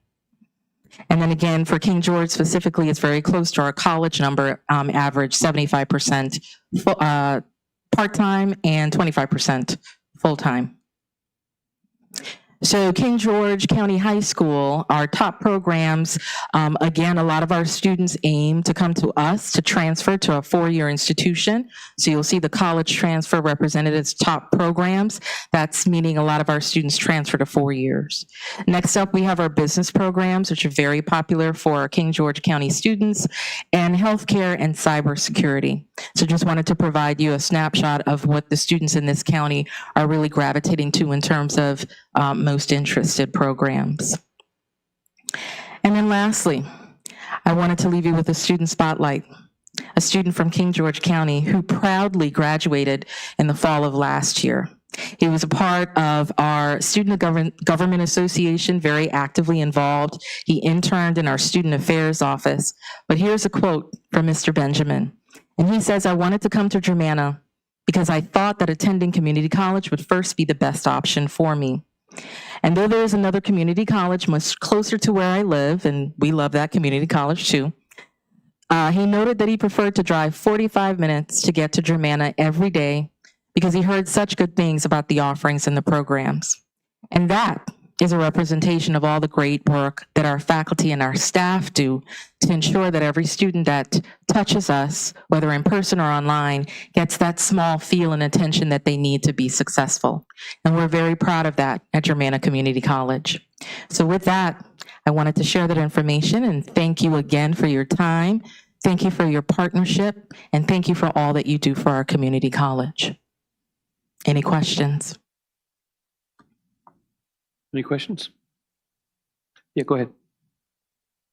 And then again, for King George specifically, it's very close to our college number average, 75% part-time and 25% full-time. So King George County High School, our top programs, again, a lot of our students aim to come to us to transfer to a 4-year institution. So you'll see the college transfer represented as top programs. That's meaning a lot of our students transfer to 4 years. Next up, we have our business programs, which are very popular for our King George County students, and healthcare and cybersecurity. So just wanted to provide you a snapshot of what the students in this county are really gravitating to in terms of most interested programs. And then lastly, I wanted to leave you with a student spotlight, a student from King George County who proudly graduated in the fall of last year. He was a part of our Student Government Association, very actively involved. He interned in our Student Affairs office. But here's a quote from Mr. Benjamin. And he says, "I wanted to come to Germanna because I thought that attending community college would first be the best option for me. And though there is another community college much closer to where I live, and we love that community college too, he noted that he preferred to drive 45 minutes to get to Germanna every day because he heard such good things about the offerings and the programs. And that is a representation of all the great work that our faculty and our staff do to ensure that every student that touches us, whether in person or online, gets that small feel and attention that they need to be successful. And we're very proud of that at Germanna Community College. So with that, I wanted to share that information and thank you again for your time. Thank you for your partnership, and thank you for all that you do for our community college. Any questions? Any questions? Yeah, go ahead.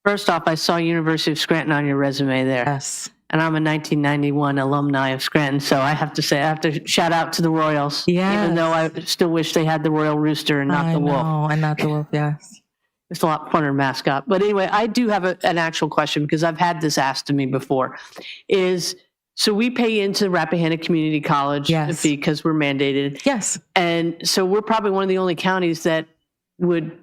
First off, I saw University of Scranton on your resume there. Yes. And I'm a 1991 alumni of Scranton, so I have to say, I have to shout out to the Royals. Yes. Even though I still wish they had the Royal Rooster and not the Wolf. Oh, and not the wolf, yes. It's a lot funner mascot. But anyway, I do have an actual question because I've had this asked to me before. So we pay into Rappahannock Community College Yes. because we're mandated. Yes. And so we're probably one of the only counties that would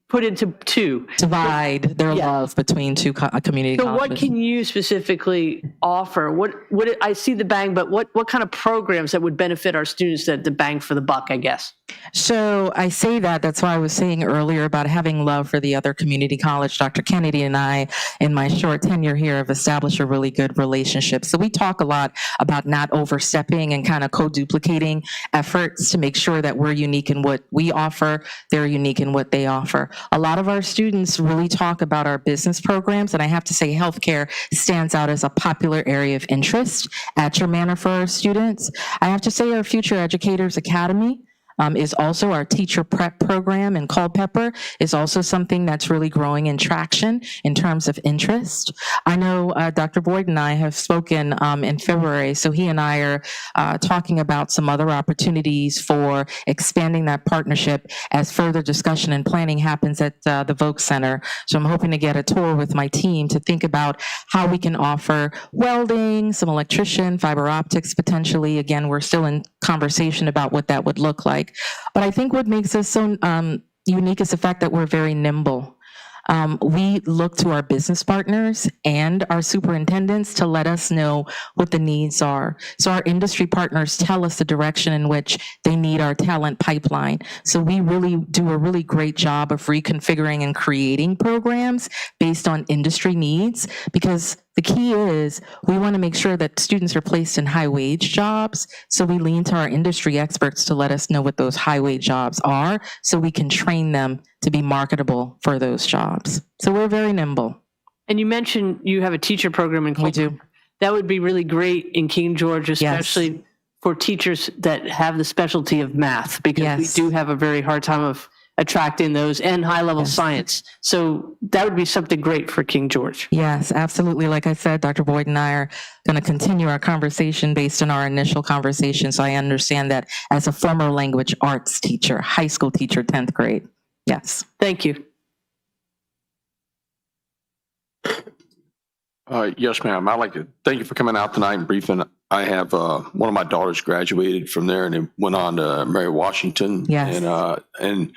put into two. Divide their Yeah. love between two community So colleges. what can you specifically offer? What I see the bang, but what kind of programs that would benefit our students that the bang for the buck, I guess? So I say that's why I was saying earlier about having love for the other community college. Dr. Kennedy and I, in my short tenure here, have established a really good relationship. So we talk a lot about not overstepping and kind of co-duplicating efforts to make sure that we're unique in what we offer, they're unique in what they offer. A lot of our students really talk about our business programs, and I have to say healthcare stands out as a popular area of interest at Germanna for our students. I have to say our Future Educators Academy is also our teacher prep program, and Culpeper is also something that's really growing in traction in terms of interest. I know Dr. Boyd and I have spoken in February, so he and I are talking about some other opportunities for expanding that partnership as further discussion and planning happens at the Voc Center. So I'm hoping to get a tour with my team to think about how we can offer welding, some electrician, fiber optics potentially. Again, we're still in conversation about what that would look like. But I think what makes us so unique is the fact that we're very nimble. We look to our business partners and our superintendents to let us know what the needs are. So our industry partners tell us the direction in which they need our talent pipeline. So we really do a really great job of reconfiguring and creating programs based on industry needs, because the key is we want to make sure that students are placed in high wage jobs. So we lean to our industry experts to let us know what those high wage jobs are so we can train them to be marketable for those jobs. So we're very nimble. And you mentioned you have a teacher program in We do. That would be really great in King George, especially for teachers that have the specialty of math, because we do have a very hard time of attracting those and high-level science. So that would be something great for King George. Yes, absolutely. Like I said, Dr. Boyd and I are going to continue our conversation based on our initial conversation. So I understand that as a former language arts teacher, high school teacher, 10th grade. Yes. Thank you. Yes, ma'am. I'd like to thank you for coming out tonight and briefing. I have one of my daughters graduated from there and then went on to Mary Washington. Yes. And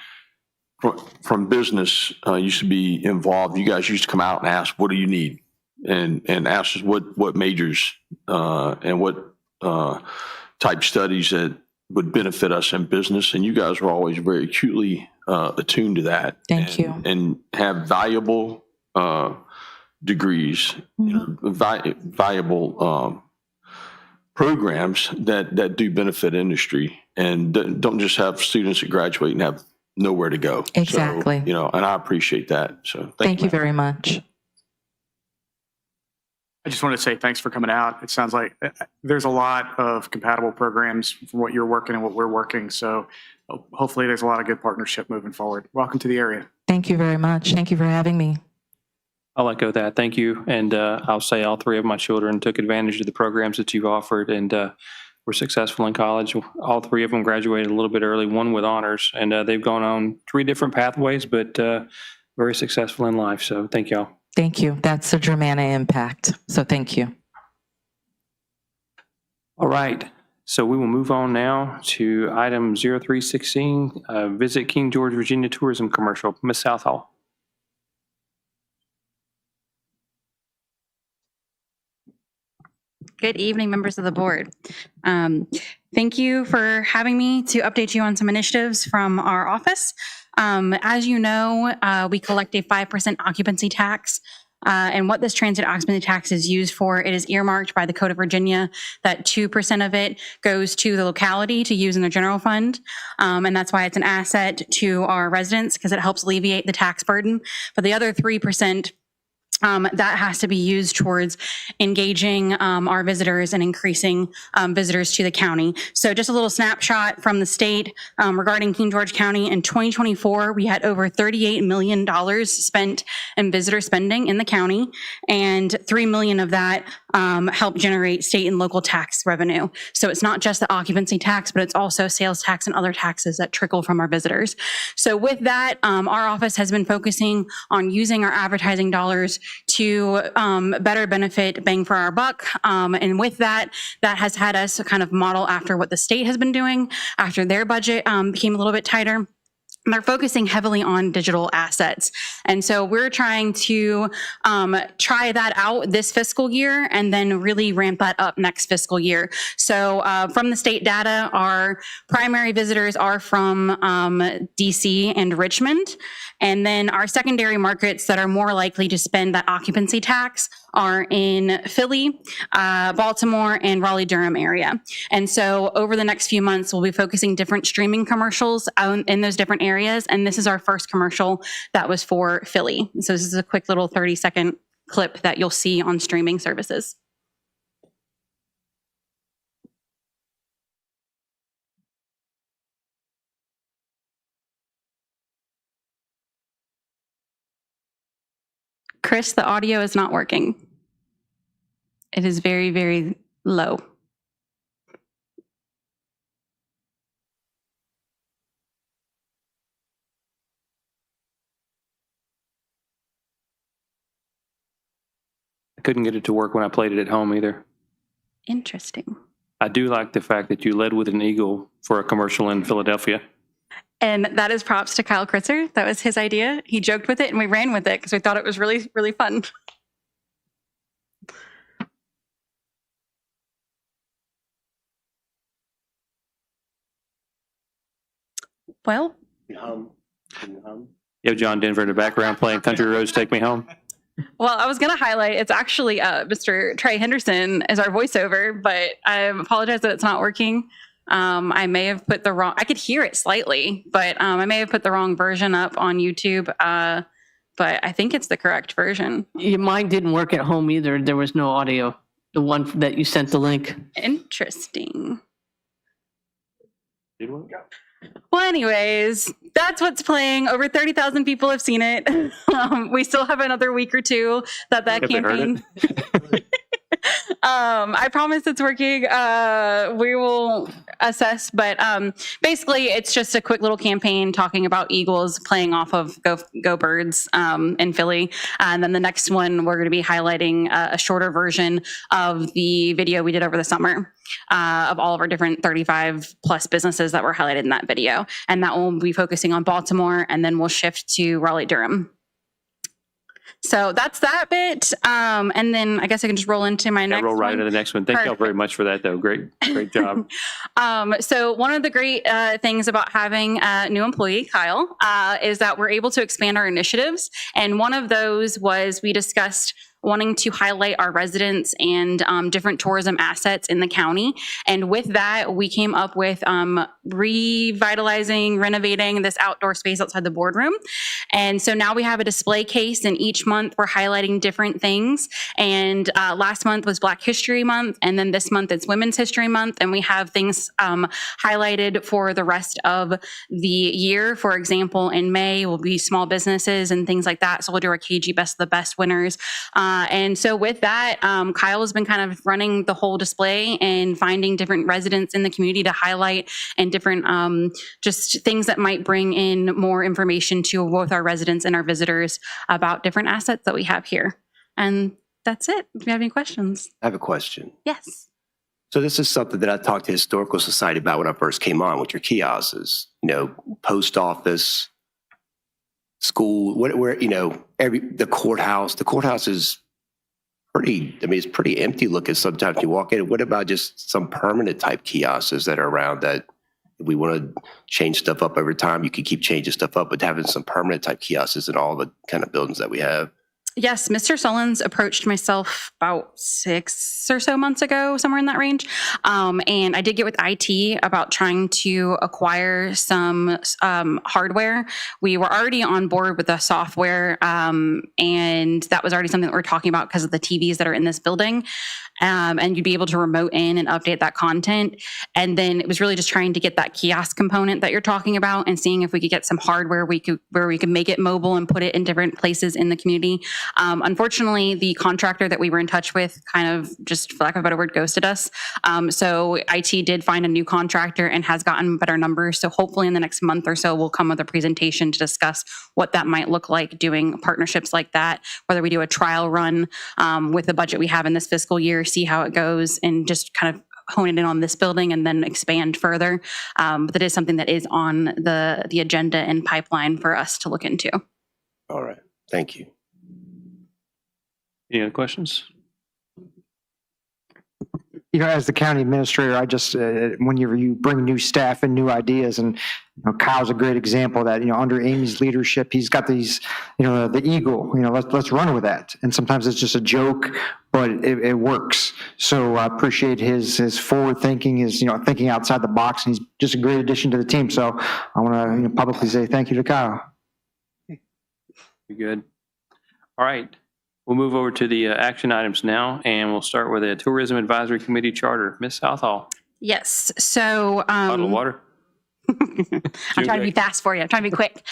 from business, used to be involved. You guys used to come out and ask, what do you need? And ask us what majors and what type studies that would benefit us in business. And you guys were always very acutely attuned to that. Thank you. And have valuable degrees, valuable programs that do benefit industry, and don't just have students that graduate and have nowhere to go. Exactly. So, and I appreciate that. So Thank you very much. I just want to say thanks for coming out. It sounds like there's a lot of compatible programs from what you're working and what we're working. So hopefully there's a lot of good partnership moving forward. Welcome to the area. Thank you very much. Thank you for having me. I'll echo that. Thank you. And I'll say all three of my children took advantage of the programs that you've offered and were successful in college. All three of them graduated a little bit early, one with honors, and they've gone on 3 different pathways, but very successful in life. So thank y'all. Thank you. That's a Germana impact. So thank you. All right. So we will move on now to item 0316, Visit King George, Virginia Tourism Commercial. Ms. Southall. Good evening, members of the board. Thank you for having me to update you on some initiatives from our office. As you know, we collect a 5% occupancy tax. And what this transit occupancy tax is used for, it is earmarked by the Code of Virginia that 2% of it goes to the locality to use in the general fund. And that's why it's an asset to our residents, because it helps alleviate the tax burden. But the other 3%, that has to be used towards engaging our visitors and increasing visitors to the county. So just a little snapshot from the state regarding King George County. In 2024, we had over $38 million spent in visitor spending in the county, and $3 million of that helped generate state and local tax revenue. So it's not just the occupancy tax, but it's also sales tax and other taxes that trickle from our visitors. So with that, our office has been focusing on using our advertising dollars to better benefit bang for our buck. And with that, that has had us kind of model after what the state has been doing after their budget became a little bit tighter. And they're focusing heavily on digital assets. And so we're trying to try that out this fiscal year and then really ramp that up next fiscal year. So from the state data, our primary visitors are from DC and Richmond. And then our secondary markets that are more likely to spend that occupancy tax are in Philly, Baltimore, and Raleigh-Durham area. And so over the next few months, we'll be focusing different streaming commercials in those different areas. And this is our first commercial that was for Philly. So this is a quick little 30-second clip that you'll see on streaming services. Chris, the audio is not working. It is very, very low. I couldn't get it to work when I played it at home either. Interesting. I do like the fact that you led with an eagle for a commercial in Philadelphia. And that is props to Kyle Kritzer. That was his idea. He joked with it and we ran with it because we thought it was really, really fun. Well, You have John Denver in the background playing Country Roads Take Me Home. well, I was going to highlight, it's actually Mr. Trey Henderson as our voiceover, but I apologize that it's not working. I may have put the wrong, I could hear it slightly, but I may have put the wrong version up on YouTube. But I think it's the correct version. Mine didn't work at home either. There was no audio. The one that you sent the link. Interesting. Well, anyways, that's what's playing. Over 30,000 people have seen it. We still have another week or two that campaign. I promise it's working. We will assess, but basically it's just a quick little campaign talking about Eagles playing off of Go Birds in Philly. And then the next one, we're going to be highlighting a shorter version of the video we did over the summer of all of our different 35 plus businesses that were highlighted in that video. And that will be focusing on Baltimore, and then we'll shift to Raleigh-Durham. So that's that bit. And then I guess I can just roll into my next roll right one. into the next one. Thank y'all very much for that, though. Great job. So one of the great things about having a new employee, Kyle, is that we're able to expand our initiatives. And one of those was we discussed wanting to highlight our residents and different tourism assets in the county. And with that, we came up with revitalizing, renovating this outdoor space outside the boardroom. And so now we have a display case, and each month we're highlighting different things. And last month was Black History Month, and then this month it's Women's History Month. And we have things highlighted for the rest of the year. For example, in May will be small businesses and things like that. So we'll do our KG Best of the Best winners. And so with that, Kyle has been kind of running the whole display and finding different residents in the community to highlight, and different just things that might bring in more information to both our residents and our visitors about different assets that we have here. And that's it. Do you have any questions? I have a question. Yes. So this is something that I talked to Historical Society about when I first came on with your kiosks. Post office, school, where the courthouse. The courthouse is it's pretty empty looking sometimes you walk in. What about just some permanent type kiosks that are around that if we want to change stuff up over time, you can keep changing stuff up, but having some permanent type kiosks in all the kind of buildings that we have? Yes, Mr. Sullins approached myself about 6 or so months ago, somewhere in that range. And I did get with IT about trying to acquire some hardware. We were already on board with the software, and that was already something that we're talking about because of the TVs that are in this building. And you'd be able to remote in and update that content. And then it was really just trying to get that kiosk component that you're talking about and seeing if we could get some hardware where we could make it mobile and put it in different places in the community. Unfortunately, the contractor that we were in touch with kind of, just for lack of a better word, ghosted us. So IT did find a new contractor and has gotten better numbers. So hopefully in the next month or so, we'll come with a presentation to discuss what that might look like, doing partnerships like that, whether we do a trial run with the budget we have in this fiscal year, see how it goes, and just kind of hone it in on this building and then expand further. But that is something that is on the agenda and pipeline for us to look into. All right. Thank you. Any other questions? As the county administrator, I just, when you bring new staff and new ideas, and Kyle's a great example of that, under Amy's leadership, he's got these, the eagle, let's run with that. And sometimes it's just a joke, but it works. So I appreciate his forward thinking, his, thinking outside the box, and he's just a great addition to the team. So I want to publicly say thank you to Kyle. Be good. All right. We'll move over to the action items now, and we'll start with a Tourism Advisory Committee charter. Ms. Southall. Yes. So bottle of water. I'm trying to be fast for you. I'm trying to be quick.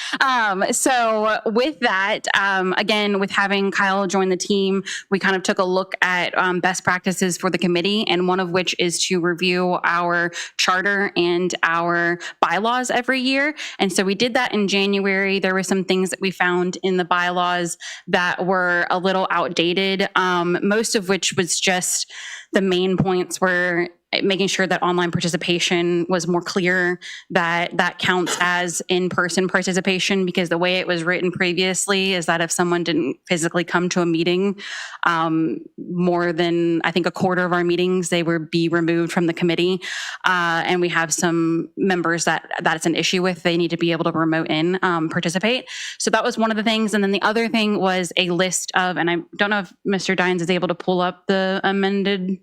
So with that, again, with having Kyle join the team, we kind of took a look at best practices for the committee, and one of which is to review our charter and our bylaws every year. And so we did that in January. There were some things that we found in the bylaws that were a little outdated, most of which was just the main points were making sure that online participation was more clear, that counts as in-person participation, because the way it was written previously is that if someone didn't physically come to a meeting, more than, I think, a quarter of our meetings, they would be removed from the committee. And we have some members that's an issue with. They need to be able to remote in, participate. So that was one of the things. And then the other thing was a list of, and I don't know if Mr. Dines is able to pull up the amended,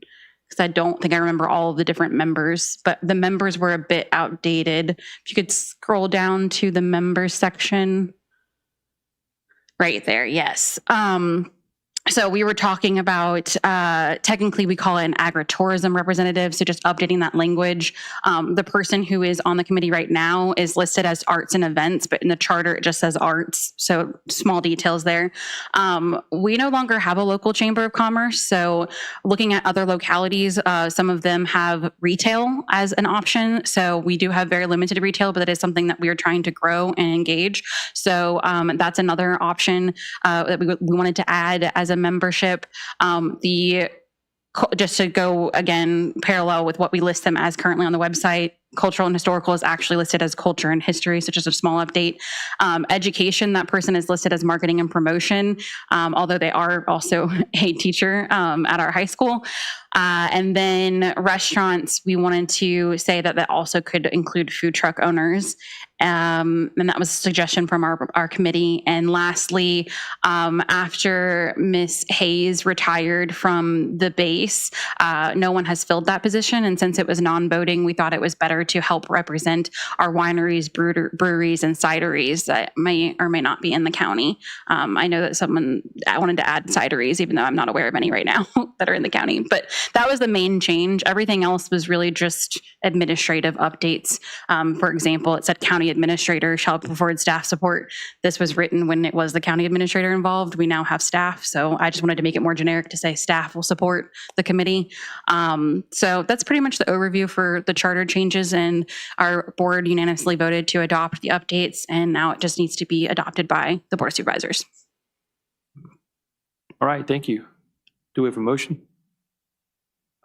because I don't think I remember all of the different members, but the members were a bit outdated. If you could scroll down to the members section. Right there, yes. So we were talking about, technically we call it an agritourism representative, so just updating that language. The person who is on the committee right now is listed as arts and events, but in the charter it just says arts, so small details there. We no longer have a local chamber of commerce, so looking at other localities, some of them have retail as an option, so we do have very limited retail, but that is something that we are trying to grow and engage. So that's another option that we wanted to add as a membership. Just to go again parallel with what we list them as currently on the website, cultural and historical is actually listed as culture and history, so just a small update. Education, that person is listed as marketing and promotion, although they are also a teacher at our high school. And then restaurants, we wanted to say that that also could include food truck owners. And that was a suggestion from our committee. And lastly, after Ms. Hayes retired from the base, no one has filled that position. And since it was non-voting, we thought it was better to help represent our wineries, breweries, and cideries that may or may not be in the county. I know that I wanted to add cideries, even though I'm not aware of any right now that are in the county. But that was the main change. Everything else was really just administrative updates. For example, it said county administrator shall provide staff support. This was written when it was the county administrator involved. We now have staff. So I just wanted to make it more generic to say staff will support the committee. So that's pretty much the overview for the charter changes, and our board unanimously voted to adopt the updates, and now it just needs to be adopted by the board of supervisors. All right, thank you. Do we have a motion?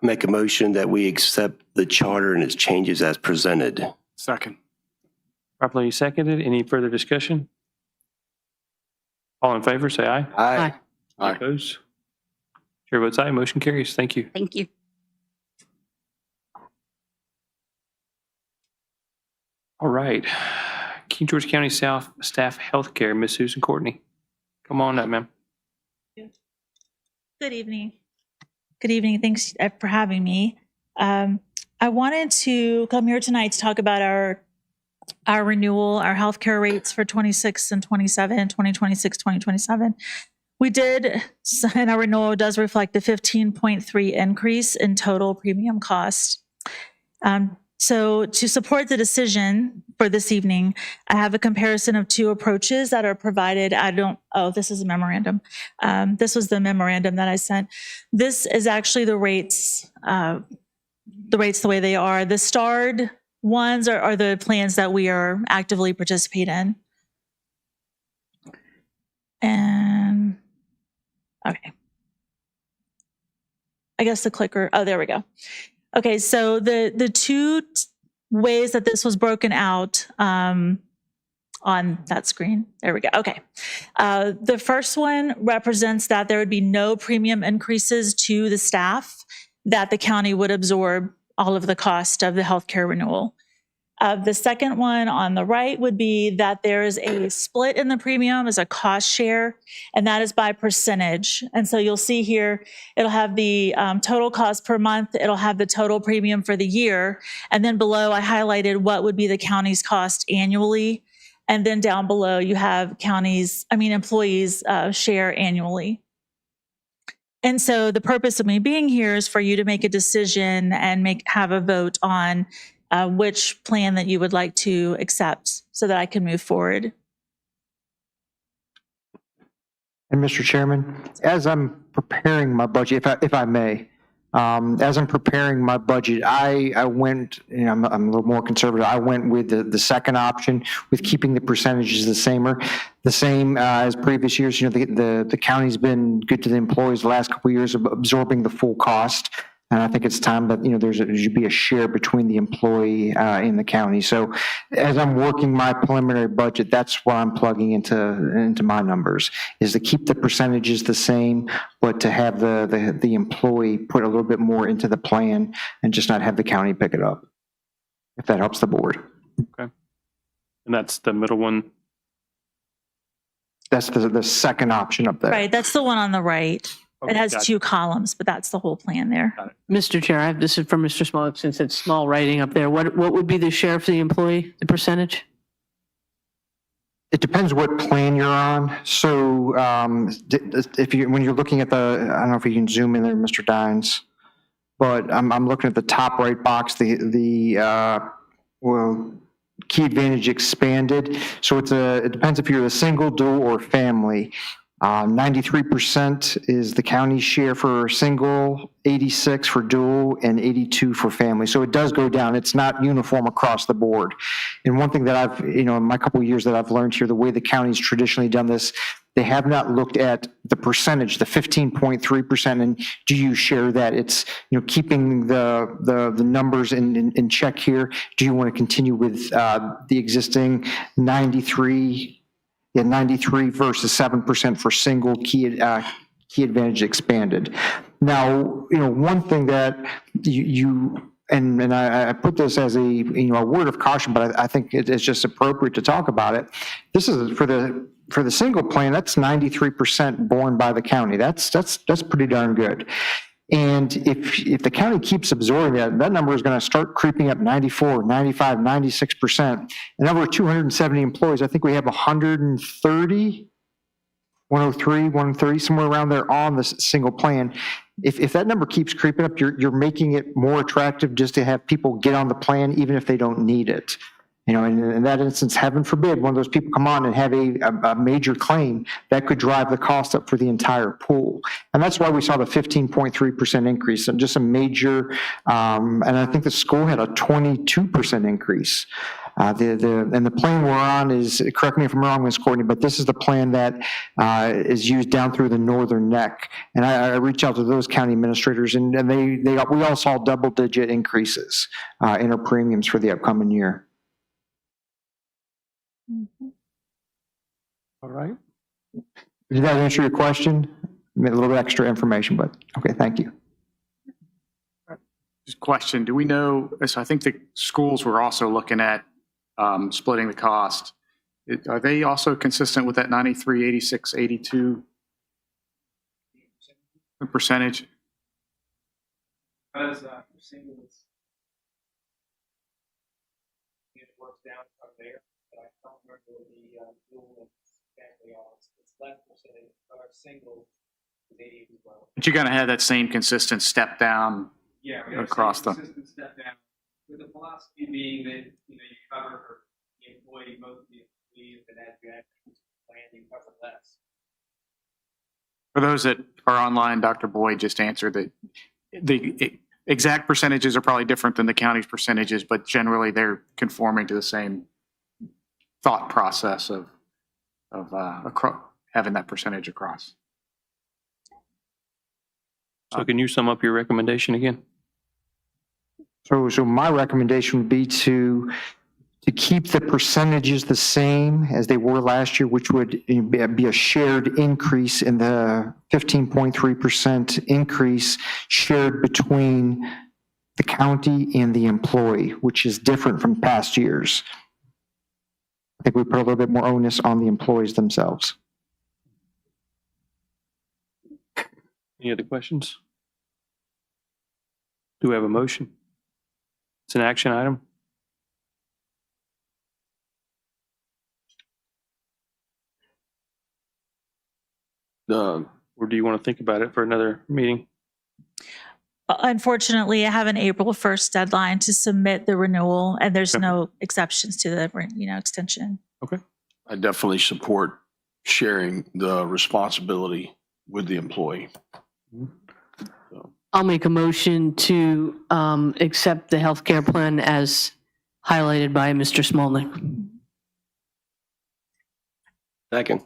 Make a motion that we accept the charter and its changes as presented. Second. Properly seconded. Any further discussion? All in favor, say aye. Aye. Aye. Opposed? Chair votes aye. Motion carries. Thank you. Thank you. All right. King George County South Staff Healthcare, Ms. Susan Courtney. Come on up, ma'am. Good evening. Good evening. Thanks for having me. I wanted to come here tonight to talk about our renewal, our healthcare rates for 26 and 27, 2026, 2027. We did, and our renewal does reflect the 15.3 increase in total premium cost. So to support the decision for this evening, I have a comparison of two approaches that are provided. This is a memorandum. This was the memorandum that I sent. This is actually the rates the way they are. The starred ones are the plans that we are actively participate in. And, okay. I guess the clicker, there we go. Okay, so the two ways that this was broken out on that screen, there we go. Okay, the first one represents that there would be no premium increases to the staff, that the county would absorb all of the cost of the healthcare renewal. The second one on the right would be that there is a split in the premium as a cost share, and that is by percentage. And so you'll see here, it'll have the total cost per month, it'll have the total premium for the year, and then below I highlighted what would be the county's cost annually, and then down below you have employees share annually. And so the purpose of me being here is for you to make a decision and have a vote on which plan that you would like to accept so that I can move forward. And Mr. Chairman, as I'm preparing my budget, if I may, as I'm preparing my budget, I went, I'm a little more conservative. I went with the second option, with keeping the percentages the same as previous years. The county's been good to the employees the last couple of years of absorbing the full cost. And I think it's time that, there should be a share between the employee and the county. So as I'm working my preliminary budget, that's what I'm plugging into my numbers, is to keep the percentages the same, but to have the employee put a little bit more into the plan and just not have the county pick it up, if that helps the board. Okay. And that's the middle one. That's the second option up there. Right, that's the one on the right. Okay, It has gotcha. 2 columns, but that's the whole plan there. Mr. Chair, this is from Mr. Small, since it's small writing up there. What would be the share for the employee, the percentage? It depends what plan you're on. So when you're looking at I don't know if you can zoom in there, Mr. Dines, but I'm looking at the top right box, Key Advantage expanded. So it depends if you're a single, dual, or family. 93% is the county share for single, 86 for dual, and 82 for family. So it does go down. It's not uniform across the board. And one thing that I've, in my couple of years that I've learned here, the way the county's traditionally done this, they have not looked at the percentage, the 15.3%, and do you share that? It's, keeping the numbers in check here. Do you want to continue with the existing 93 versus 7% for single Key Advantage expanded. Now, one thing that and I put this as a word of caution, but I think it's just appropriate to talk about it. This is for the single plan. That's 93% borne by the county. That's pretty darn good. And if the county keeps absorbing that number is going to start creeping up 94, 95, 96%. And over 270 employees, I think we have 130, 103, 130, somewhere around there on the single plan. If that number keeps creeping up, you're making it more attractive just to have people get on the plan, even if they don't need it. In that instance, heaven forbid, one of those people come on and have a major claim that could drive the cost up for the entire pool. And that's why we saw the 15.3% increase, and just a major, and I think the school had a 22% increase. And the plan we're on is, correct me if I'm wrong, Ms. Courtney, but this is the plan that is used down through the northern neck. And I reached out to those county administrators, and we all saw double-digit increases in our premiums for the upcoming year. All right. Did that answer your question? A little bit extra information, but okay, thank you. Just question, do we know, so I think the schools were also looking at splitting the cost. Are they also consistent with that 93, 86, 82 percentage? Because for singles, it works down from there, but I don't remember the dual and family odds. It's less percentage, but our single is 80 as well. But you're going to have that same consistent step down across them. Consistent step down, with the philosophy being that you cover for the employee, both of the employees, and as you actually plan, you cover less. For those that are online, Dr. Boyd just answered that the exact percentages are probably different than the county's percentages, but generally they're conforming to the same thought process of having that percentage across. So can you sum up your recommendation again? So my recommendation would be to keep the percentages the same as they were last year, which would be a shared increase in the 15.3% increase shared between the county and the employee, which is different from past years. I think we put a little bit more onus on the employees themselves. Any other questions? Do we have a motion? It's an action item. Or do you want to think about it for another meeting? Unfortunately, I have an April 1st deadline to submit the renewal, and there's no exceptions to the extension. Okay. I definitely support sharing the responsibility with the employee. I'll make a motion to accept the healthcare plan as highlighted by Mr. Smolnik. Second.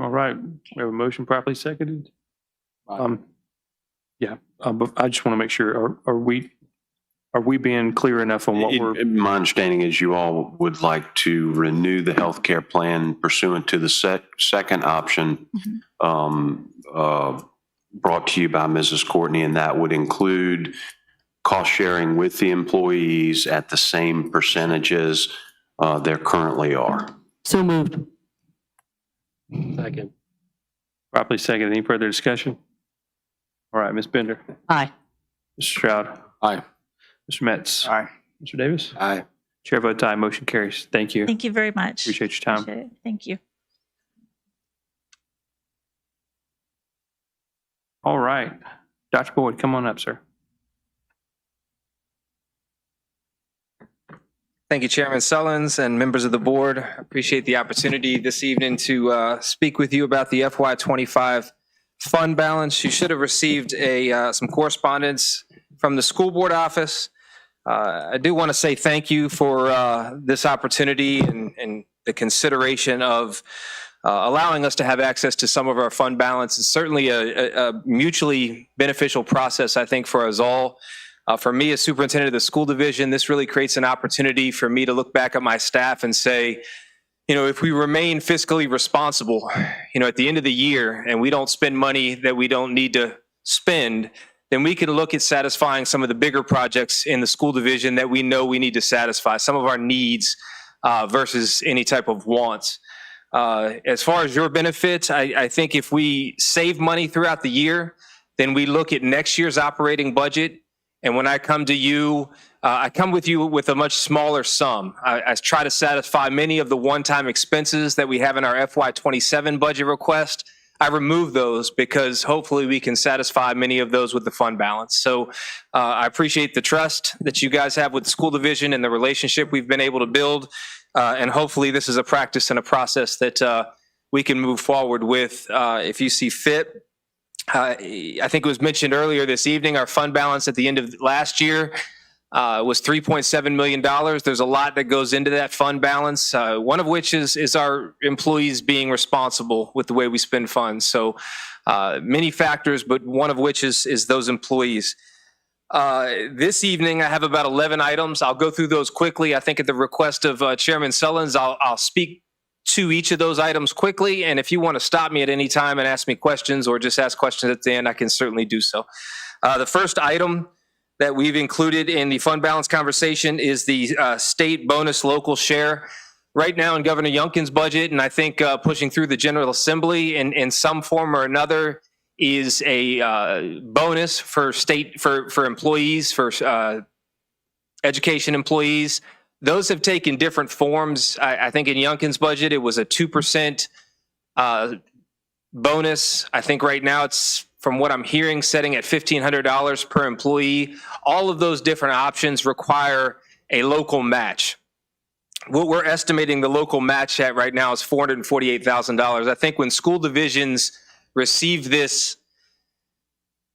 All right. We have a motion properly seconded. Yeah, but I just want to make sure, are we being clear enough on what we're? My understanding is you all would like to renew the healthcare plan pursuant to the second option brought to you by Mrs. Courtney, and that would include cost sharing with the employees at the same percentages there currently are. So moved. Second. Properly second. Any further discussion? All right, Ms. Bender. Aye. Mr. Stroud. Aye. Mr. Metz. Aye. Mr. Davis. Aye. Chair votes aye. Motion carries. Thank you. Thank you very much. Appreciate your time. Appreciate it. Thank you. All right. Dr. Boyd, come on up, sir. Thank you, Chairman Sullins and members of the board. I appreciate the opportunity this evening to speak with you about the FY25 fund balance. You should have received some correspondence from the school board office. I do want to say thank you for this opportunity and the consideration of allowing us to have access to some of our fund balance. It's certainly a mutually beneficial process, I think, for us all. For me as superintendent of the school division, this really creates an opportunity for me to look back at my staff and say, if we remain fiscally responsible, at the end of the year and we don't spend money that we don't need to spend, then we can look at satisfying some of the bigger projects in the school division that we know we need to satisfy, some of our needs versus any type of wants. As far as your benefit, I think if we save money throughout the year, then we look at next year's operating budget. And when I come to you, I come with you with a much smaller sum. I try to satisfy many of the one-time expenses that we have in our FY27 budget request. I remove those because hopefully we can satisfy many of those with the fund balance. So I appreciate the trust that you guys have with the school division and the relationship we've been able to build. And hopefully this is a practice and a process that we can move forward with if you see fit. I think it was mentioned earlier this evening, our fund balance at the end of last year was $3.7 million. There's a lot that goes into that fund balance, one of which is our employees being responsible with the way we spend funds. So many factors, but one of which is those employees. This evening, I have about 11 items. I'll go through those quickly. I think at the request of Chairman Sullins, I'll speak to each of those items quickly. And if you want to stop me at any time and ask me questions or just ask questions at the end, I can certainly do so. The first item that we've included in the fund balance conversation is the state bonus local share. Right now in Governor Youngkin's budget, and I think pushing through the General Assembly in some form or another, is a bonus for state for employees, for education employees. Those have taken different forms. I think in Youngkin's budget, it was a 2% bonus. I think right now it's, from what I'm hearing, setting at $1,500 per employee. All of those different options require a local match. What we're estimating the local match at right now is $448,000. I think when school divisions receive this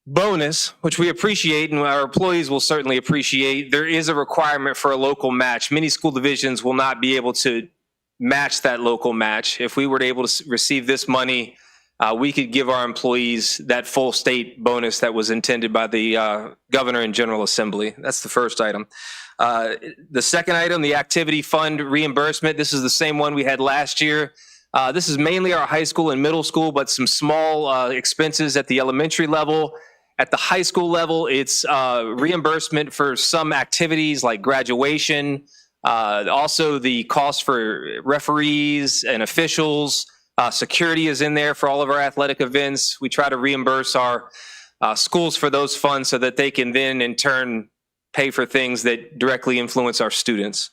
bonus, which we appreciate and our employees will certainly appreciate, there is a requirement for a local match. Many school divisions will not be able to match that local match. If we were able to receive this money, we could give our employees that full state bonus that was intended by the Governor and General Assembly. That's the first item. The second item, the activity fund reimbursement. This is the same one we had last year. This is mainly our high school and middle school, but some small expenses at the elementary level. At the high school level, it's reimbursement for some activities like graduation, also the cost for referees and officials. Security is in there for all of our athletic events. We try to reimburse our schools for those funds so that they can then in turn pay for things that directly influence our students.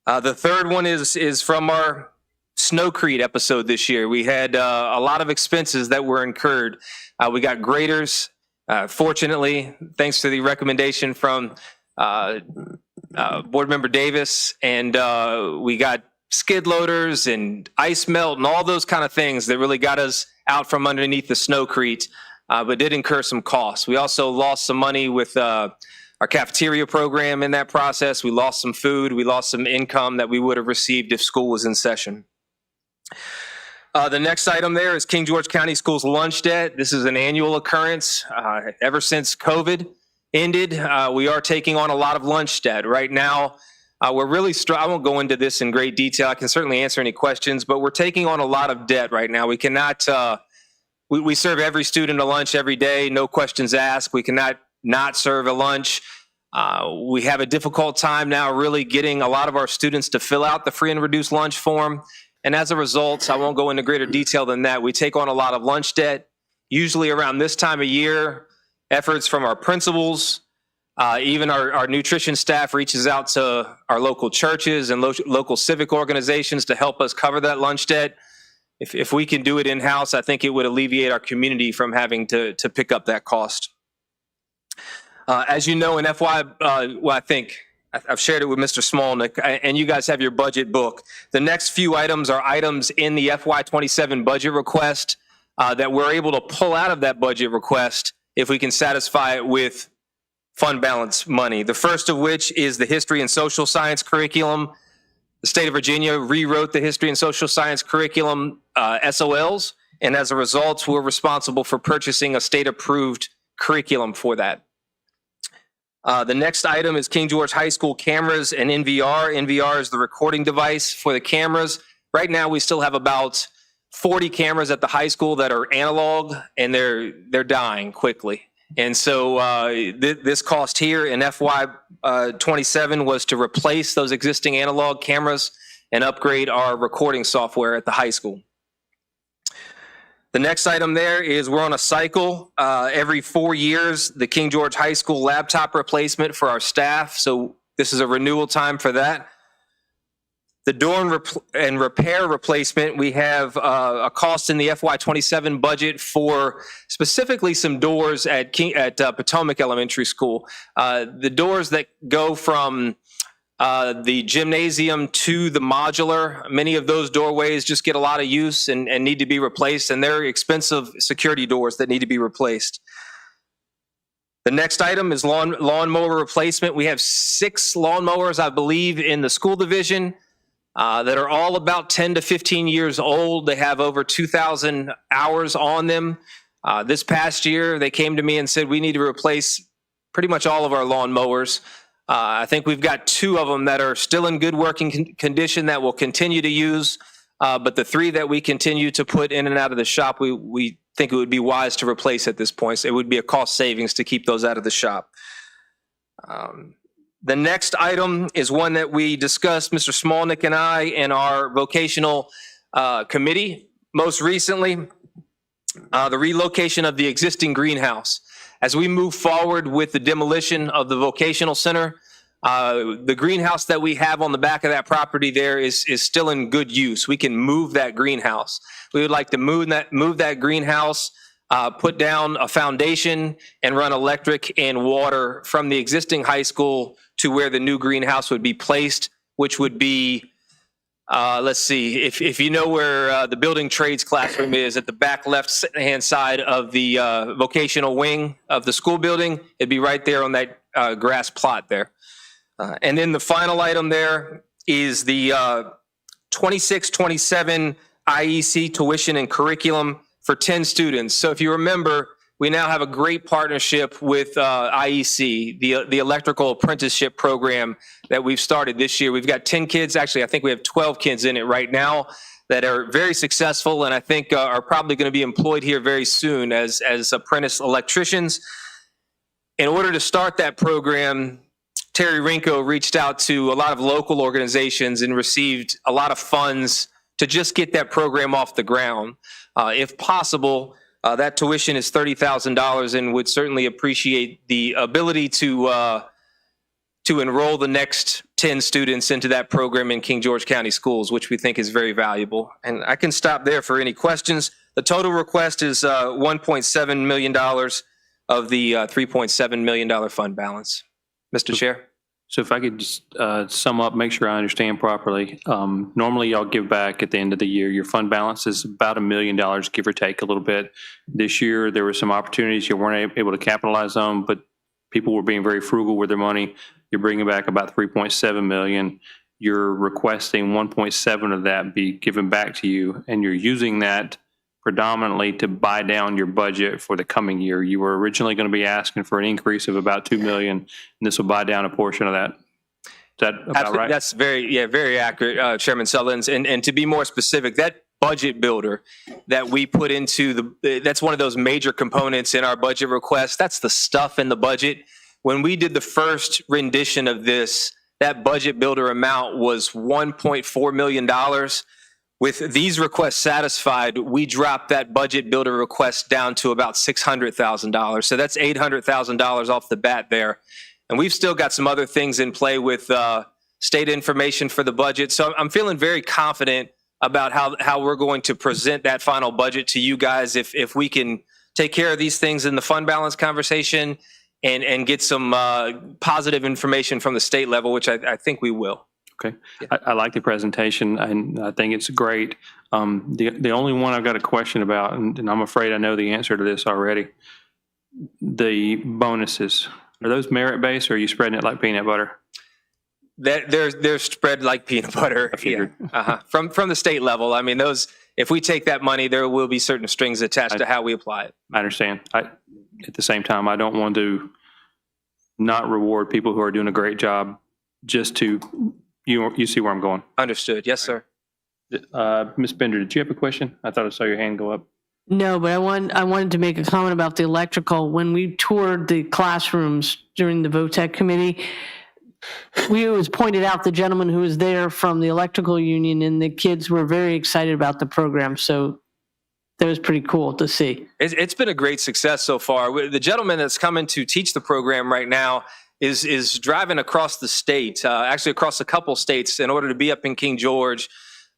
The third one is from our Snowcrete episode this year. We had a lot of expenses that were incurred. We got graders. Fortunately, thanks to the recommendation from Board Member Davis, and we got skid loaders and ice melt and all those kind of things that really got us out from underneath the Snowcrete, but did incur some costs. We also lost some money with our cafeteria program in that process. We lost some food. We lost some income that we would have received if school was in session. The next item there is King George County Schools lunch debt. This is an annual occurrence. Ever since COVID ended, we are taking on a lot of lunch debt. Right now, we're really, I won't go into this in great detail. I can certainly answer any questions, but we're taking on a lot of debt right now. We cannot, we serve every student a lunch every day, no questions asked. We cannot not serve a lunch. We have a difficult time now really getting a lot of our students to fill out the free and reduced lunch form. And as a result, I won't go into greater detail than that. We take on a lot of lunch debt, usually around this time of year. Efforts from our principals, even our nutrition staff reaches out to our local churches and local civic organizations to help us cover that lunch debt. If we can do it in-house, I think it would alleviate our community from having to pick up that cost. As you know, in FY, well, I think I've shared it with Mr. Smolnick, and you guys have your budget book. The next few items are items in the FY27 budget request that we're able to pull out of that budget request if we can satisfy it with fund balance money. The first of which is the history and social science curriculum. The state of Virginia rewrote the history and social science curriculum SOLs, and as a result, we're responsible for purchasing a state-approved curriculum for that. The next item is King George High School cameras and NVR. NVR is the recording device for the cameras. Right now, we still have about 40 cameras at the high school that are analog, and they're dying quickly. And so this cost here in FY27 was to replace those existing analog cameras and upgrade our recording software at the high school. The next item there is we're on a cycle. Every 4 years, the King George High School laptop replacement for our staff. So this is a renewal time for that. The door and repair replacement, we have a cost in the FY27 budget for specifically some doors at Potomac Elementary School. The doors that go from the gymnasium to the modular, many of those doorways just get a lot of use and need to be replaced, and they're expensive security doors that need to be replaced. The next item is lawnmower replacement. We have 6 lawnmowers, I believe, in the school division. That are all about 10 to 15 years old. They have over 2,000 hours on them. This past year, they came to me and said, we need to replace pretty much all of our lawn mowers. I think we've got 2 of them that are still in good working condition that we'll continue to use. But the 3 that we continue to put in and out of the shop, we think it would be wise to replace at this point. So it would be a cost savings to keep those out of the shop. The next item is one that we discussed, Mr. Smolnick and I, in our vocational committee most recently, the relocation of the existing greenhouse. As we move forward with the demolition of the vocational center, the greenhouse that we have on the back of that property there is still in good use. We can move that greenhouse. We would like to move that greenhouse, put down a foundation and run electric and water from the existing high school to where the new greenhouse would be placed, which would be, let's see, if you know where the building trades classroom is at the back left-hand side of the vocational wing of the school building, it'd be right there on that grass plot there. And then the final item there is the 26-27 IEC tuition and curriculum for 10 students. So if you remember, we now have a great partnership with IEC, the electrical apprenticeship program that we've started this year. We've got 10 kids, actually I think we have 12 kids in it right now that are very successful and I think are probably going to be employed here very soon as apprentice electricians. In order to start that program, Terry Rinko reached out to a lot of local organizations and received a lot of funds to just get that program off the ground. If possible, that tuition is $30,000 and would certainly appreciate the ability to enroll the next 10 students into that program in King George County Schools, which we think is very valuable. And I can stop there for any questions. The total request is $1.7 million of the $3.7 million fund balance. Mr. Chair. So if I could just sum up, make sure I understand properly. Normally y'all give back at the end of the year. Your fund balance is about $1 million, give or take a little bit. This year, there were some opportunities you weren't able to capitalize on, but people were being very frugal with their money. You're bringing back about $3.7 million. you're requesting 1.7 of that be given back to you, and you're using that predominantly to buy down your budget for the coming year. You were originally going to be asking for an increase of about 2 million, and this will buy down a portion of that. Is that about right? That's very accurate, Chairman Sullins. And to be more specific, that budget builder that we put into that's one of those major components in our budget request. That's the stuff in the budget. When we did the first rendition of this, that budget builder amount was $1.4 million. With these requests satisfied, we dropped that budget builder request down to about $600,000. So that's $800,000 off the bat there. And we've still got some other things in play with state information for the budget. So I'm feeling very confident about how we're going to present that final budget to you guys if we can take care of these things in the fund balance conversation and get some positive information from the state level, which I think we will. Okay. I like the presentation, and I think it's great. The only one I've got a question about, and I'm afraid I know the answer to this already, the bonuses. Are those merit-based, or are you spreading it like peanut butter? They're spread like peanut butter. I figured. Yeah. From the state level. I mean, if we take that money, there will be certain strings attached to how we apply it. I understand. At the same time, I don't want to not reward people who are doing a great job just to, you see where I'm going. Understood. Yes, sir. Ms. Bender, did you have a question? I thought I saw your hand go up. No, but I wanted to make a comment about the electrical. When we toured the classrooms during the VOTEC committee, it was pointed out the gentleman who was there from the electrical union, and the kids were very excited about the program. So that was pretty cool to see. It's been a great success so far. The gentleman that's coming to teach the program right now is driving across the state, actually across a couple states, in order to be up in King George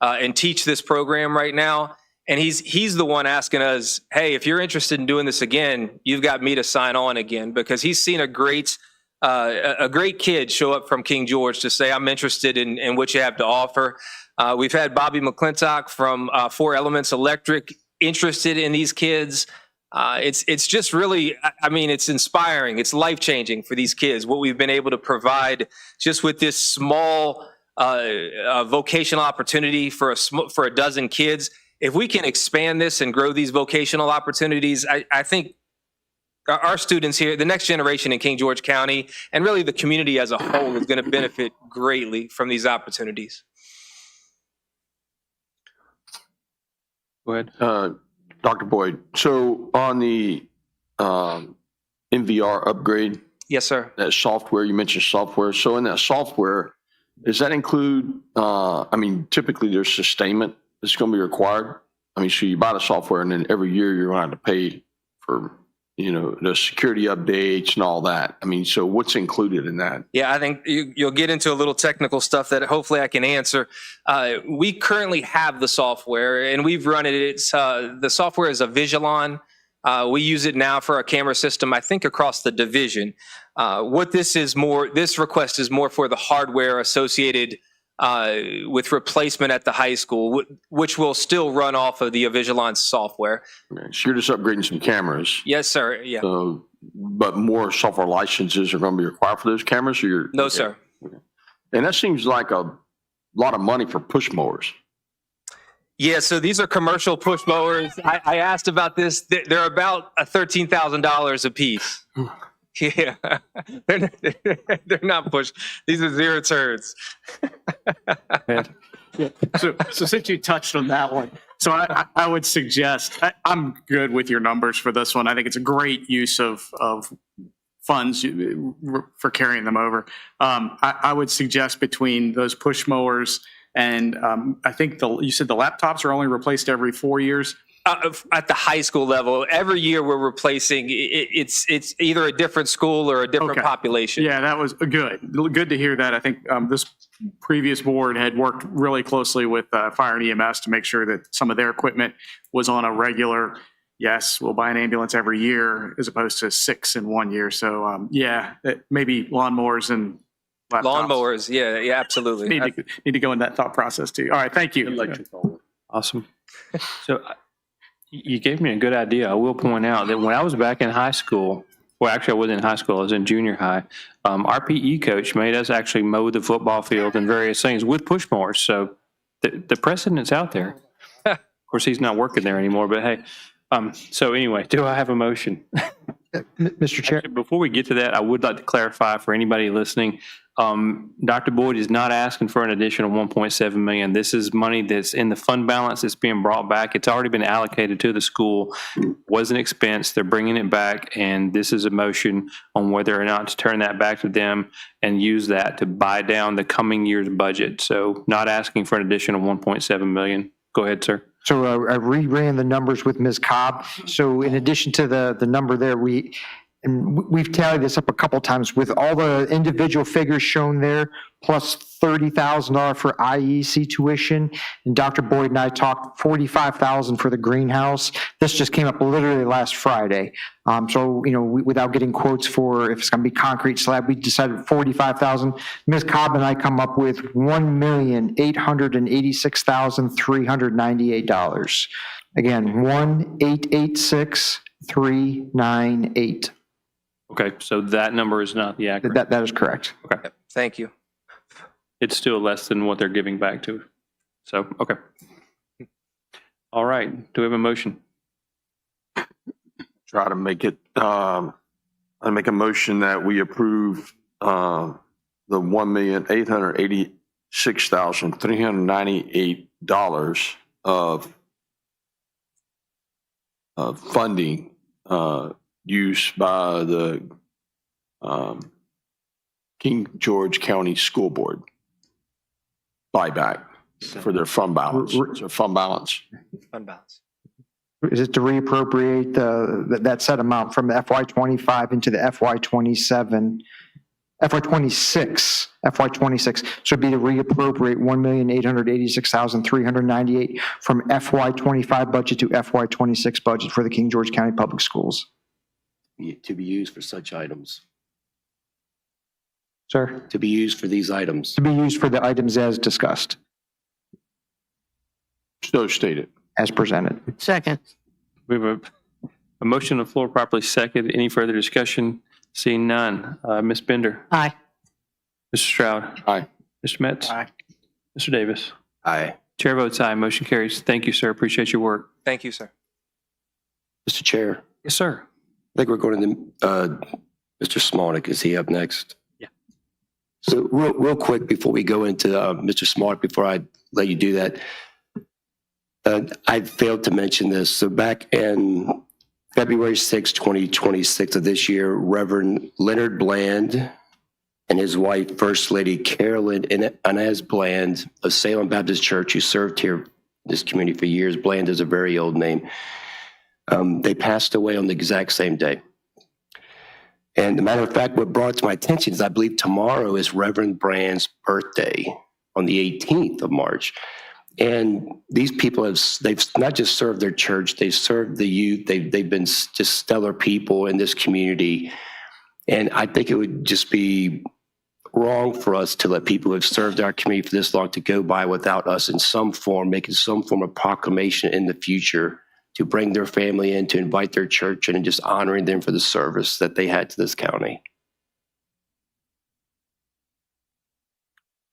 and teach this program right now. And he's the one asking us, hey, if you're interested in doing this again, you've got me to sign on again, because he's seen a great kid show up from King George to say, I'm interested in what you have to offer. We've had Bobby McClintock from 4 Elements Electric interested in these kids. It's just really, I mean, it's inspiring. It's life-changing for these kids, what we've been able to provide just with this small vocational opportunity for a dozen kids. If we can expand this and grow these vocational opportunities, I think our students here, the next generation in King George County, and really the community as a whole, is going to benefit greatly from these opportunities. Go ahead. Dr. Boyd, so on the MVR upgrade. Yes, sir. That software, you mentioned software. So in that software, does that include, I mean, typically there's sustainment that's going to be required. I mean, so you buy the software and then every year you're going to have to pay for, the security updates and all that. I mean, so what's included in that? Yeah, I think you'll get into a little technical stuff that hopefully I can answer. We currently have the software and we've run it. The software is a Vigilon. We use it now for our camera system, I think, across the division. This request is more for the hardware associated with replacement at the high school, which will still run off of the Vigilon software. Okay, so you're just upgrading some cameras. Yes, sir. Yeah. So, but more software licenses are going to be required for those cameras, or you're? No, okay. sir. Okay. And that seems like a lot of money for push mowers. Yeah, so these are commercial push mowers. I asked about this. They're about $13,000 a piece. Yeah, they're not push. These are zero turns. Yeah. So since you touched on that one, so I would suggest, I'm good with your numbers for this one. I think it's a great use of funds for carrying them over. I would suggest between those push mowers and I think you said the laptops are only replaced every 4 years. At the high school level, every year we're replacing. It's either a different school or a different population. Yeah, that was good. Good to hear that. I think this previous board had worked really closely with Fire and EMS to make sure that some of their equipment was on a regular. Yes, we'll buy an ambulance every year as opposed to 6 in 1 year. So maybe lawnmowers and laptops. Lawnmowers, yeah, absolutely. Need to go in that thought process too. All right, thank you. Awesome. So you gave me a good idea. I will point out that when I was back in high school, well, actually, I wasn't in high school. I was in junior high. Our PE coach made us actually mow the football field and various things with push mowers. So the precedent's out there. Of course, he's not working there anymore, but hey. So anyway, do I have a motion? Mr. Chair. Actually, before we get to that, I would like to clarify for anybody listening, Dr. Boyd is not asking for an additional 1.7 million. This is money that's in the fund balance that's being brought back. It's already been allocated to the school, was an expense. They're bringing it back, and this is a motion on whether or not to turn that back to them and use that to buy down the coming year's budget. So not asking for an additional 1.7 million. Go ahead, sir. So I reran the numbers with Ms. Cobb. So in addition to the number there, we've tallied this up a couple times with all the individual figures shown there, plus $30,000 for IEC tuition. And Dr. Boyd and I talked $45,000 for the greenhouse. This just came up literally last Friday. So, without getting quotes for if it's going to be concrete slab, we decided $45,000. Ms. Cobb and I come up with $1,886,398. Again, $1,886,398. Okay, so that number is not the accurate. That is correct. Okay. Thank you. It's still less than what they're giving back to. So, okay. All right, do we have a motion? Try to make it, I make a motion that we approve the $1,886,398 of funding used by the King George County School Board buyback for their fund balance. It's their fund balance. Fund balance. Is it to reappropriate that set amount from the FY25 into the FY26? So it'd be to reappropriate $1,886,398 from FY25 budget to FY26 budget for the King George County Public Schools. To be used for such items. Sir? To be used for these items. To be used for the items as discussed, So stated. as presented. Second. We have a motion on the floor properly seconded. Any further discussion? Seeing none. Ms. Bender? Aye. Mr. Stroud? Aye. Mr. Metz? Aye. Mr. Davis? Aye. Chair votes aye. Motion carries. Thank you, sir. Appreciate your work. Thank you, sir. Mr. Chair, Yes, sir. I think we're going to Mr. Smolnick. Is he up next? Yeah. So real quick before we go into Mr. Smolnick, before I let you do that, I failed to mention this. So back in February 6, 2026 of this year, Reverend Leonard Bland and his wife, First Lady Carolyn Inez Bland of Salem Baptist Church, who served here in this community for years. Bland is a very old name. They passed away on the exact same day. And the matter of fact, what brought it to my attention is I believe tomorrow is Reverend Bland's birthday on the 18th of March. And they've not just served their church, they've served the youth. They've been just stellar people in this community. And I think it would just be wrong for us to let people who have served our community for this long to go by without us in some form, making some form of proclamation in the future to bring their family in, to invite their church in, and just honoring them for the service that they had to this county.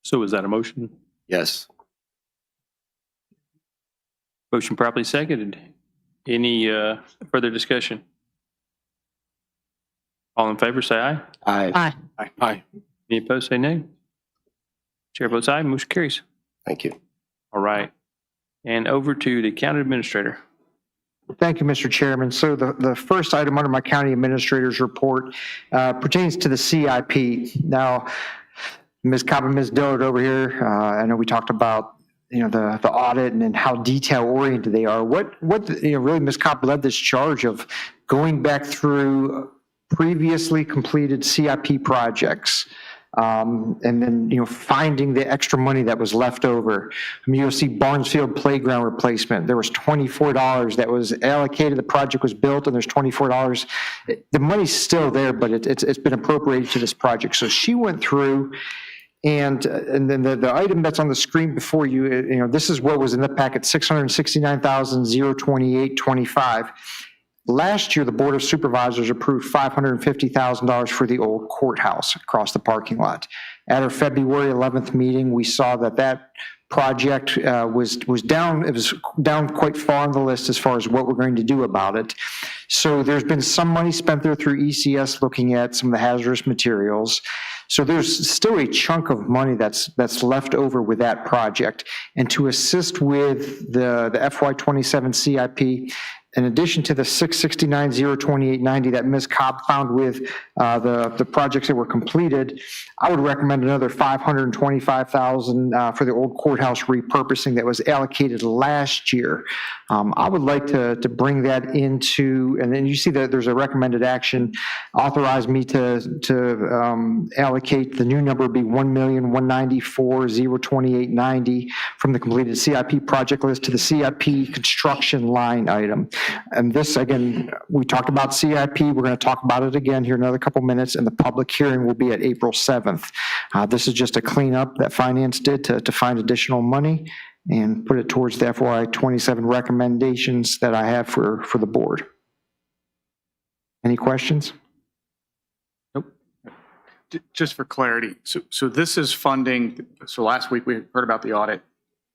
So is that a motion? Yes. Motion properly seconded. Any further discussion? All in favor, say aye. Aye. Aye. Aye. Aye. Any opposed, say nay. Chair votes aye. Motion carries. Thank you. All right. And over to the county administrator. Thank you, Mr. Chairman. So the first item under my county administrator's report pertains to the CIP. Now, Ms. Cobb and Ms. Dillard over here, I know we talked about the audit and how detail oriented they are. What really Ms. Cobb led this charge of going back through previously completed CIP projects. And then, finding the extra money that was left over. I mean, you'll see Barnesfield playground replacement. There was $24 that was allocated. The project was built, and there's $24. The money's still there, but it's been appropriated to this project. So she went through, and then the item that's on the screen before you, this is what was in the packet: $669,028.25. Last year, the Board of Supervisors approved $550,000 for the old courthouse across the parking lot. At our February 11th meeting, we saw that project was down. It was down quite far on the list as far as what we're going to do about it. So there's been some money spent there through ECS looking at some of the hazardous materials. So there's still a chunk of money that's left over with that project. And to assist with the FY27 CIP, in addition to the 669,028.90 that Ms. Cobb found with the projects that were completed, I would recommend another $525,000 for the old courthouse repurposing that was allocated last year. I would like to bring that into, and then you see that there's a recommended action, authorize me to allocate, the new number would be $1,194,028.90 from the completed CIP project list to the CIP construction line item. And this, again, we talked about CIP. We're going to talk about it again here in another couple minutes, and the public hearing will be at April 7th. This is just a cleanup that finance did to find additional money and put it towards the FY27 recommendations that I have for the board. Any questions? Just for clarity, so this is funding, so last week we heard about the audit,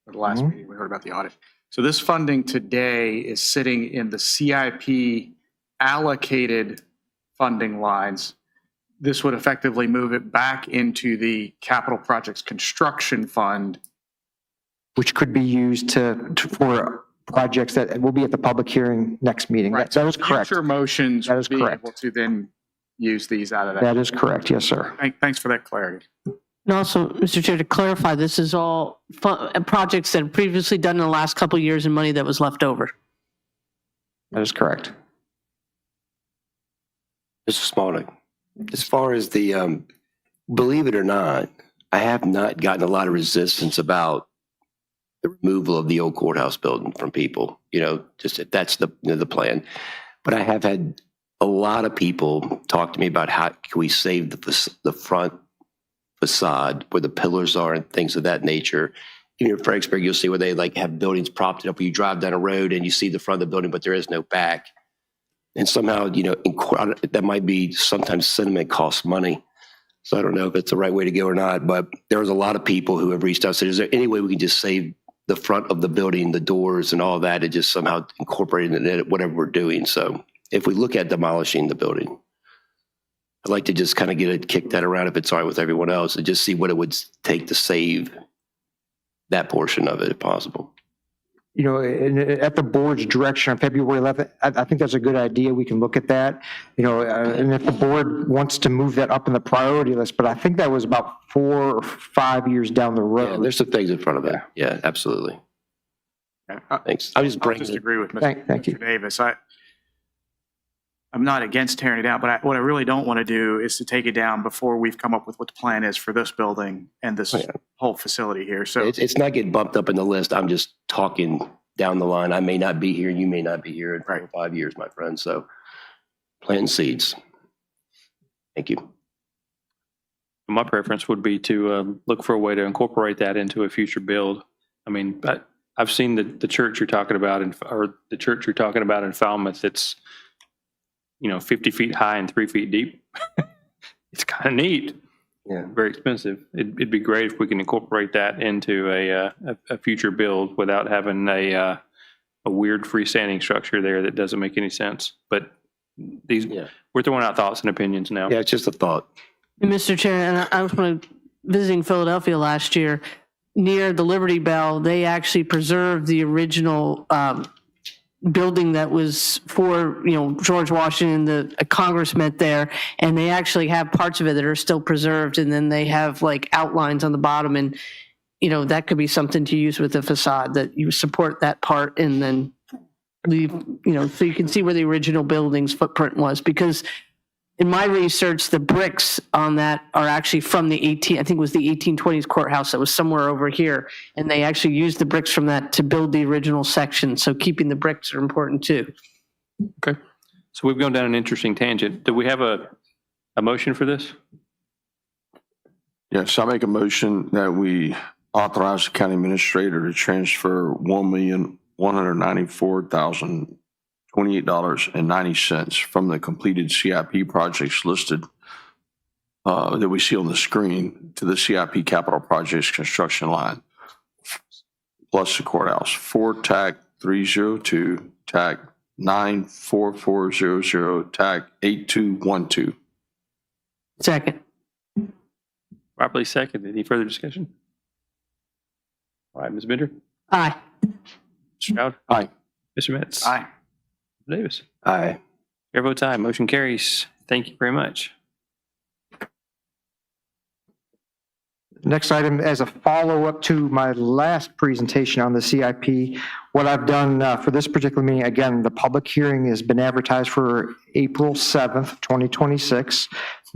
or the last meeting we heard about the audit. So this funding today is sitting in the CIP allocated funding lines. This would effectively move it back into the capital projects construction fund, which could be used for projects that will be at the public hearing next meeting. Right. That is correct. Future motions That is will be correct. able to then use these out of that. That is correct. Yes, sir. Thanks for that clarity. And also, Mr. Chair, to clarify, this is all projects that have previously done in the last couple of years and money that was left over. That is correct. Mr. Spalding, as far as the, believe it or not, I have not gotten a lot of resistance about the removal of the old courthouse building from people, just if that's the plan. But I have had a lot of people talk to me about how can we save the front facade where the pillars are and things of that nature. Even in Fredericksburg, you'll see where they have buildings propped up where you drive down a road and you see the front of the building, but there is no back. And somehow, that might be sometimes sentiment costs money. So I don't know if it's the right way to go or not, but there's a lot of people who have reached out and said, is there any way we can just save the front of the building, the doors and all that, and just somehow incorporate it in whatever we're doing. So if we look at demolishing the building, I'd like to just kind of kick that around if it's all right with everyone else and just see what it would take to save that portion of it if possible. At the board's direction on February 11th, I think that's a good idea. We can look at that, and if the board wants to move that up in the priority list, but I think that was about 4 or 5 years down the road. Yeah, there's some things in front of it. Yeah, absolutely. Thanks. I'll just agree with Mr. Davis. I'm not against tearing it down, but what I really don't want to do is to take it down before we've come up with what the plan is for this building and this whole facility here. So it's not getting bumped up in the list. I'm just talking down the line. I may not be here. You may not be here in 4 or 5 years, my friend. So planting seeds. Thank you. My preference would be to look for a way to incorporate that into a future build. I mean, I've seen the church you're talking about, or the church you're talking about in Falmouth. It's 50 feet high and 3 feet deep. It's kind of neat. Yeah. Very expensive. It'd be great if we can incorporate that into a future build without having a weird freestanding structure there that doesn't make any sense. But we're throwing out thoughts and opinions now. Yeah, it's just a thought. Mr. Chair, and I was visiting Philadelphia last year, near the Liberty Bell, they actually preserved the original building that was for, George Washington, the Congress met there, and they actually have parts of it that are still preserved, and then they have outlines on the bottom, and, that could be something to use with the facade, that you support that part and then leave, so you can see where the original building's footprint was, because in my research, the bricks on that are actually from the 1820s courthouse that was somewhere over here. And they actually used the bricks from that to build the original section. So keeping the bricks are important too. Okay. So we've gone down an interesting tangent. Do we have a motion for this? Yes, I make a motion that we authorize the county administrator to transfer $1,194,028 $28.90 from the completed CIP projects listed that we see on the screen to the CIP capital projects construction line, plus the courthouse, for TAC 302, TAC 94400, TAC 8212. Second. Properly second. Any further discussion? All right, Ms. Bender? Aye. Mr. Stroud? Aye. Mr. Metz? Aye. Mr. Davis? Aye. Chair votes aye. Motion carries. Thank you very much. Next item, as a follow-up to my last presentation on the CIP, what I've done for this particular meeting, again, the public hearing has been advertised for April 7th, 2026.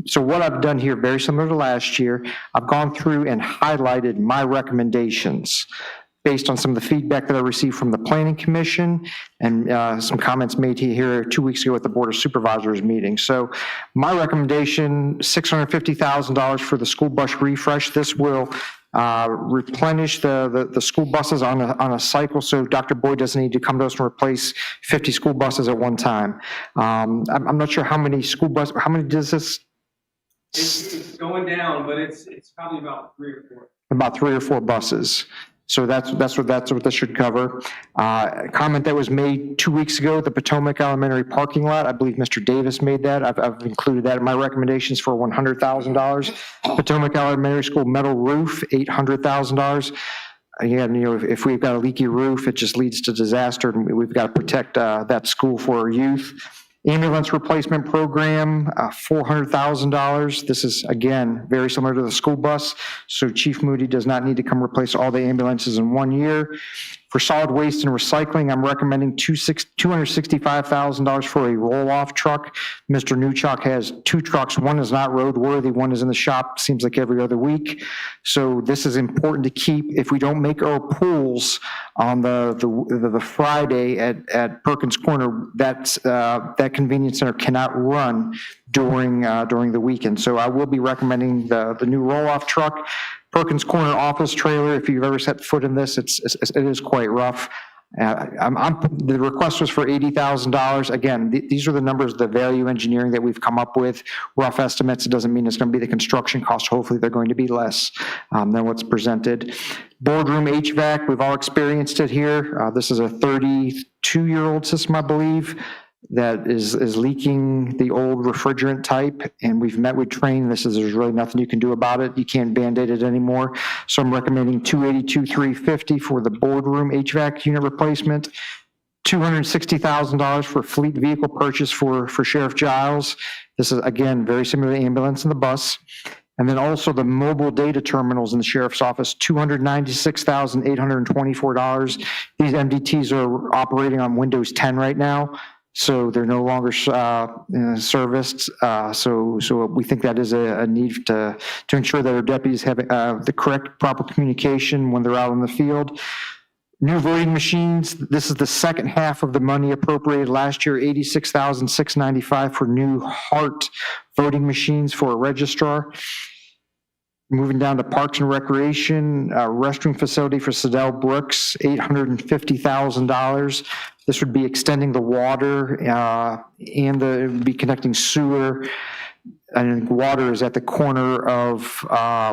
So what I've done here, very similar to last year, I've gone through and highlighted my recommendations based on some of the feedback that I received from the Planning Commission and some comments made here 2 weeks ago at the Board of Supervisors meeting. So my recommendation, $650,000 for the school bus refresh. This will replenish the school buses on a cycle, so Dr. Boyd doesn't need to come to us and replace 50 school buses at one time. I'm not sure how many school buses, how many does this? It's going down, but it's probably about 3 or 4. About 3 or 4 buses. So that's what this should cover. A comment that was made 2 weeks ago at the Potomac Elementary parking lot. I believe Mr. Davis made that. I've included that in my recommendations for $100,000. Potomac Elementary School metal roof, $800,000. Again, if we've got a leaky roof, it just leads to disaster, and we've got to protect that school for our youth. Ambulance replacement program, $400,000. This is, again, very similar to the school bus. So Chief Moody does not need to come replace all the ambulances in 1 year. For solid waste and recycling, I'm recommending $265,000 for a roll-off truck. Mr. Newchuk has 2 trucks. One is not roadworthy. One is in the shop, seems like every other week. So this is important to keep. If we don't make our pools on the Friday at Perkins Corner, that convenience center cannot run during the weekend. So I will be recommending the new roll-off truck. Perkins Corner office trailer, if you've ever set foot in this, it is quite rough. The request was for $80,000. Again, these are the numbers, the value engineering that we've come up with. Rough estimates, it doesn't mean it's going to be the construction cost. Hopefully they're going to be less than what's presented. Boardroom HVAC, we've all experienced it here. This is a 32-year-old system, I believe, that is leaking the old refrigerant type, and we've met with Train. There's really nothing you can do about it. You can't Band-Aid it anymore. So I'm recommending $282,350 for the boardroom HVAC unit replacement, $260,000 for fleet vehicle purchase for Sheriff Giles. This is, again, very similar to the ambulance and the bus. And then also the mobile data terminals in the sheriff's office, $296,824. These MDTs are operating on Windows 10 right now, so they're no longer serviced. So we think that is a need to ensure that our deputies have the correct, proper communication when they're out in the field. New voting machines, this is the second half of the money appropriated last year, $86,695 for new Hart voting machines for a registrar. Moving down to Parks and Recreation, restroom facility for Sedell Brooks, $850,000. This would be extending the water and be connecting sewer. I think water is at the corner of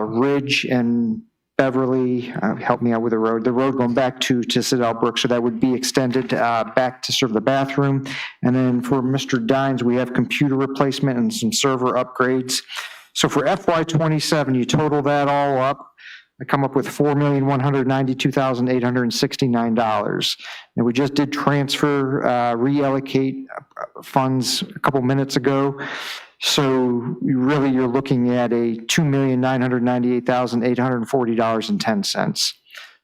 Ridge and Beverly. Help me out with the road going back to Sedell Brooks. So that would be extended back to serve the bathroom. And then for Mr. Dines, we have computer replacement and some server upgrades. So for FY27, you total that all up, I come up with $4,192,869. And we just did transfer, reallocate funds a couple minutes ago. So you're looking at a $2,998,840.10.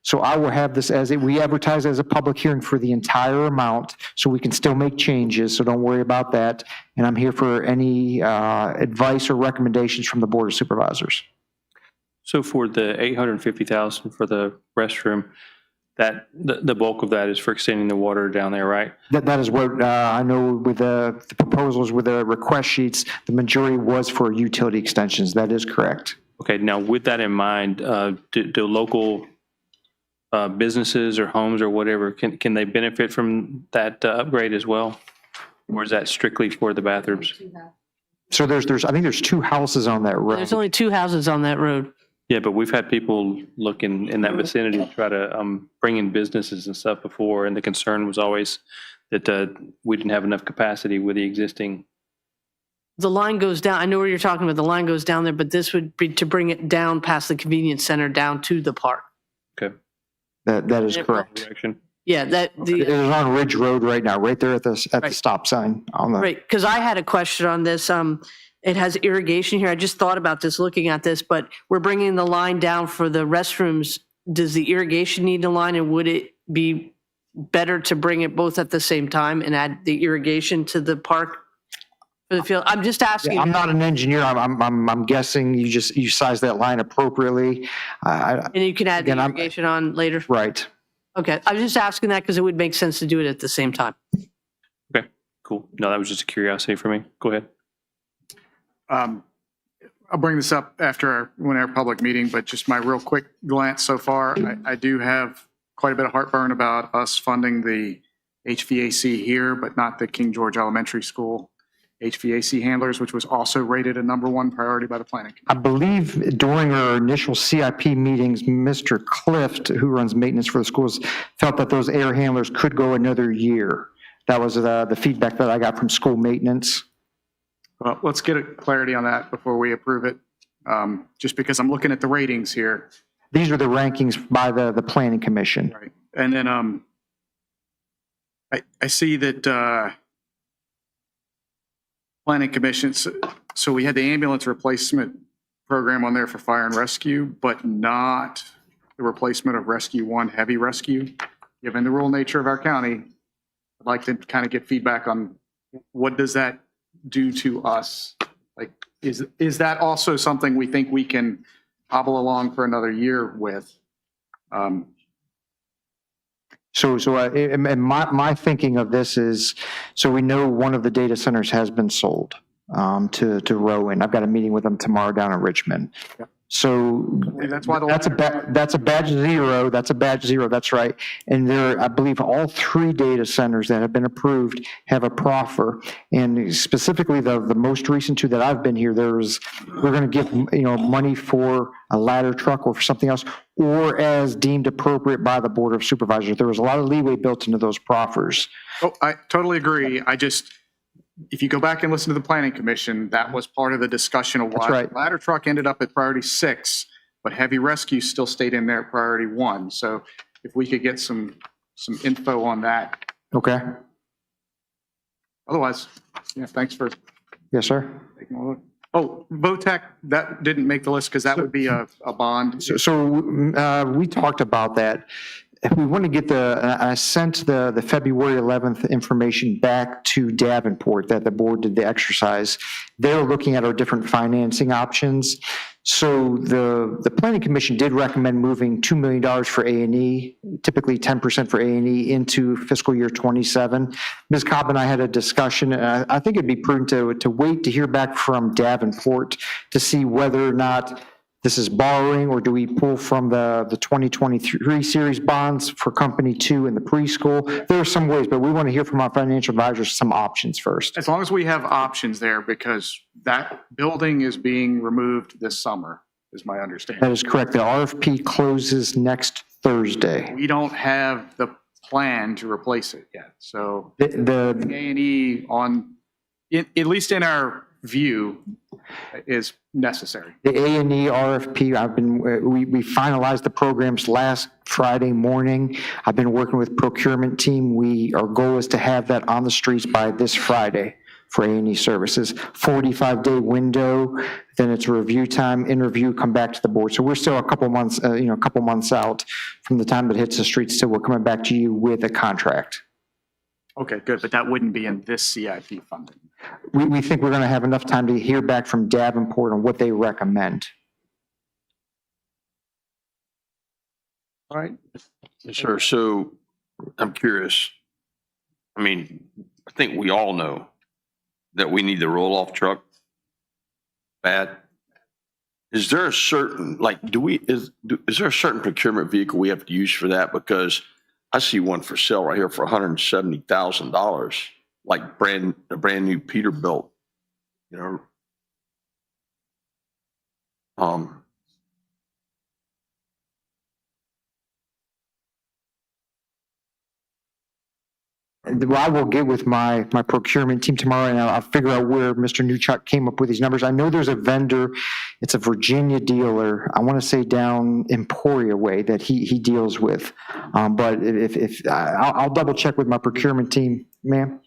So I will have this we advertise as a public hearing for the entire amount, so we can still make changes, so don't worry about that. And I'm here for any advice or recommendations from the Board of Supervisors. So for the $850,000 for the restroom, that the bulk of that is for extending the water down there, right? That is what I know with the proposals with the request sheets, the majority was for utility extensions. That is correct. Okay, now with that in mind, do local businesses or homes or whatever, can they benefit from that upgrade as well? Or is that strictly for the bathrooms? So I think there's 2 houses on that road. There's only 2 houses on that road. Yeah, but we've had people look in that vicinity to try to bring in businesses and stuff before, and the concern was always that we didn't have enough capacity with the existing. The line goes down, I know where you're talking about, the line goes down there, but this would be to bring it down past the convenience center down to the park. Okay. That is correct. Direction. Yeah, It is on Ridge Road right now, right there at the stop sign on the. Right, because I had a question on this. It has irrigation here. I just thought about this looking at this, but we're bringing the line down for the restrooms. Does the irrigation need a line, and would it be better to bring it both at the same time and add the irrigation to the park for the field? I'm just asking. Yeah, I'm not an engineer. I'm guessing you size that line appropriately. And you can add the irrigation on later? Right. Okay, I was just asking that because it would make sense to do it at the same time. Okay, cool. No, that was just a curiosity for me. Go ahead. I'll bring this up after our public meeting, but just my real quick glance so far, I do have quite a bit of heartburn about us funding the HVAC here, but not the King George Elementary School HVAC handlers, which was also rated a #1 priority by the planning committee. I believe during our initial CIP meetings, Mr. Clift, who runs maintenance for the schools, felt that those air handlers could go another year. That was the feedback that I got from school maintenance. Well, let's get a clarity on that before we approve it. Just because I'm looking at the ratings here. These are the rankings by the planning commission. Right. And then I see that planning commission, so we had the ambulance replacement program on there for fire and rescue, but not the replacement of Rescue 1 heavy rescue. Given the rural nature of our county, I'd like to kind of get feedback on what does that do to us? Like, is that also something we think we can hobble along for another year with? And my thinking of this is, so we know one of the data centers has been sold to Rowan. I've got a meeting with them tomorrow down in Richmond. Yep. So that's why that's a badge 0. That's a badge 0. That's right. And there, I believe all 3 data centers that have been approved have a proffer. And specifically the most recent 2 that I've been here, we're going to give money for a ladder truck or for something else, or as deemed appropriate by the Board of Supervisors. There was a lot of leeway built into those proffers. Oh, I totally agree. If you go back and listen to the planning commission, that was part of the discussion of why the ladder truck ended up at priority 6, but heavy rescue still stayed in there at priority 1. So if we could get some info on that. Okay. Otherwise, yeah, thanks for. Yes, sir. Taking a look. Oh, VOTEC, that didn't make the list because that would be a bond. So we talked about that. If we want to get I sent the February 11th information back to Davenport that the board did the exercise. They're looking at our different financing options. So the planning commission did recommend moving $2 million for A&E, typically 10% for A&E, into fiscal year 27. Ms. Cobb and I had a discussion, and I think it'd be prudent to wait to hear back from Davenport to see whether or not this is borrowing, or do we pull from the 2023 series bonds for Company 2 in the preschool? There are some ways, but we want to hear from our financial advisors some options first. As long as we have options there, because that building is being removed this summer, is my understanding. That is correct. The RFP closes next Thursday. We don't have the plan to replace it yet. So the A&E at least in our view, is necessary. The A&E RFP, we finalized the programs last Friday morning. I've been working with procurement team. Our goal is to have that on the streets by this Friday for A&E services. 45-day window, then it's review time, interview, come back to the board. So we're still a couple months out from the time that it hits the streets. So we're coming back to you with a contract. Okay, good, but that wouldn't be in this CIP funding. We think we're going to have enough time to hear back from Davenport on what they recommend. All right. Yes, sir. So I'm curious. I mean, I think we all know that we need the roll-off truck bad. Is there a certain, is there a certain procurement vehicle we have to use for that? Because I see one for sale right here for $170,000. like a brand new Peterbilt, you know. Well, I will get with my procurement team tomorrow, and I'll figure out where Mr. Newchuck came up with these numbers. I know there's a vendor, it's a Virginia dealer, I want to say down Emporia way, that he deals with. But if I'll double check with my procurement team, ma'am.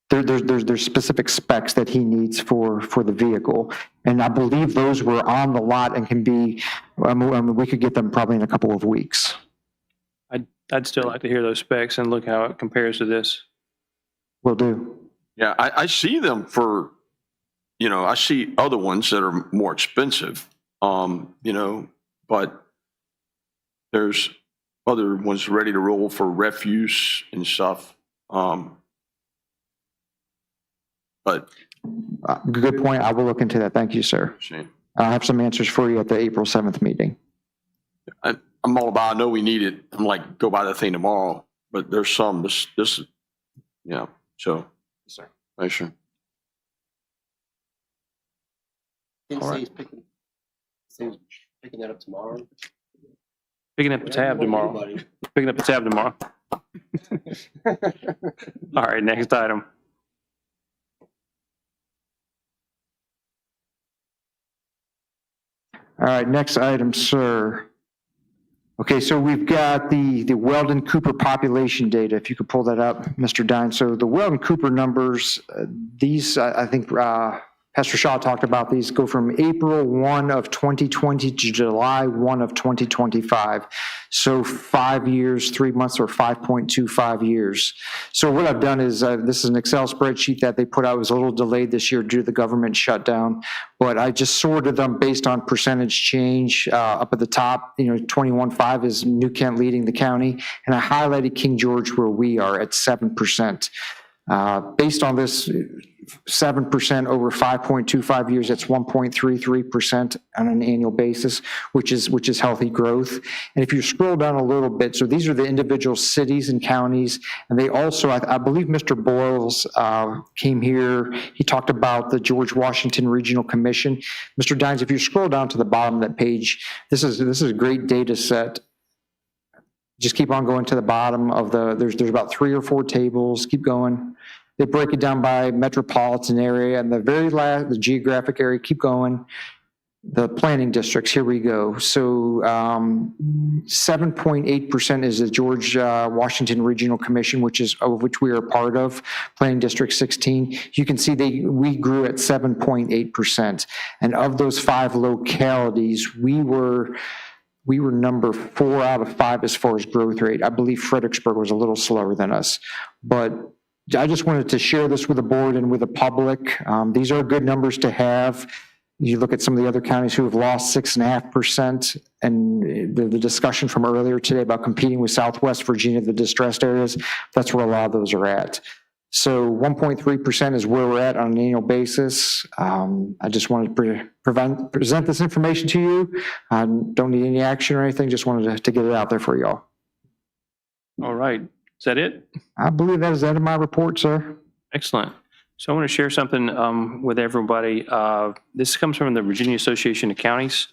There's specific specs that he needs for the vehicle, and I believe those were on the lot and can be, we could get them probably in a couple of weeks. I'd still like to hear those specs and look how it compares to this. Will do. Yeah, I see them for, you know, I see other ones that are more expensive, you know, but there's other ones ready to roll for refuse and stuff. But Good point. I will look into that. Thank you, sir. I'll have some answers for you at the April 7th meeting. I'm all about, I know we need it. I'm like, go buy that thing tomorrow, but there's some, this, yeah, so. Yes, sir. Thanks, sir. Didn't All say right. he's picking that up tomorrow. Picking up the tab tomorrow. Picking up the tab tomorrow. All right, next item. All right, next item, sir. Okay, so we've got the Weldon Cooper population data. If you could pull that up, Mr. Dine. So the Weldon Cooper numbers, these, I think Pastor Shaw talked about these, go from April 1 of 2020 to July 1 of 2025. So 5 years, 3 months, or 5.25 years. So what I've done is, this is an Excel spreadsheet that they put out. It was a little delayed this year due to the government shutdown, but I just sorted them based on percentage change. Up at the top, you know, 21.5 is New Kent leading the county, and I highlighted King George where we are at 7%. Based on this 7% over 5.25 years, that's 1.33% on an annual basis, which is healthy growth. And if you scroll down a little bit, so these are the individual cities and counties, and they also, I believe Mr. Boyles came here, he talked about the George Washington Regional Commission. Mr. Dines, if you scroll down to the bottom of that page, this is a great data set. Just keep on going to the bottom of there's about 3 or 4 tables, keep going. They break it down by metropolitan area, and the very last, the geographic area, keep going. The planning districts, here we go. So 7.8% is the George Washington Regional Commission, of which we are a part of, Planning District 16. You can see we grew at 7.8%. And of those 5 localities, we were number 4 out of 5 as far as growth rate. I believe Fredericksburg was a little slower than us, but I just wanted to share this with the board and with the public. These are good numbers to have. You look at some of the other counties who have lost 6.5%, and the discussion from earlier today about competing with Southwest Virginia, the distressed areas, that's where a lot of those are at. So 1.3% is where we're at on an annual basis. I just wanted to present this information to you. I don't need any action or anything, just wanted to get it out there for y'all. All right. Is that it? I believe that is the end of my report, sir. Excellent. So I want to share something with everybody. This comes from the Virginia Association of Counties,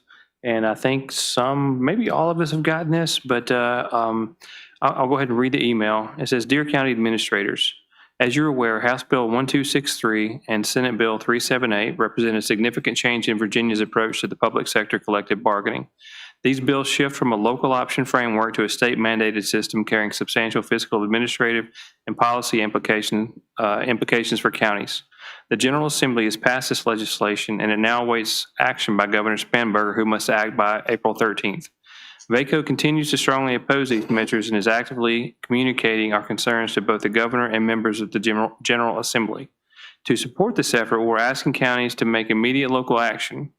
and I think maybe all of us have gotten this, but I'll go ahead and read the email. It says, "Dear County Administrators, as you're aware, House Bill 1263 and Senate Bill 378 represent a significant change in Virginia's approach to the public sector collective bargaining. These bills shift from a local option framework to a state-mandated system carrying substantial fiscal, administrative, and policy implications for counties. The General Assembly has passed this legislation, and it now awaits action by Governor Spanberger, who must act by April 13th. VACO continues to strongly oppose these measures and is actively communicating our concerns to both the governor and members of the General Assembly. To support this effort, we're asking counties to make immediate local action.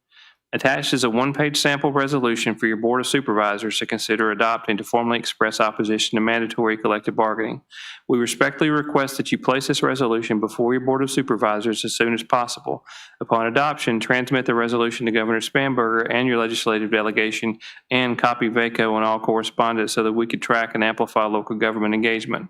Attached is a one-page sample resolution for your Board of Supervisors to consider adopting to formally express opposition to mandatory collective bargaining. We respectfully request that you place this resolution before your Board of Supervisors as soon as possible. Upon adoption, transmit the resolution to Governor Spanberger and your legislative delegation and copy VACO on all correspondence so that we could track and amplify local government engagement.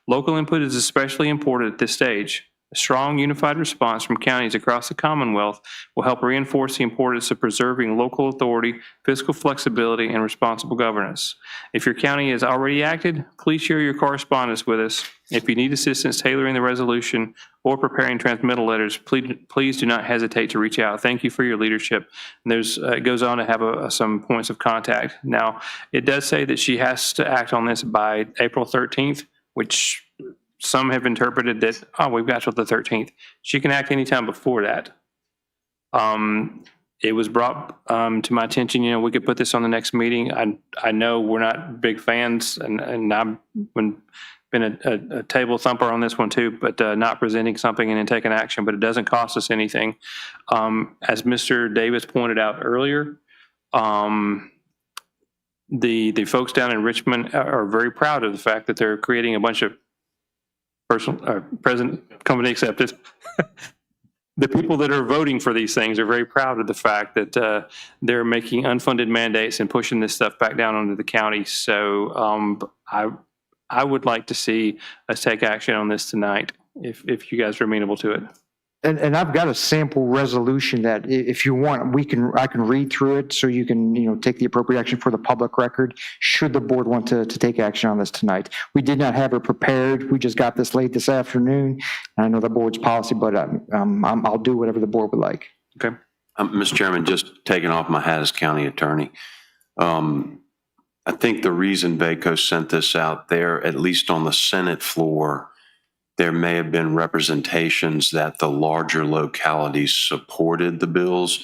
Local input is especially important at this stage. A strong, unified response from counties across the Commonwealth will help reinforce the importance of preserving local authority, fiscal flexibility, and responsible governance. If your county has already acted, please share your correspondence with us. If you need assistance tailoring the resolution or preparing transmittal letters, please do not hesitate to reach out. Thank you for your leadership. And it goes on to have some points of contact. Now, it does say that she has to act on this by April 13th, which some have interpreted that, we've got till the 13th. She can act anytime before that. It was brought to my attention, we could put this on the next meeting. I know we're not big fans, and I've been a table thumper on this one too, but not presenting something and then taking action, but it doesn't cost us anything. As Mr. Davis pointed out earlier, the folks down in Richmond are very proud of the fact that they're creating a bunch of present company accepted. The people that are voting for these things are very proud of the fact that they're making unfunded mandates and pushing this stuff back down onto the county. So I would like to see us take action on this tonight if you guys are amenable to it. And I've got a sample resolution that if you want, I can read through it so you can, take the appropriate action for the public record, should the board want to take action on this tonight. We did not have it prepared. We just got this late this afternoon. I know the board's policy, but I'll do whatever the board would like. Okay. Mr. Chairman, just taking off my hat as county attorney. I think the reason VACO sent this out there, at least on the Senate floor, there may have been representations that the larger localities supported the bills,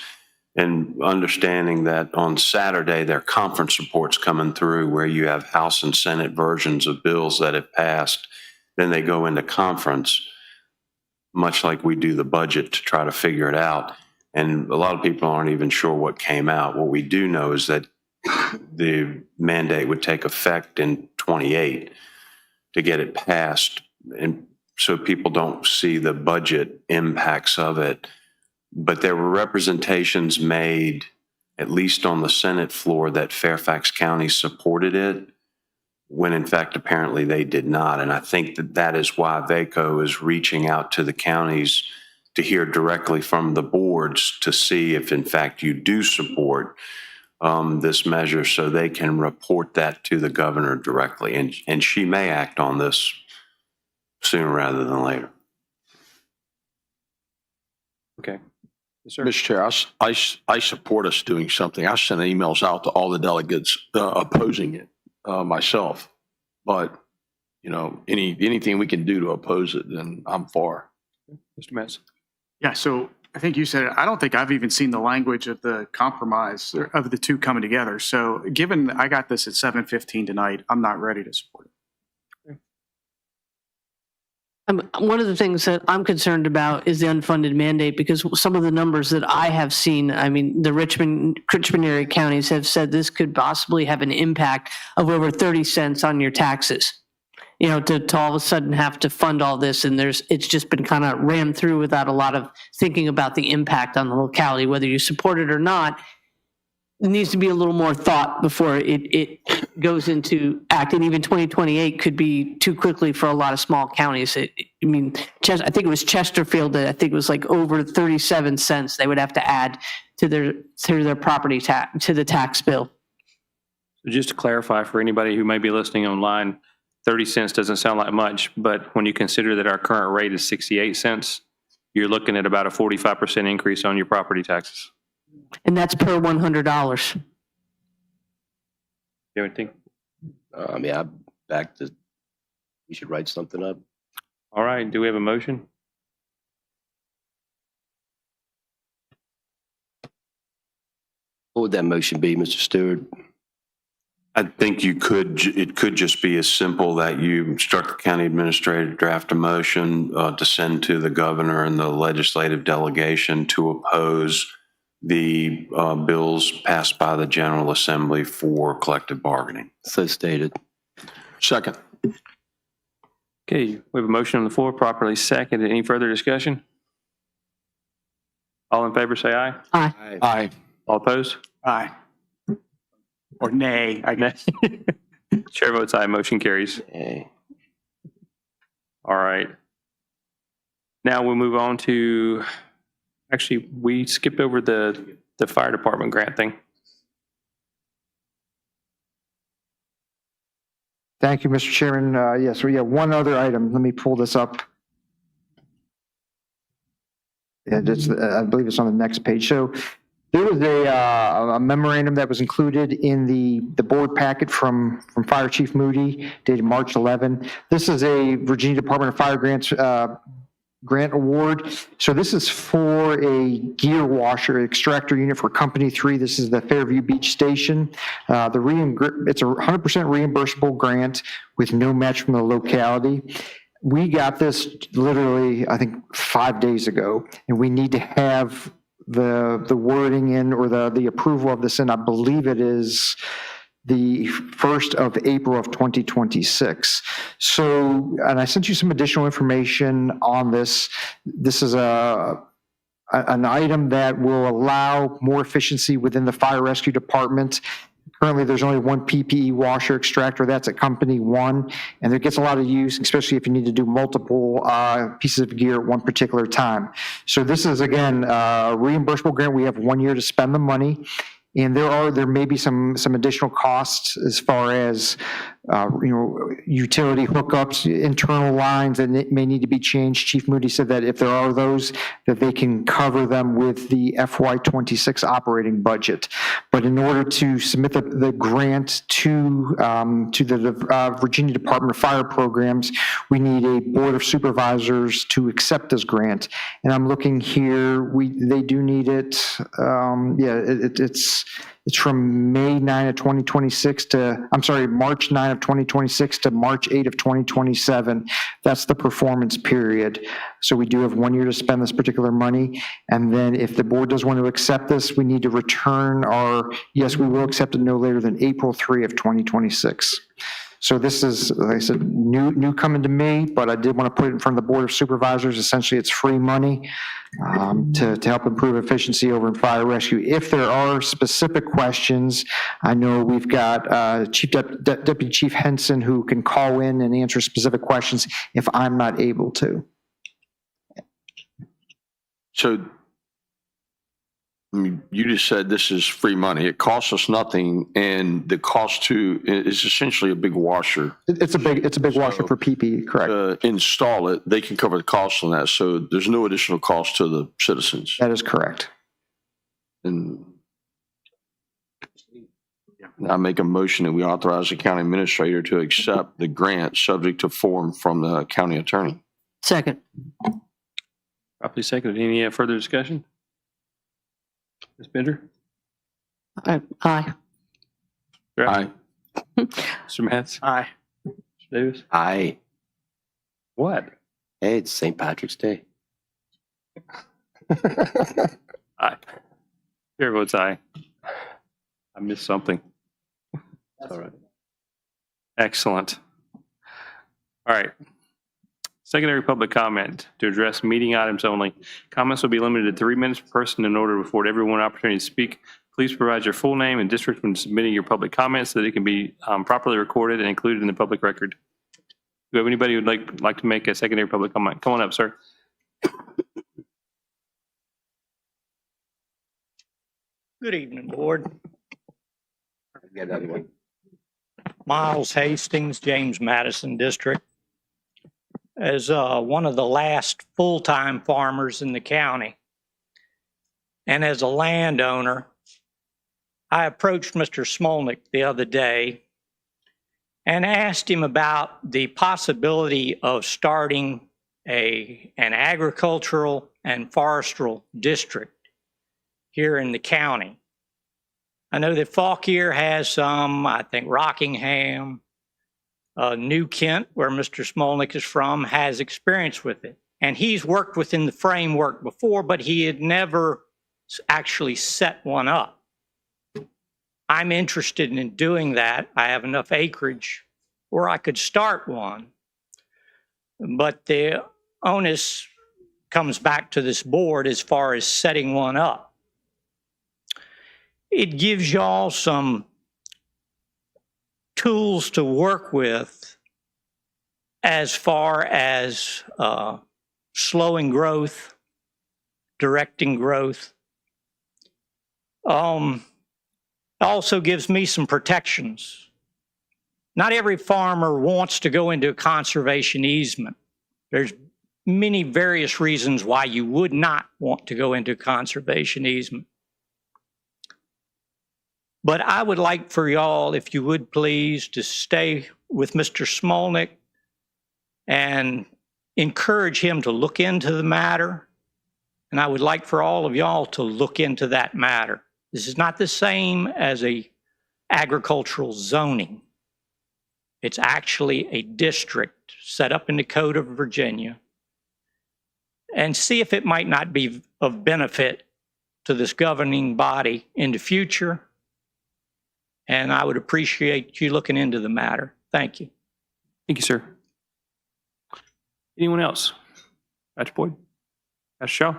and understanding that on Saturday there are conference reports coming through where you have House and Senate versions of bills that have passed, then they go into conference, much like we do the budget to try to figure it out. And a lot of people aren't even sure what came out. What we do know is that the mandate would take effect in 28 to get it passed, and so people don't see the budget impacts of it. But there were representations made, at least on the Senate floor, that Fairfax County supported it, when in fact apparently they did not. And I think that is why VACO is reaching out to the counties to hear directly from the boards to see if in fact you do support this measure, so they can report that to the governor directly. And she may act on this sooner rather than later. Okay. Yes, sir. Mr. Chair, I support us doing something. I sent emails out to all the delegates opposing it myself. But, anything we can do to oppose it, then I'm for. Mr. Metz. Yeah, so I think you said it. I don't think I've even seen the language of the compromise of the two coming together. So given I got this at 7:15 tonight, I'm not ready to support it. One of the things that I'm concerned about is the unfunded mandate, because some of the numbers that I have seen, the Richmond area counties have said this could possibly have an impact of over 30 cents on your taxes. To all of a sudden have to fund all this, and it's just been kind of ran through without a lot of thinking about the impact on the locality, whether you support it or not. There needs to be a little more thought before it goes into act. And even 2028 could be too quickly for a lot of small counties. I think it was Chesterfield that I think it was like over 37 cents they would have to add to their property tax, to the tax bill. So just to clarify for anybody who may be listening online, 30 cents doesn't sound like much, but when you consider that our current rate is 68 cents, you're looking at about a 45% increase on your property taxes. And that's per $100. You have anything? I'm back to, you should write something up. All right. Do we have a motion? What would that motion be, Mr. Stewart? I think it could just be as simple that you instruct the county administrator to draft a motion to send to the governor and the legislative delegation to oppose the bills passed by the General Assembly for collective bargaining. So stated. Second. Okay, we have a motion on the floor, properly seconded. Any further discussion? All in favor, say aye. Aye. Aye. All opposed? Aye. Or nay, I guess. Chair votes aye, motion carries. All right. Now we'll move on to, actually, we skipped over the fire department grant thing. Thank you, Mr. Chairman. Yes, we have one other item. Let me pull this up. And it's, I believe it's on the next page. So there was a memorandum that was included in the board packet from Fire Chief Moody dated March 11. This is a Virginia Department of Fire grants grant award. So this is for a gear washer extractor unit for Company 3. This is the Fairview Beach Station. It's a 100% reimbursable grant with no match from the locality. We got this literally, I think, 5 days ago, and we need to have the wording in, or the approval of this in. I believe it is the 1st of April of 2026. So, and I sent you some additional information on this. This is an item that will allow more efficiency within the fire rescue department. Currently, there's only one PPE washer extractor. That's at Company 1, and it gets a lot of use, especially if you need to do multiple pieces of gear at one particular time. So this is, again, a reimbursable grant. We have 1 year to spend the money. And there may be some additional costs as far as utility hookups, internal lines that may need to be changed. Chief Moody said that if there are those, that they can cover them with the FY26 operating budget. But in order to submit the grant to the Virginia Department of Fire programs, we need a board of supervisors to accept this grant. And I'm looking here, they do need it. It's from May 9 of 2026 to, I'm sorry, March 9 of 2026 to March 8 of 2027. That's the performance period. So we do have 1 year to spend this particular money. And then if the board does want to accept this, we need to return yes, we will accept it no later than April 3 of 2026. So this is, like I said, new coming to me, but I did want to put it in front of the Board of Supervisors. Essentially, it's free money to help improve efficiency over in fire rescue. If there are specific questions, I know we've got Deputy Chief Henson who can call in and answer specific questions if I'm not able to. So, I mean, you just said this is free money. It costs us nothing, and the cost is essentially a big washer. It's a big washer for PPE, correct? To install it, they can cover the cost on that. So there's no additional cost to the citizens. That is correct. And I make a motion that we authorize the county administrator to accept the grant subject to form from the county attorney. Second. Properly seconded. Any further discussion? Ms. Bender? Aye. Aye. Mr. Matz? Aye. Mr. Davis? Aye. What? Hey, it's St. Patrick's Day. Aye. Chair votes aye. I missed something. That's all right. Excellent. All right. Secondary public comment to address meeting items only. Comments will be limited to 3 minutes per person in order to afford everyone an opportunity to speak. Please provide your full name and district when submitting your public comments so that it can be properly recorded and included in the public record. Do you have anybody who would like to make a secondary public comment? Come on up, sir. Good evening, Board. Miles Hastings, James Madison District. As one of the last full-time farmers in the county, and as a landowner, I approached Mr. Smolnick the other day and asked him about the possibility of starting an agricultural and forestal district here in the county. I know that Fauquier has some, I think Rockingham, New Kent, where Mr. Smolnick is from, has experience with it. And he's worked within the framework before, but he had never actually set one up. I'm interested in doing that. I have enough acreage where I could start one, but the onus comes back to this board as far as setting one up. It gives y'all some tools to work with as far as slowing growth, directing growth. Also gives me some protections. Not every farmer wants to go into a conservation easement. There's many various reasons why you would not want to go into conservation easement. But I would like for y'all, if you would please, to stay with Mr. Smolnick and encourage him to look into the matter. And I would like for all of y'all to look into that matter. This is not the same as a agricultural zoning. It's actually a district set up in the Code of Virginia. And see if it might not be of benefit to this governing body in the future. And I would appreciate you looking into the matter. Thank you. Thank you, sir. Anyone else? Dr. Boyd? Dr. Shaw?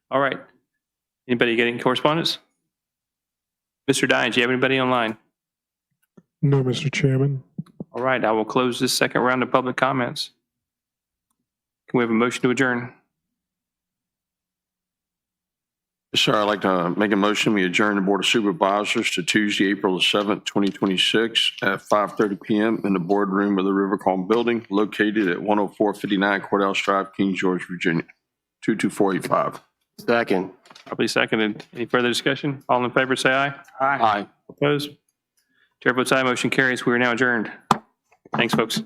All right. Anybody getting correspondence? Mr. Dines, do you have anybody online? No, Mr. Chairman. All right, I will close this second round of public comments. Can we have a motion to adjourn? Sir, I'd like to make a motion. We adjourn the Board of Supervisors to Tuesday, April the 7th, 2026 at 5:30 p.m. in the boardroom of the Rivercalm Building located at 10459 Courthouse Drive, King George, Virginia, 22485. Second. Probably seconded. Any further discussion? All in favor, say aye. Aye. Opposed? Chair votes aye. Motion carries. We are now adjourned. Thanks, folks.